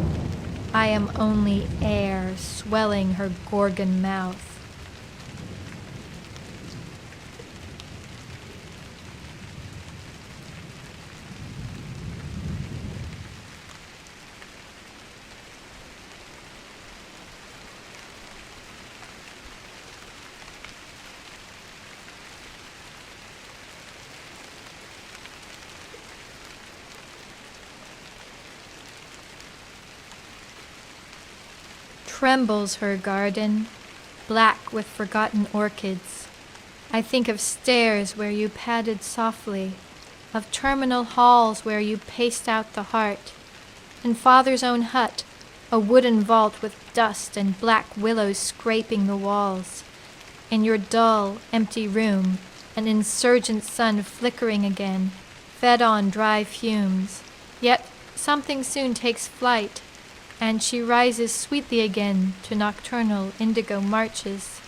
I am only air swelling her gorgon mouth. Trembles her garden, black with forgotten orchids. I think of stairs where you padded softly, of terminal halls where you paced out the heart, and Father's own hut, a wooden vault with dust and black willows scraping the walls. In your dull, empty room, an insurgent sun flickering again, fed on dry fumes. Yet something soon takes flight, and she rises sweetly again to nocturnal indigo marches.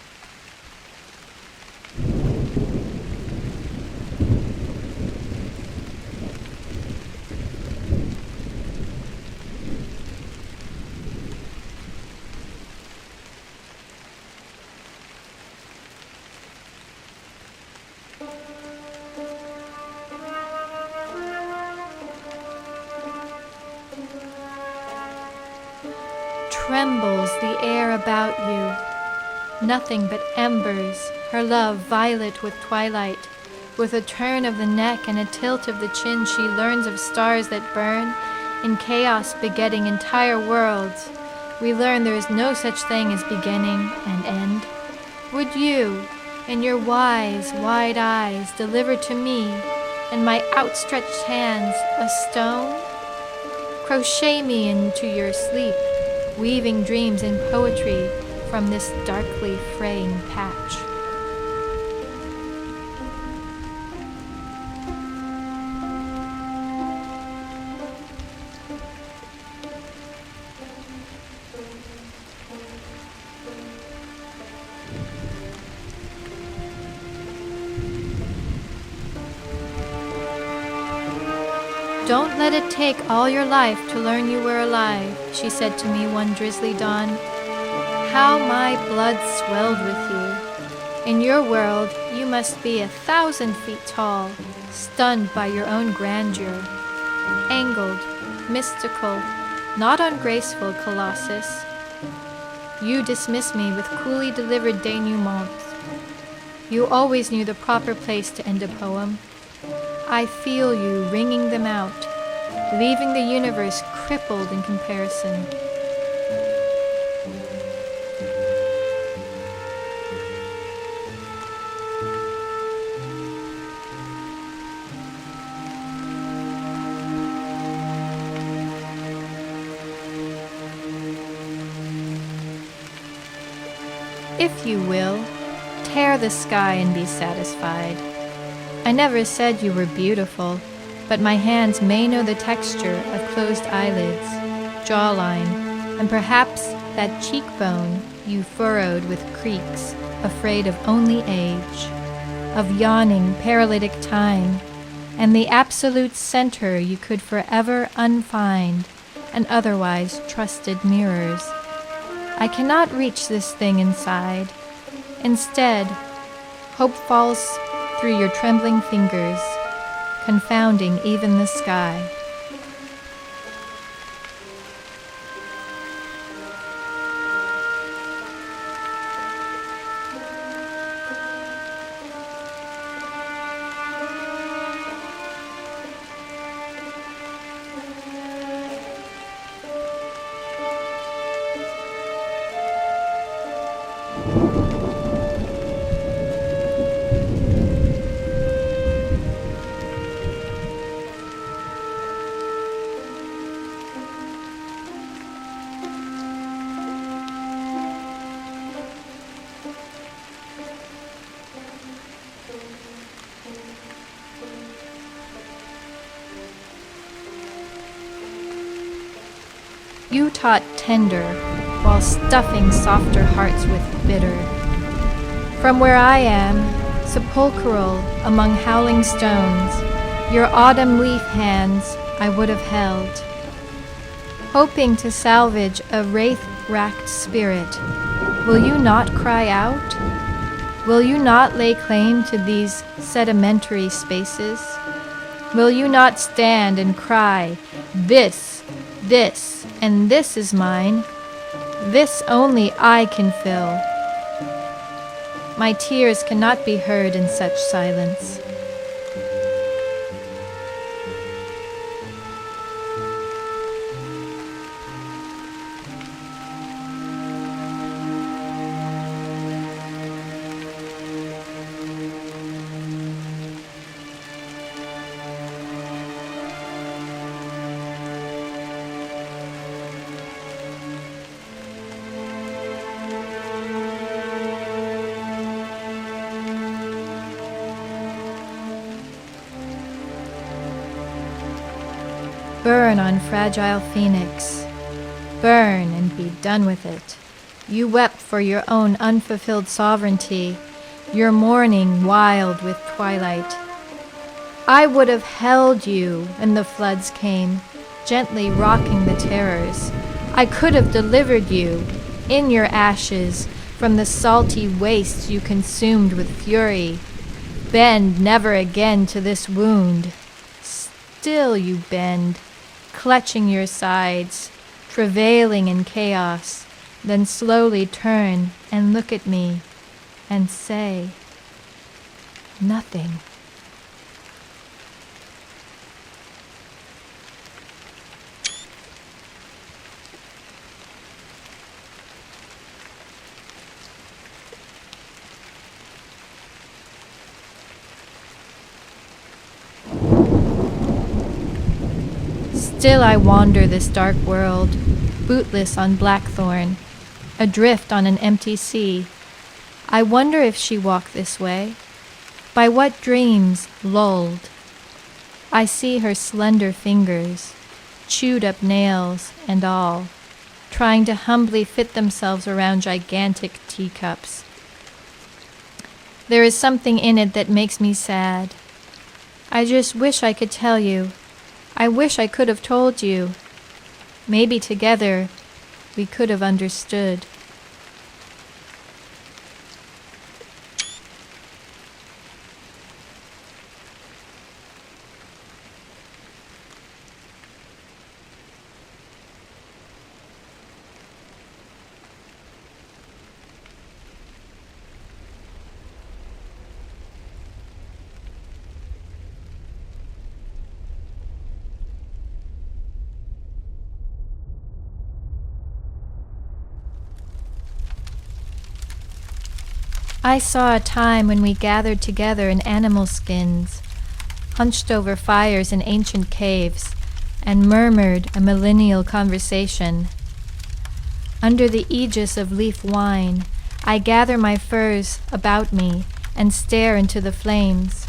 Trembles the air about you, nothing but embers, her love violet with twilight. With a turn of the neck and a tilt of the chin she learns of stars that burn, In chaos begetting entire worlds, we learn there is no such thing as beginning and end. Would you, in your wise, wide eyes, deliver to me, in my outstretched hands, a stone? Crochet me into your sleep, weaving dreams and poetry from this darkly fraying patch. Don't let it take all your life to learn you were alive, she said to me one drizzly dawn. How my blood swelled with you. In your world, you must be 1,000 feet tall, stunned by your own grandeur. Angled, mystical, not ungraceful colossus. You dismiss me with coolly delivered denouements. You always knew the proper place to end a poem. I feel you wringing them out, leaving the universe crippled in comparison. If you will, tear the sky and be satisfied. I never said you were beautiful, but my hands may know the texture of closed eyelids, jawline, and perhaps that cheekbone you furrowed with creaks, afraid of only age, of yawning paralytic time, and the absolute center you could forever unfind, and otherwise trusted mirrors. I cannot reach this thing inside. Instead, hope falls through your trembling fingers, confounding even the sky. You taught tender, while stuffing softer hearts with bitter. From where I am, sepulchral among howling stones, your autumn leaf hands I would have held, hoping to salvage a wraith-racked spirit. Will you not cry out? Will you not lay claim to these sedimentary spaces? Will you not stand and cry, this, and this is mine. This only I can fill. My tears cannot be heard in such silence. Burn on fragile phoenix. Burn and be done with it. You wept for your own unfulfilled sovereignty, your mourning wild with twilight. I would have held you when the floods came, gently rocking the terrors. I could have delivered you, in your ashes, from the salty wastes you consumed with fury. Bend never again to this wound. Still you bend, clutching your sides, travailing in chaos, then slowly turn and look at me and say, nothing. Still I wander this dark world, bootless on blackthorn, adrift on an empty sea. I wonder if she walked this way, by what dreams lulled. I see her slender fingers, chewed up nails and all, trying to humbly fit themselves around gigantic teacups. There is something in it that makes me sad. I just wish I could tell you. I wish I could have told you. Maybe together we could have understood. I saw a time when we gathered together in animal skins, hunched over fires in ancient caves, and murmured a millennial conversation. Under the aegis of leaf wine, I gather my furs about me and stare into the flames.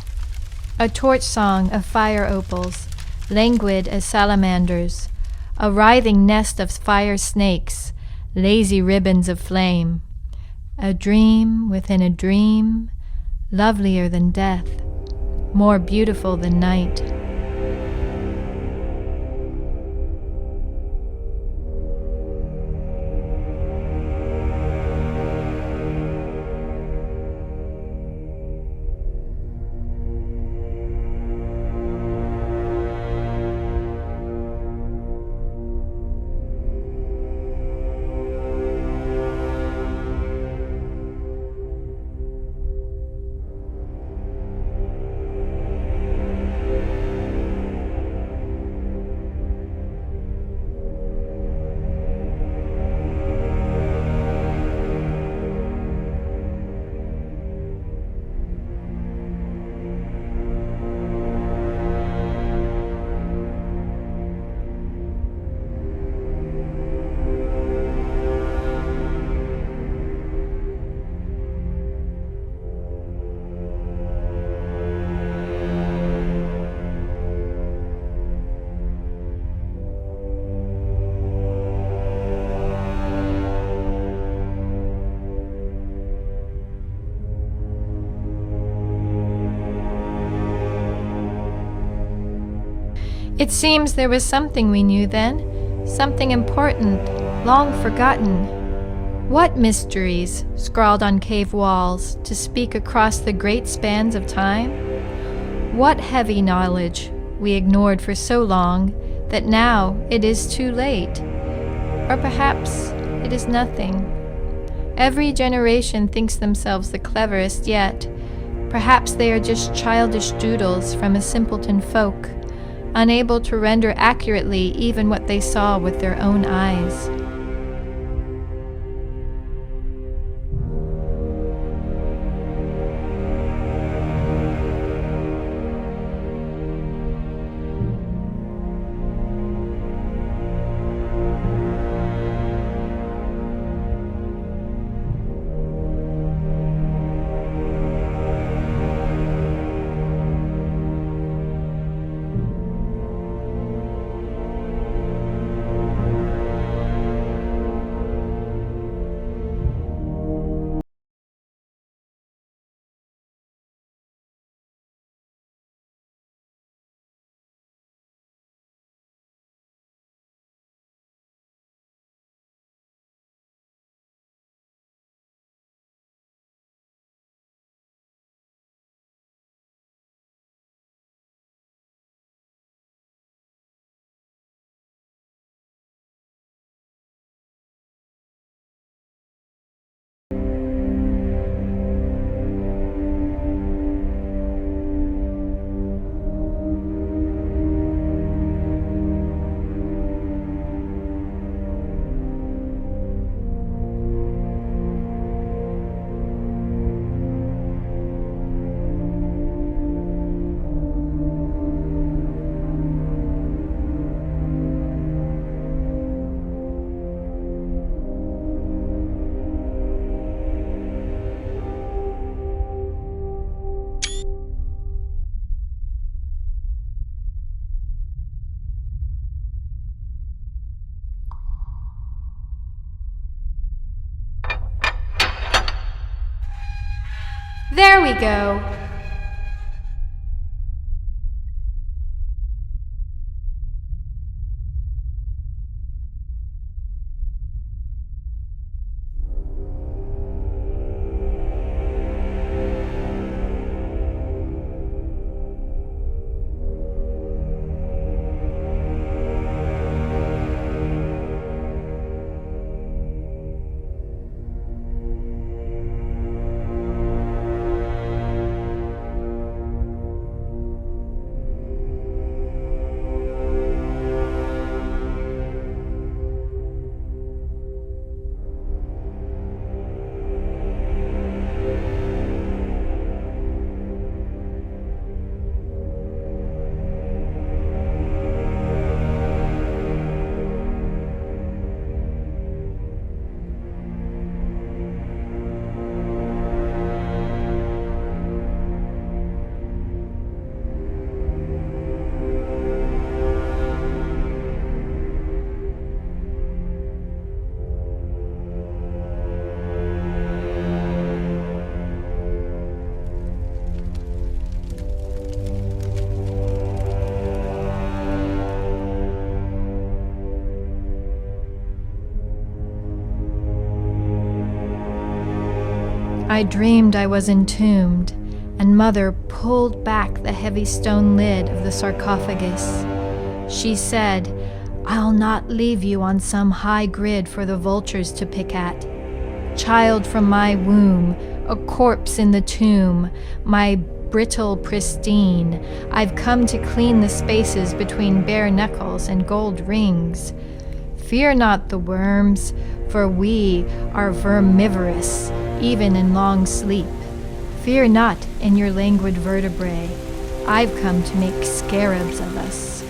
A torch song of fire opals, languid as salamanders, a writhing nest of fire snakes, lazy ribbons of flame. A dream within a dream, lovelier than death, more beautiful than night. It seems there was something we knew then, something important, long forgotten. What mysteries, scrawled on cave walls, to speak across the great spans of time? What heavy knowledge we ignored for so long that now it is too late? Or perhaps it is nothing. Every generation thinks themselves the cleverest yet. Perhaps they are just childish doodles from a simpleton folk, unable to render accurately even what they saw with their own eyes. There we go. I dreamed I was entombed, and Mother pulled back the heavy stone lid of the sarcophagus. She said, "I'll not leave you on some high grid for the vultures to pick at. Child from my womb, a corpse in the tomb, my brittle pristine, I've come to clean the spaces between bare knuckles and gold rings. Fear not the worms, for we are vermivorous, even in long sleep. Fear not in your languid vertebrae. I've come to make scarabs of us."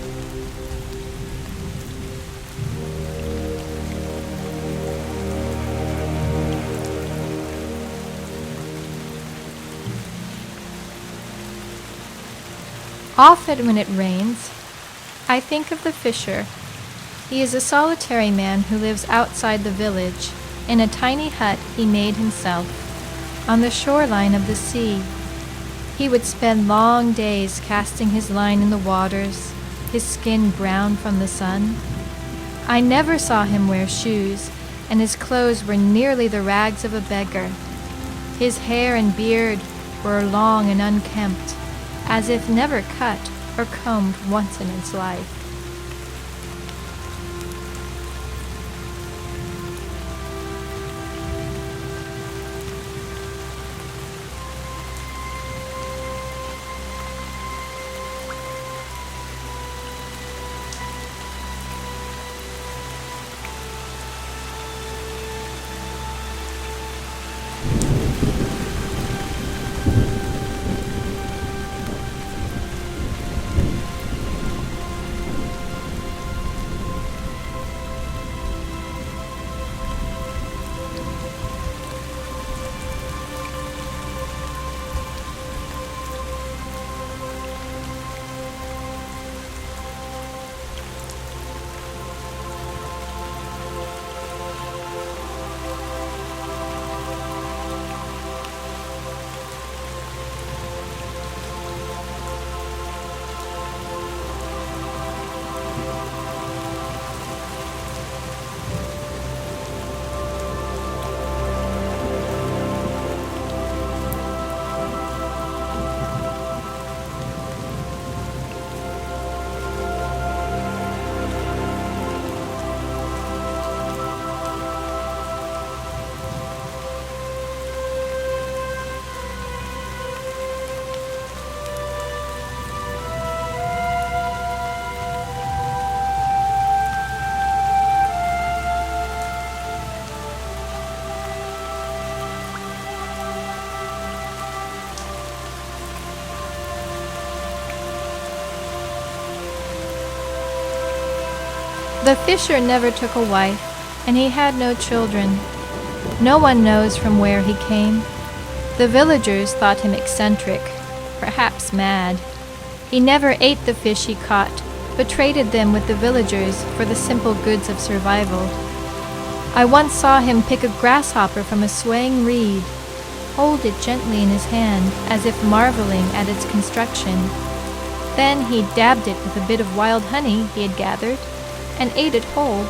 Often when it rains, I think of the fisher. He is a solitary man who lives outside the village, in a tiny hut he made himself, on the shoreline of the sea. He would spend long days casting his line in the waters, his skin brown from the sun. I never saw him wear shoes, and his clothes were nearly the rags of a beggar. His hair and beard were long and unkempt, as if never cut or combed once in its life. The fisher never took a wife, and he had no children. No one knows from where he came. The villagers thought him eccentric, perhaps mad. He never ate the fish he caught, but traded them with the villagers for the simple goods of survival. I once saw him pick a grasshopper from a swaying reed. hold it gently in his hand as if marveling at its construction. Then he dabbed it with a bit of wild honey he had gathered and ate it whole.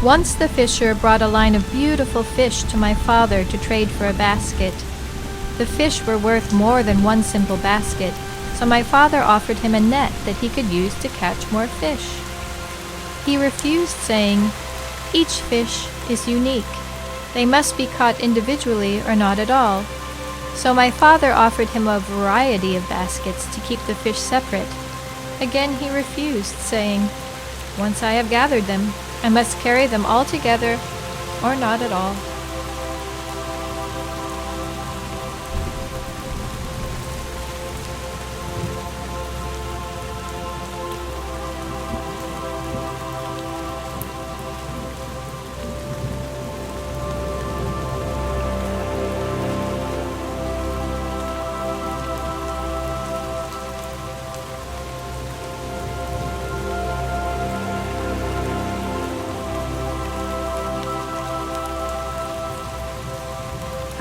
Once the fisher brought a line of beautiful fish to my father to trade for a basket. The fish were worth more than one simple basket, so my father offered him a net that he could use to catch more fish. He refused, saying, "Each fish is unique. They must be caught individually or not at all." So my father offered him a variety of baskets to keep the fish separate. Again he refused, saying, "Once I have gathered them, I must carry them all together or not at all."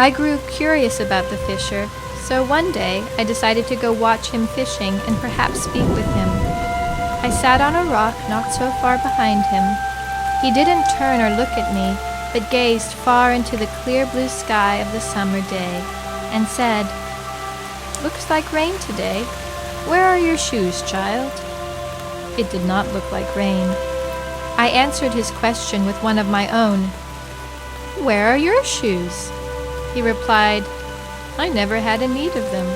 I grew curious about the fisher, so one day I decided to go watch him fishing and perhaps speak with him. I sat on a rock not so far behind him. He didn't turn or look at me, but gazed far into the clear blue sky of the summer day and said, "Looks like rain today. Where are your shoes, child?" It did not look like rain. I answered his question with one of my own. "Where are your shoes?" He replied, "I never had a need of them."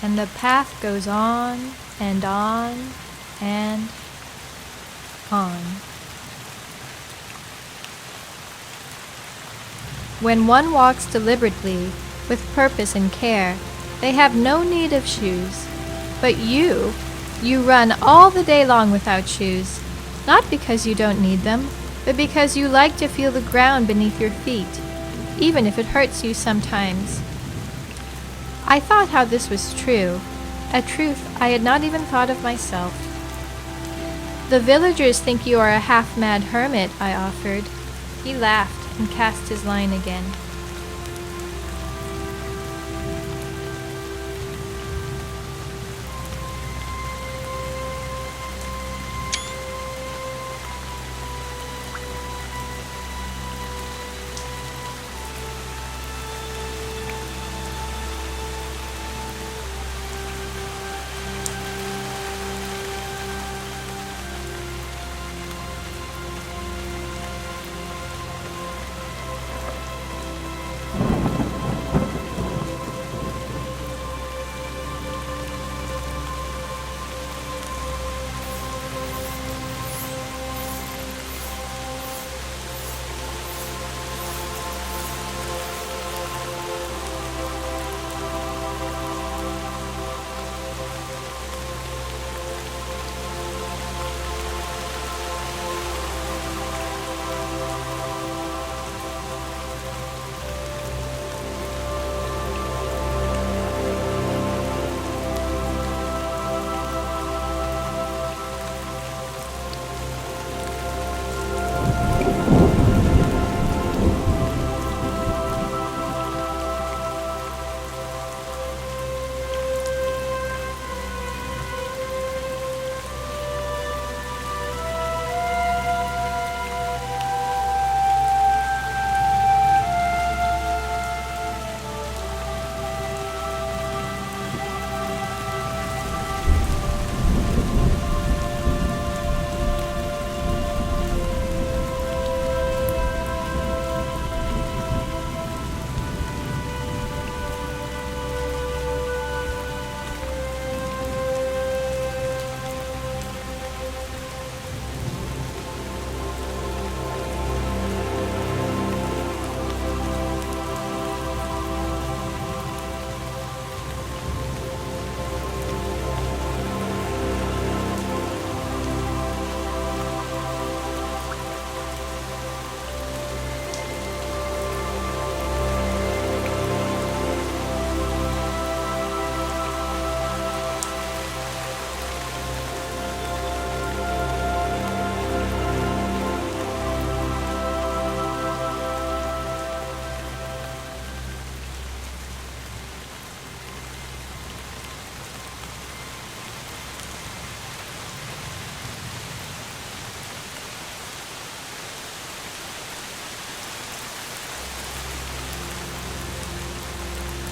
And the path goes on and on and on. When one walks deliberately, with purpose and care, they have no need of shoes. But you run all the day long without shoes, not because you don't need them, but because you like to feel the ground beneath your feet, even if it hurts you sometimes. I thought how this was true, a truth I had not even thought of myself. "The villagers think you are a half-mad hermit," I offered. He laughed and cast his line again.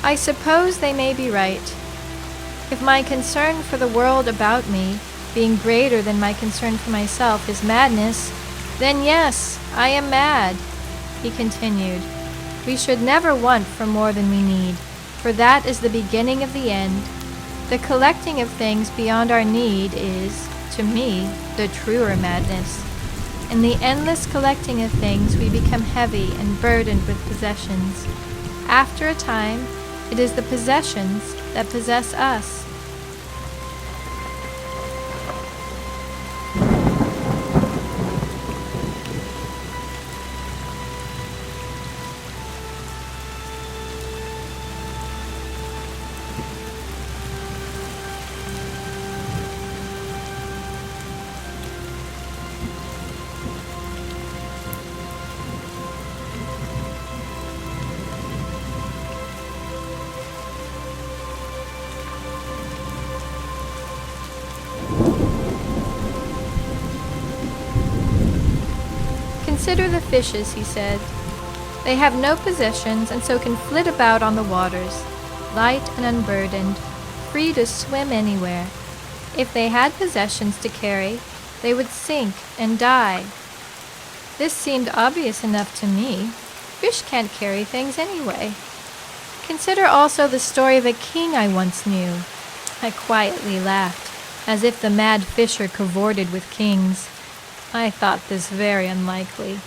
I suppose they may be right. If my concern for the world about me, being greater than my concern for myself, is madness, then yes, I am mad. He continued, we should never want for more than we need, for that is the beginning of the end. The collecting of things beyond our need is, to me, the truer madness. In the endless collecting of things, we become heavy and burdened with possessions. After a time, it is the possessions that possess us. Consider the fishes, he said. They have no possessions and so can flit about on the waters, light and unburdened, free to swim anywhere. If they had possessions to carry, they would sink and die. This seemed obvious enough to me. Fish can't carry things anyway. Consider also the story of a king I once knew. I quietly laughed, as if the mad fisher cavorted with kings. I thought this very unlikely.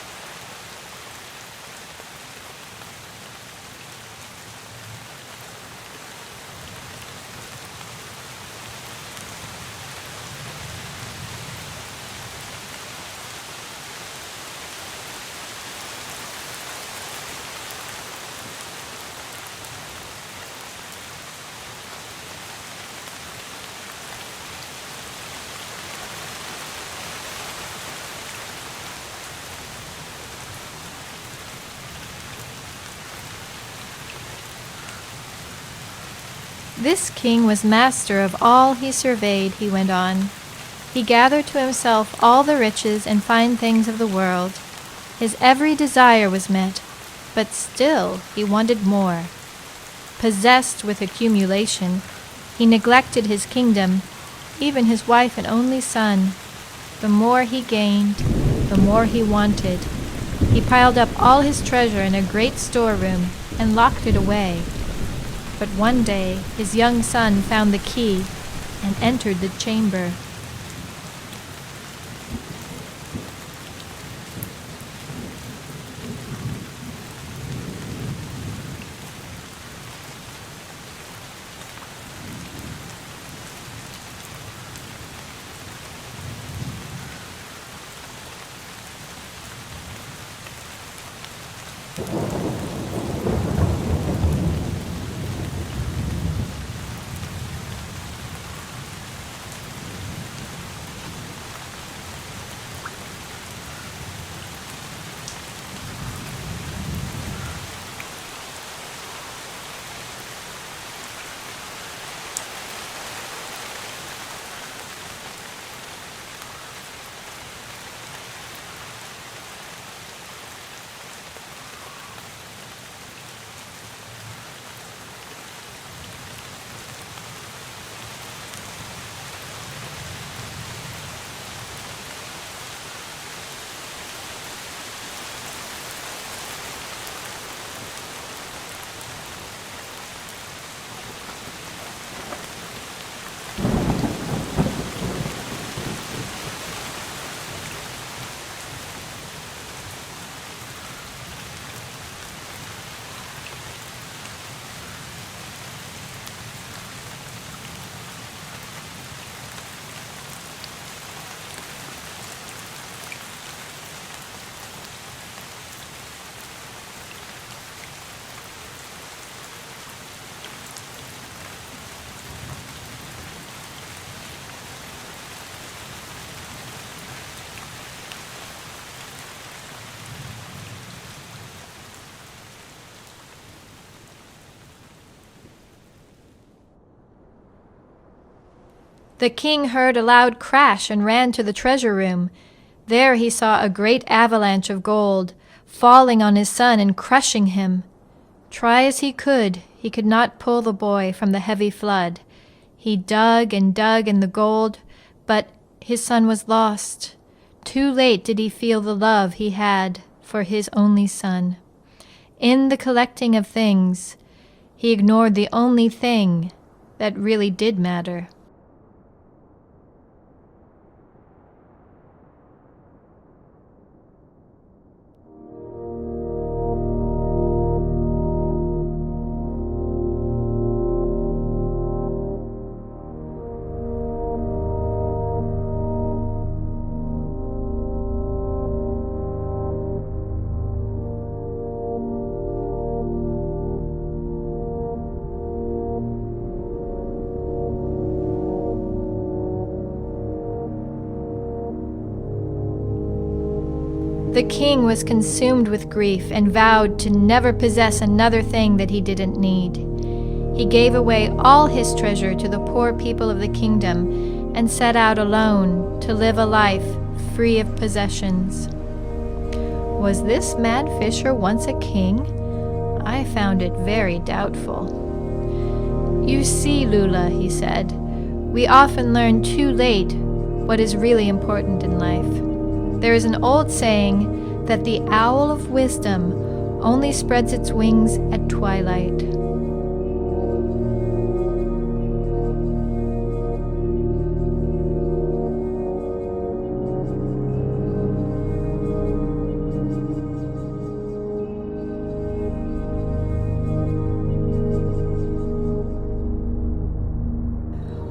This king was master of all he surveyed, he went on. He gathered to himself all the riches and fine things of the world. His every desire was met, but still he wanted more. Possessed with accumulation, he neglected his kingdom, even his wife and only son. The more he gained, the more he wanted. He piled up all his treasure in a great storeroom and locked it away. But one day his young son found the key and entered the chamber. The king heard a loud crash and ran to the treasure room. There he saw a great avalanche of gold, falling on his son and crushing him. Try as he could, he could not pull the boy from the heavy flood. He dug and dug in the gold, but his son was lost. Too late did he feel the love he had for his only son. In the collecting of things, he ignored the only thing that really did matter. The king was consumed with grief and vowed to never possess another thing that he didn't need. He gave away all his treasure to the poor people of the kingdom and set out alone to live a life free of possessions. Was this mad fisher once a king? I found it very doubtful. You see, Lula, he said, we often learn too late what is really important in life. There is an old saying that the owl of wisdom only spreads its wings at twilight.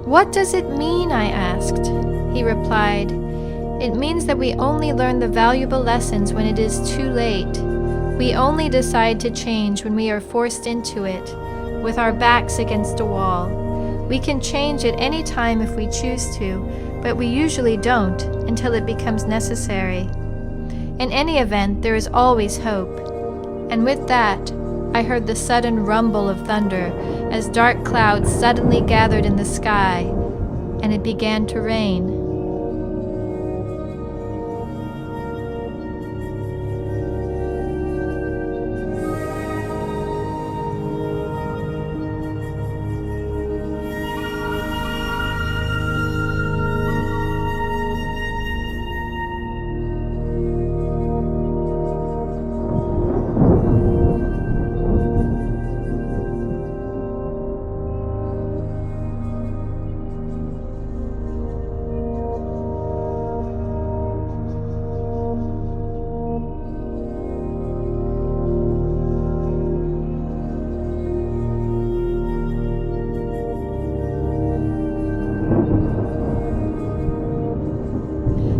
What does it mean? I asked. He replied, it means that we only learn the valuable lessons when it is too late. We only decide to change when we are forced into it, with our backs against a wall. We can change at any time if we choose to, but we usually don't until it becomes necessary. In any event, there is always hope. And with that, I heard the sudden rumble of thunder as dark clouds suddenly gathered in the sky, and it began to rain.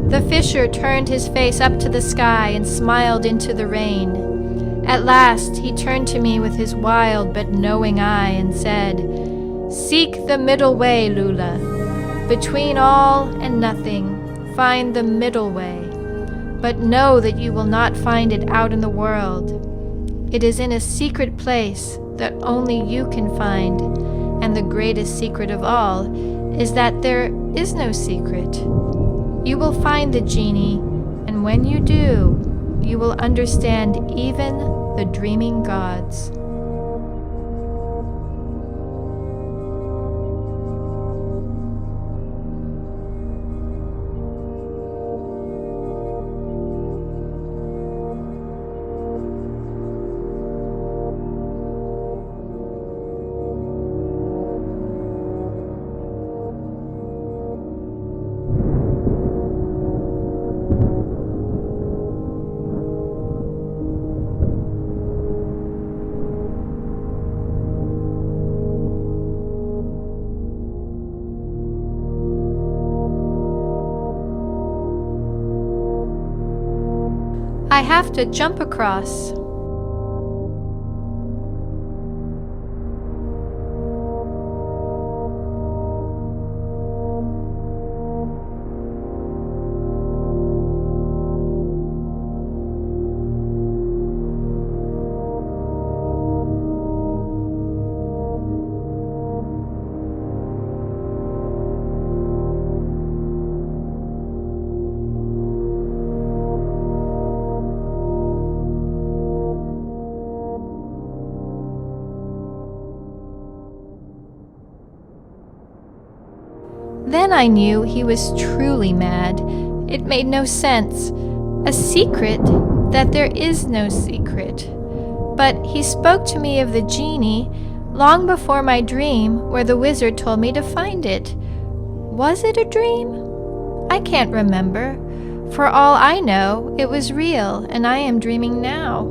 The fisher turned his face up to the sky and smiled into the rain. At last he turned to me with his wild but knowing eye and said, "Seek the middle way, Lula. Between all and nothing, find the middle way. But know that you will not find it out in the world. It is in a secret place that only you can find, and the greatest secret of all is that there is no secret. You will find the genie, and when you do, you will understand even the dreaming gods." I have to jump across. Then I knew he was truly mad. It made no sense. A secret? That there is no secret. But he spoke to me of the genie long before my dream where the wizard told me to find it. Was it a dream? I can't remember. For all I know, it was real, and I am dreaming now.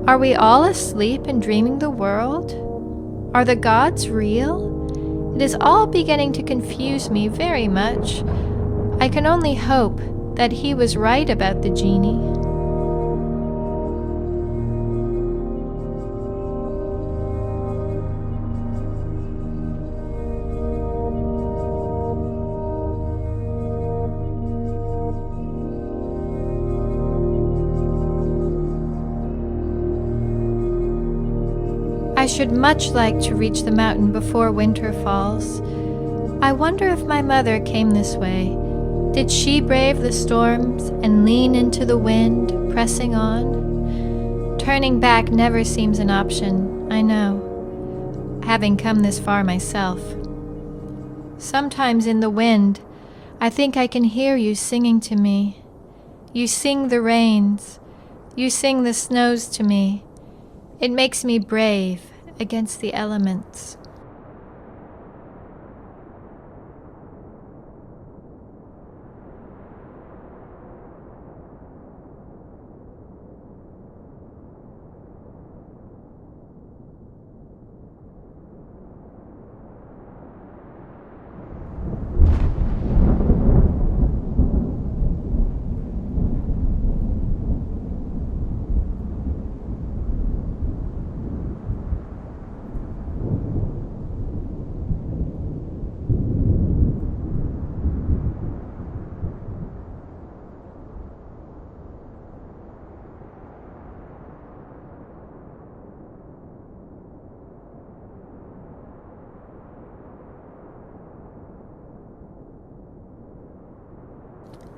Are we all asleep and dreaming the world? Are the gods real? It is all beginning to confuse me very much. I can only hope that he was right about the genie. I should much like to reach the mountain before winter falls. I wonder if my mother came this way. Did she brave the storms and lean into the wind, pressing on? Turning back never seems an option, I know, having come this far myself. Sometimes in the wind, I think I can hear you singing to me. You sing the rains, you sing the snows to me. It makes me brave against the elements.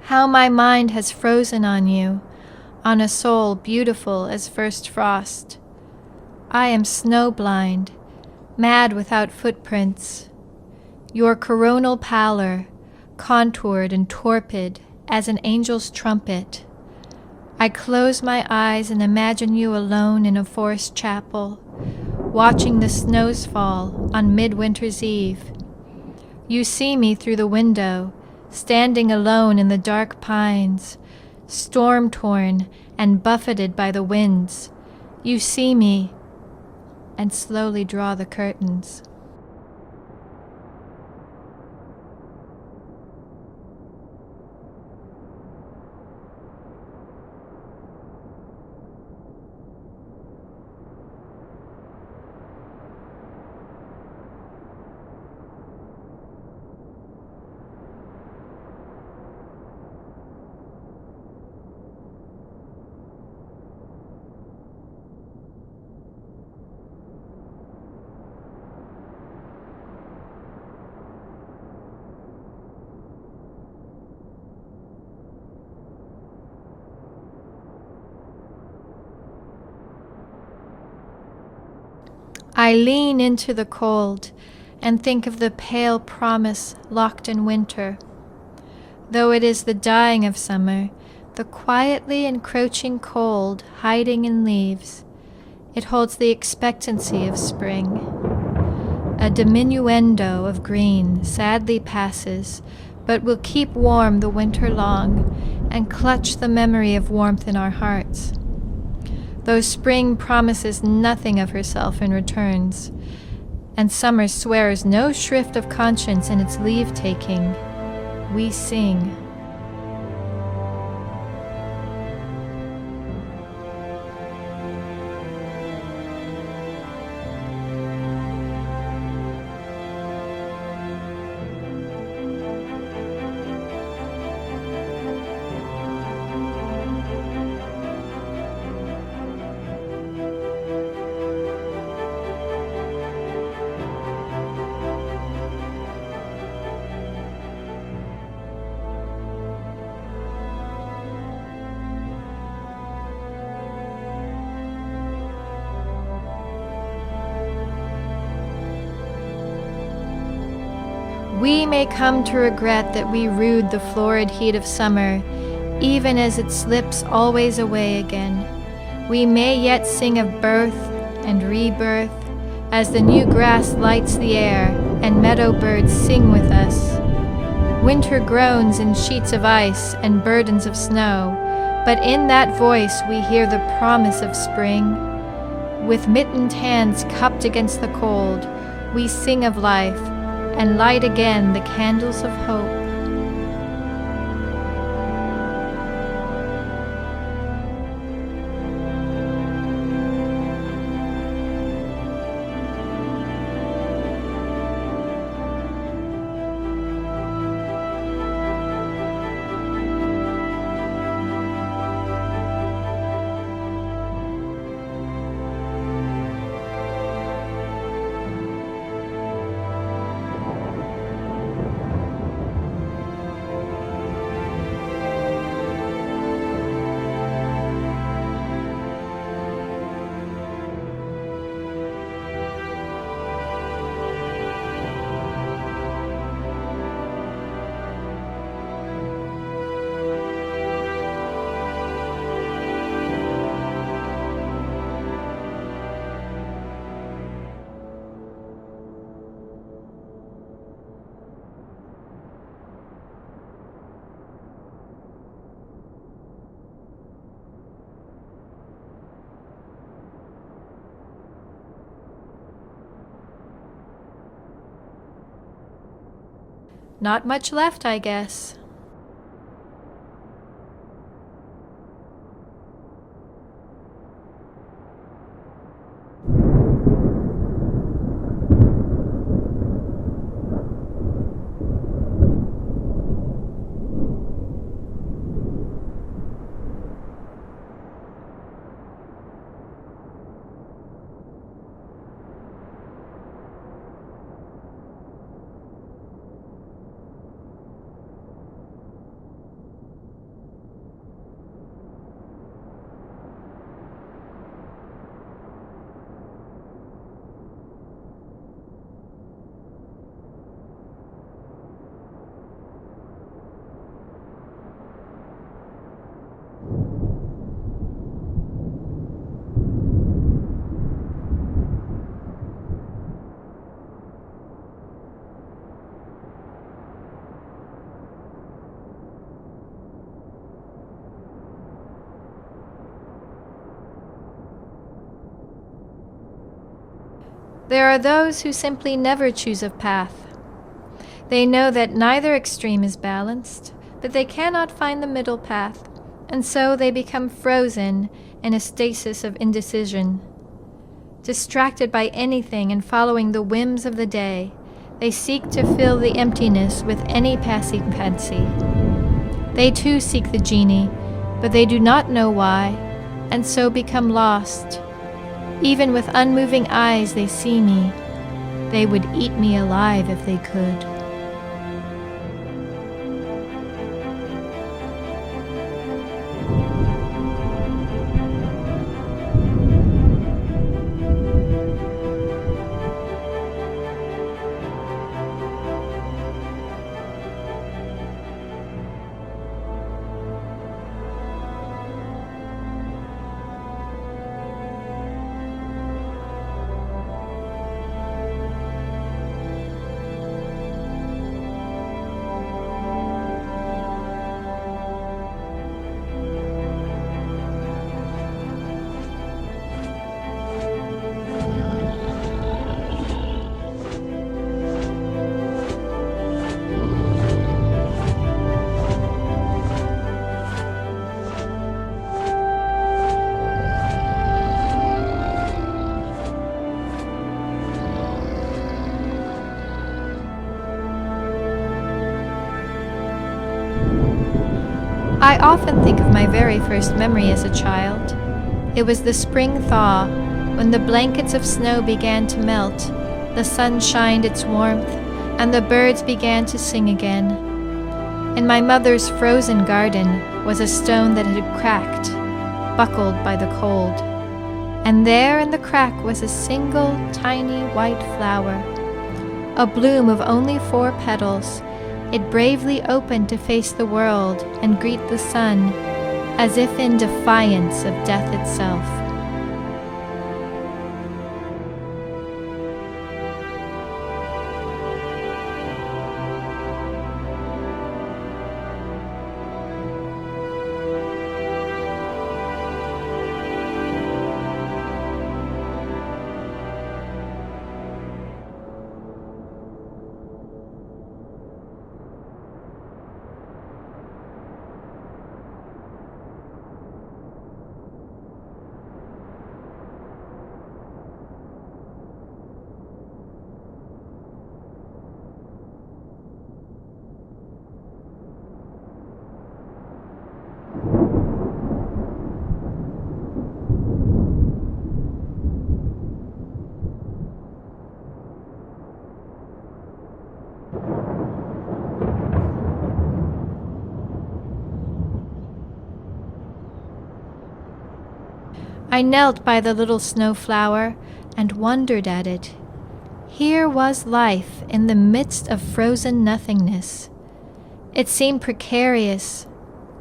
How my mind has frozen on you, on a soul beautiful as first frost. I am snowblind, mad without footprints. Your coronal pallor, contoured and torpid as an angel's trumpet. I close my eyes and imagine you alone in a forest chapel, watching the snows fall on midwinter's eve. You see me through the window, standing alone in the dark pines, storm-torn and buffeted by the winds. You see me and slowly draw the curtains. I lean into the cold and think of the pale promise locked in winter. Though it is the dying of summer, the quietly encroaching cold hiding in leaves, it holds the expectancy of spring. A diminuendo of green sadly passes, but will keep warm the winter long and clutch the memory of warmth in our hearts. Though spring promises nothing of herself in returns, and summer swears no shrift of conscience in its leave-taking, we sing. We may come to regret that we rued the florid heat of summer, even as it slips always away again. We may yet sing of birth and rebirth, as the new grass lights the air and meadow birds sing with us. Winter groans in sheets of ice and burdens of snow, but in that voice we hear the promise of spring. With mittened hands cupped against the cold, we sing of life and light again the candles of hope. Not much left, I guess. There are those who simply never choose a path. They know that neither extreme is balanced, but they cannot find the middle path, and so they become frozen in a stasis of indecision. Distracted by anything and following the whims of the day, they seek to fill the emptiness with any passing fancy. They too seek the genie, but they do not know why, and so become lost. Even with unmoving eyes they see me. They would eat me alive if they could. I often think of my very first memory as a child. It was the spring thaw, when the blankets of snow began to melt, the sun shined its warmth, and the birds began to sing again. In my mother's frozen garden was a stone that had cracked, buckled by the cold, and there in the crack was a single tiny white flower. a bloom of only 4 petals, it bravely opened to face the world and greet the sun, as if in defiance of death itself. I knelt by the little snowflower and wondered at it. Here was life in the midst of frozen nothingness. It seemed precarious,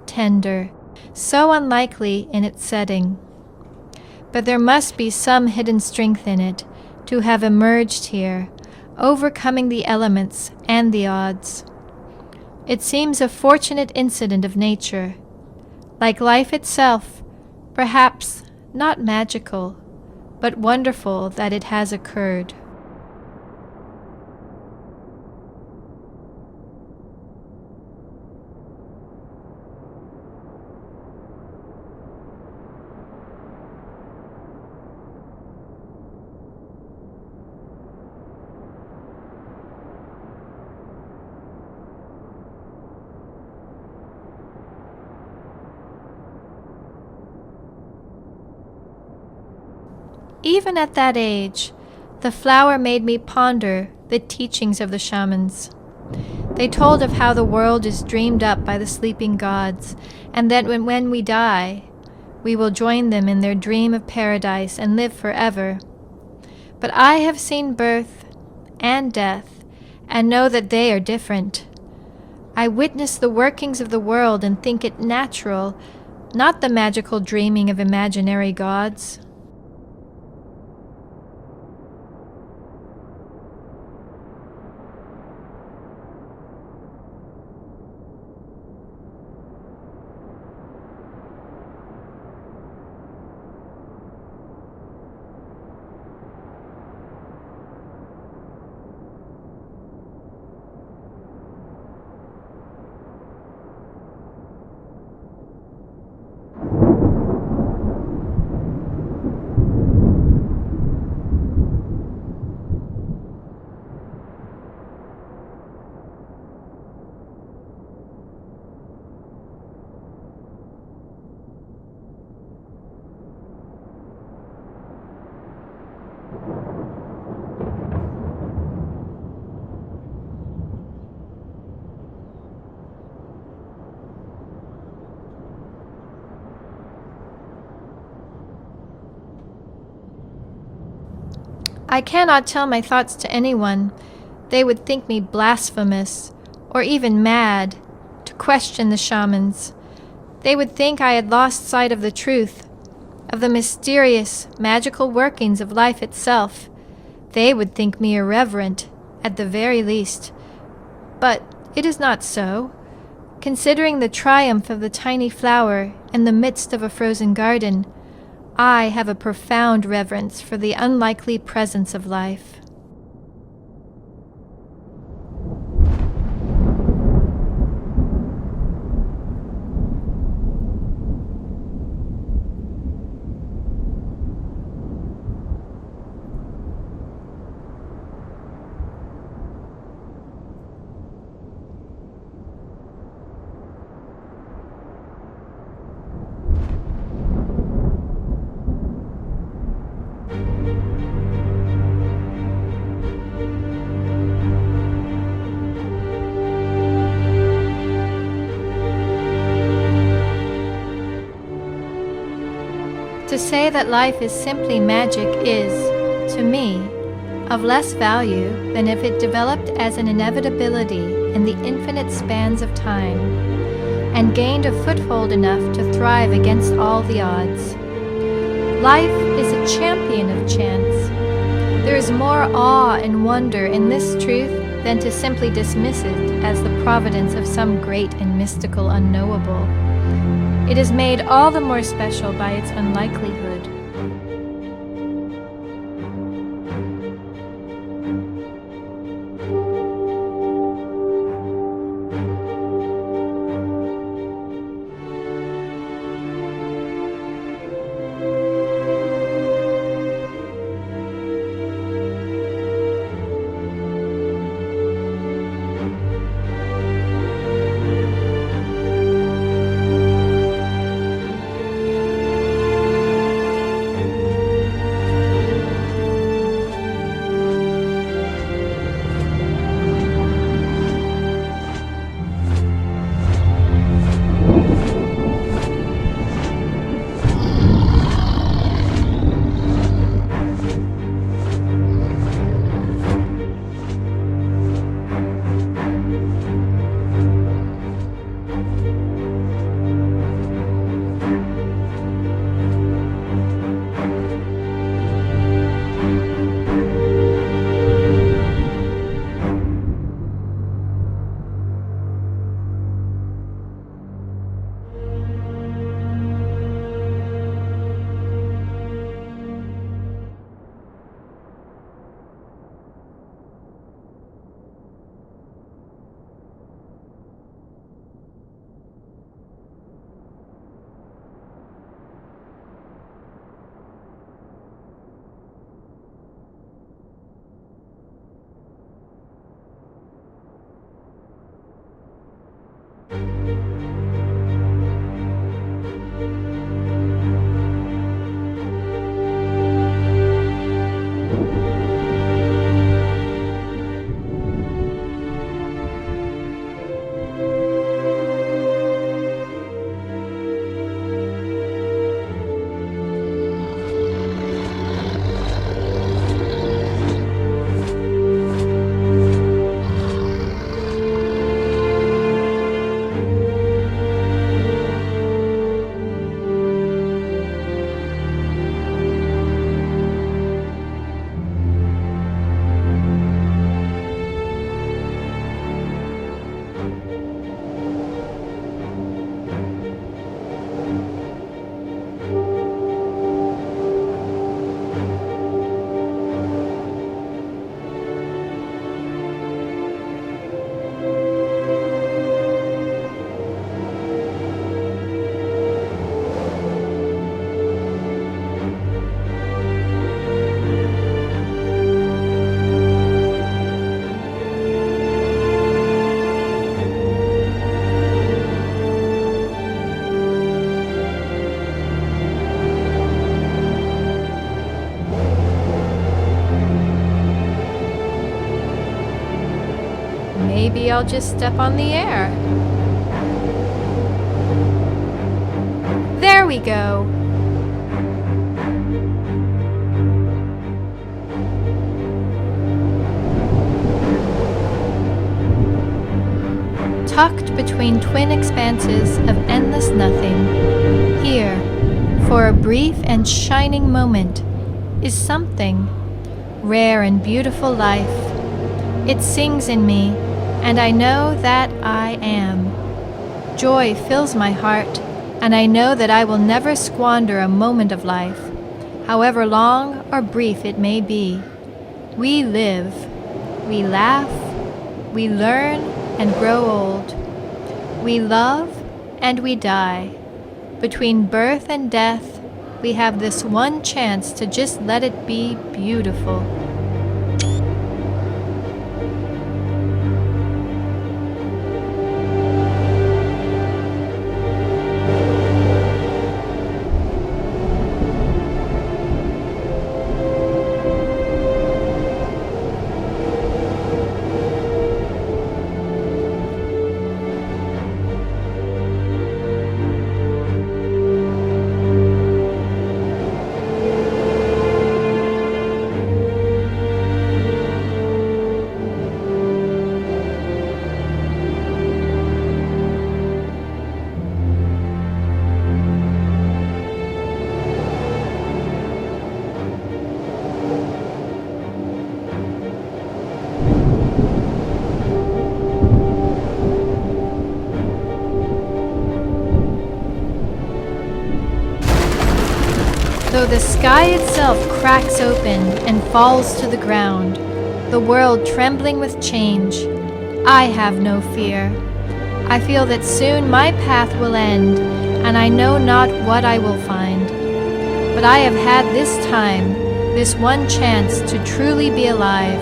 tender, so unlikely in its setting. But there must be some hidden strength in it to have emerged here, overcoming the elements and the odds. It seems a fortunate incident of nature. Like life itself, perhaps not magical, but wonderful that it has occurred. Even at that age, the flower made me ponder the teachings of the shamans. They told of how the world is dreamed up by the sleeping gods, and that when we die, we will join them in their dream of paradise and live forever. But I have seen birth and death, and know that they are different. I witness the workings of the world and think it natural, not the magical dreaming of imaginary gods. I cannot tell my thoughts to anyone. They would think me blasphemous, or even mad, to question the shamans. They would think I had lost sight of the truth, of the mysterious, magical workings of life itself. They would think me irreverent, at the very least. But it is not so. Considering the triumph of the tiny flower in the midst of a frozen garden, I have a profound reverence for the unlikely presence of life. To say that life is simply magic is, to me, of less value than if it developed as an inevitability in the infinite spans of time, and gained a foothold enough to thrive against all the odds. Life is a champion of chance. There is more awe and wonder in this truth than to simply dismiss it as the providence of some great and mystical unknowable. It is made all the more special by its unlikelihood. Maybe I'll just step on the air. There we go. Tucked between twin expanses of endless nothing, here, for a brief and shining moment, is something, rare and beautiful life. It sings in me, and I know that I am. Joy fills my heart, and I know that I will never squander a moment of life, however long or brief it may be. We live, we laugh, we learn and grow old. We love and we die. Between birth and death, we have this one chance to just let it be beautiful. So the sky itself cracks open and falls to the ground, the world trembling with change. I have no fear. I feel that soon my path will end, and I know not what I will find. But I have had this time, this one chance to truly be alive.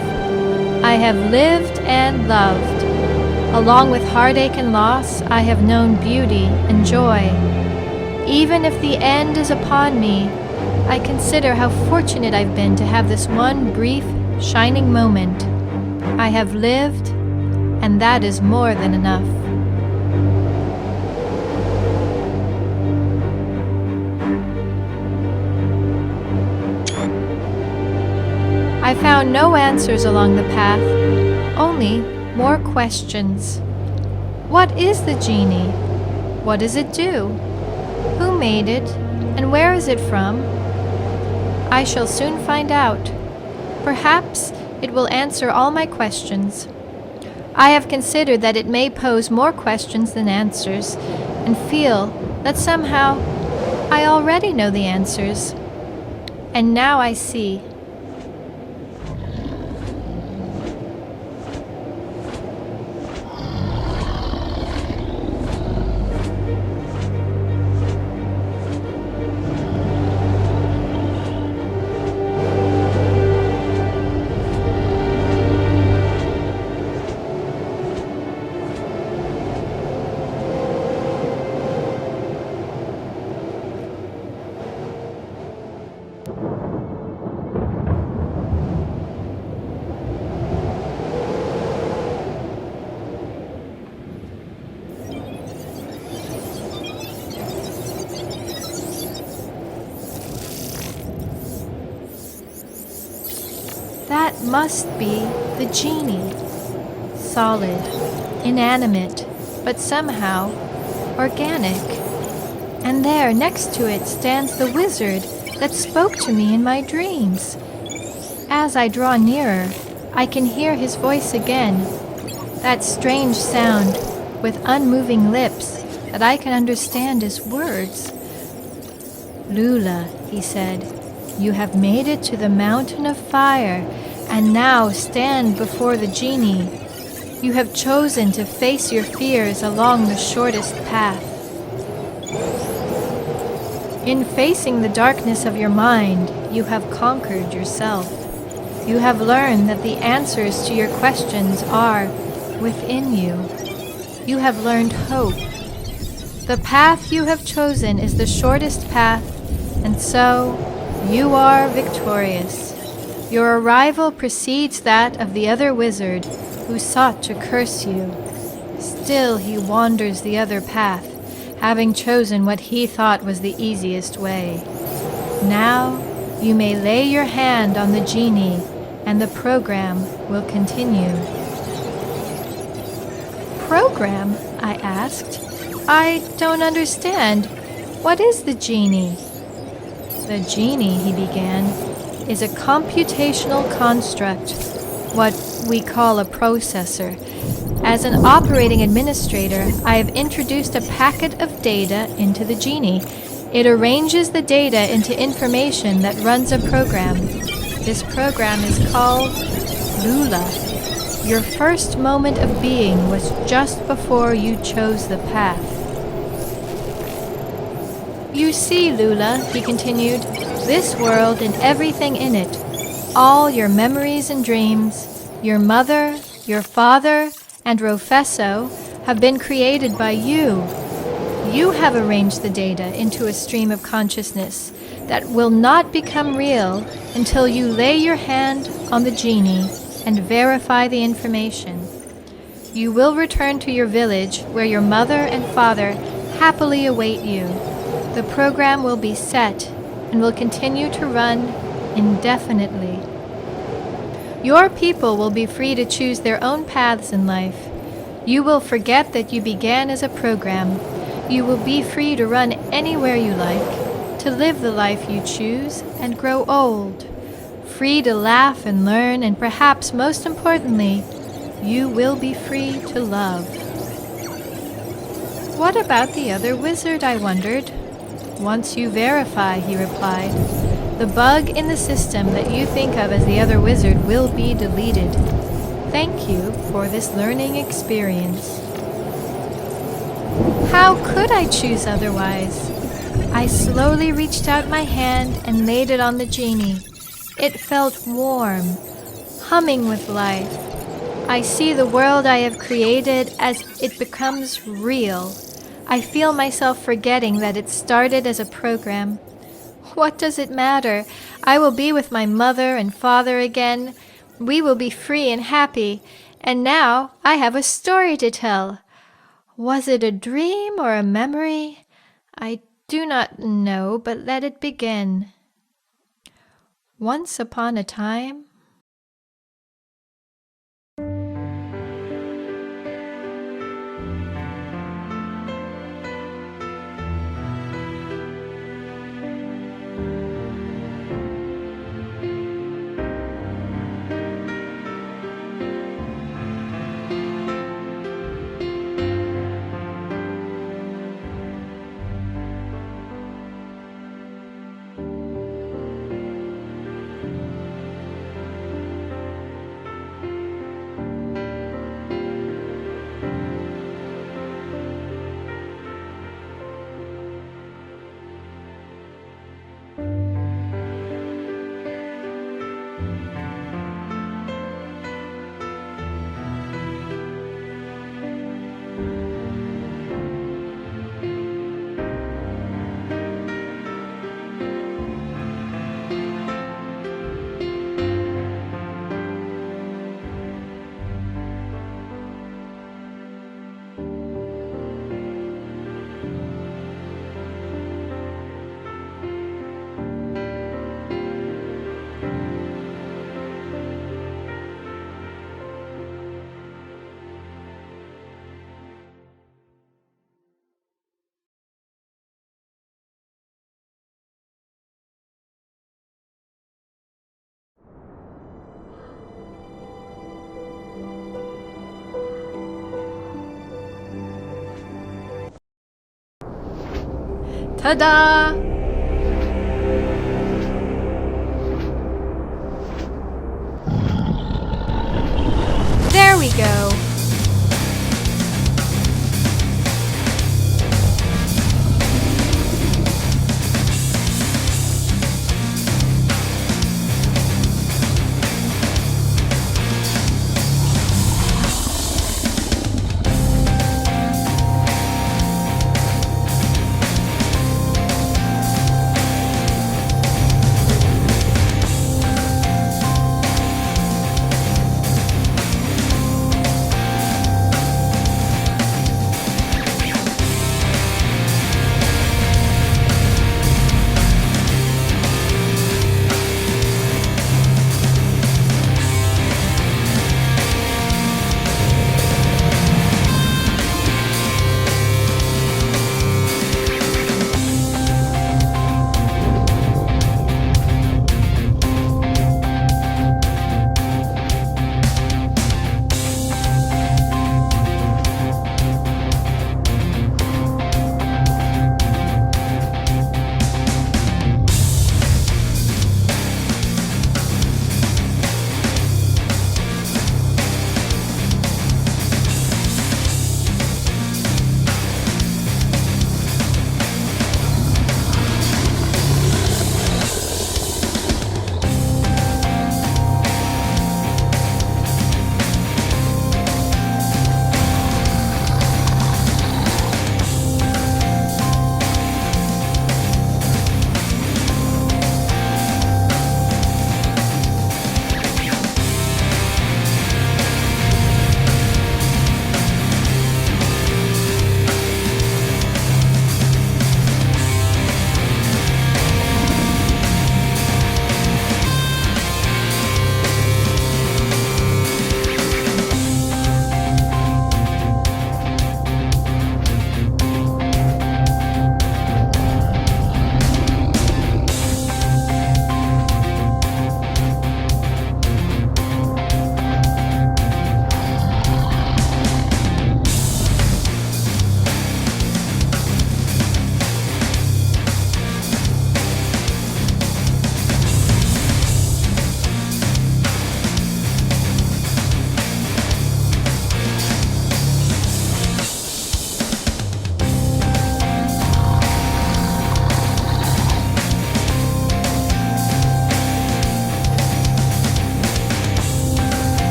I have lived and loved. Along with heartache and loss, I have known beauty and joy. Even if the end is upon me, I consider how fortunate I've been to have this one brief, shining moment. I have lived, and that is more than enough. I found no answers along the path, only more questions. What is the genie? What does it do? Who made it, and where is it from? I shall soon find out. Perhaps it will answer all my questions. I have considered that it may pose more questions than answers, and feel that somehow I already know the answers. And now I see. That must be the genie. Solid, inanimate, but somehow organic. And there, next to it, stands the wizard that spoke to me in my dreams. As I draw nearer, I can hear his voice again, that strange sound with unmoving lips that I can understand as words. "Lula," he said, "you have made it to the mountain of fire, and now stand before the genie. You have chosen to face your fears along the shortest path. In facing the darkness of your mind, you have conquered yourself. You have learned that the answers to your questions are within you. You have learned hope. The path you have chosen is the shortest path, and so you are victorious. Your arrival precedes that of the other wizard who sought to curse you. Still he wanders the other path, having chosen what he thought was the easiest way. Now you may lay your hand on the genie, and the program will continue." "Program?" I asked. "I don't understand. What is the genie?" "The genie," he began, "is a computational construct, what we call a processor. As an operating administrator, I have introduced a packet of data into the genie. It arranges the data into information that runs a program. This program is called Lula. Your first moment of being was just before you chose the path." "You see, Lula," he continued, "this world and everything in it, all your memories and dreams, your mother, your father, and Rofesso have been created by you. You have arranged the data into a stream of consciousness that will not become real until you lay your hand on the genie and verify the information. You will return to your village where your mother and father happily await you. The program will be set and will continue to run indefinitely. Your people will be free to choose their own paths in life. You will forget that you began as a program. You will be free to run anywhere you like, to live the life you choose and grow old. Free to laugh and learn, and perhaps most importantly, you will be free to love." "What about the other wizard?" I wondered. "Once you verify," he replied, The bug in the system that you think of as the other wizard will be deleted. Thank you for this learning experience. How could I choose otherwise? I slowly reached out my hand and laid it on the genie. It felt warm, humming with life. I see the world I have created as it becomes real. I feel myself forgetting that it started as a program. What does it matter? I will be with my mother and father again. We will be free and happy. And now I have a story to tell. Was it a dream or a memory? I do not know, but let it begin. Once upon a time, ta-da! There we go.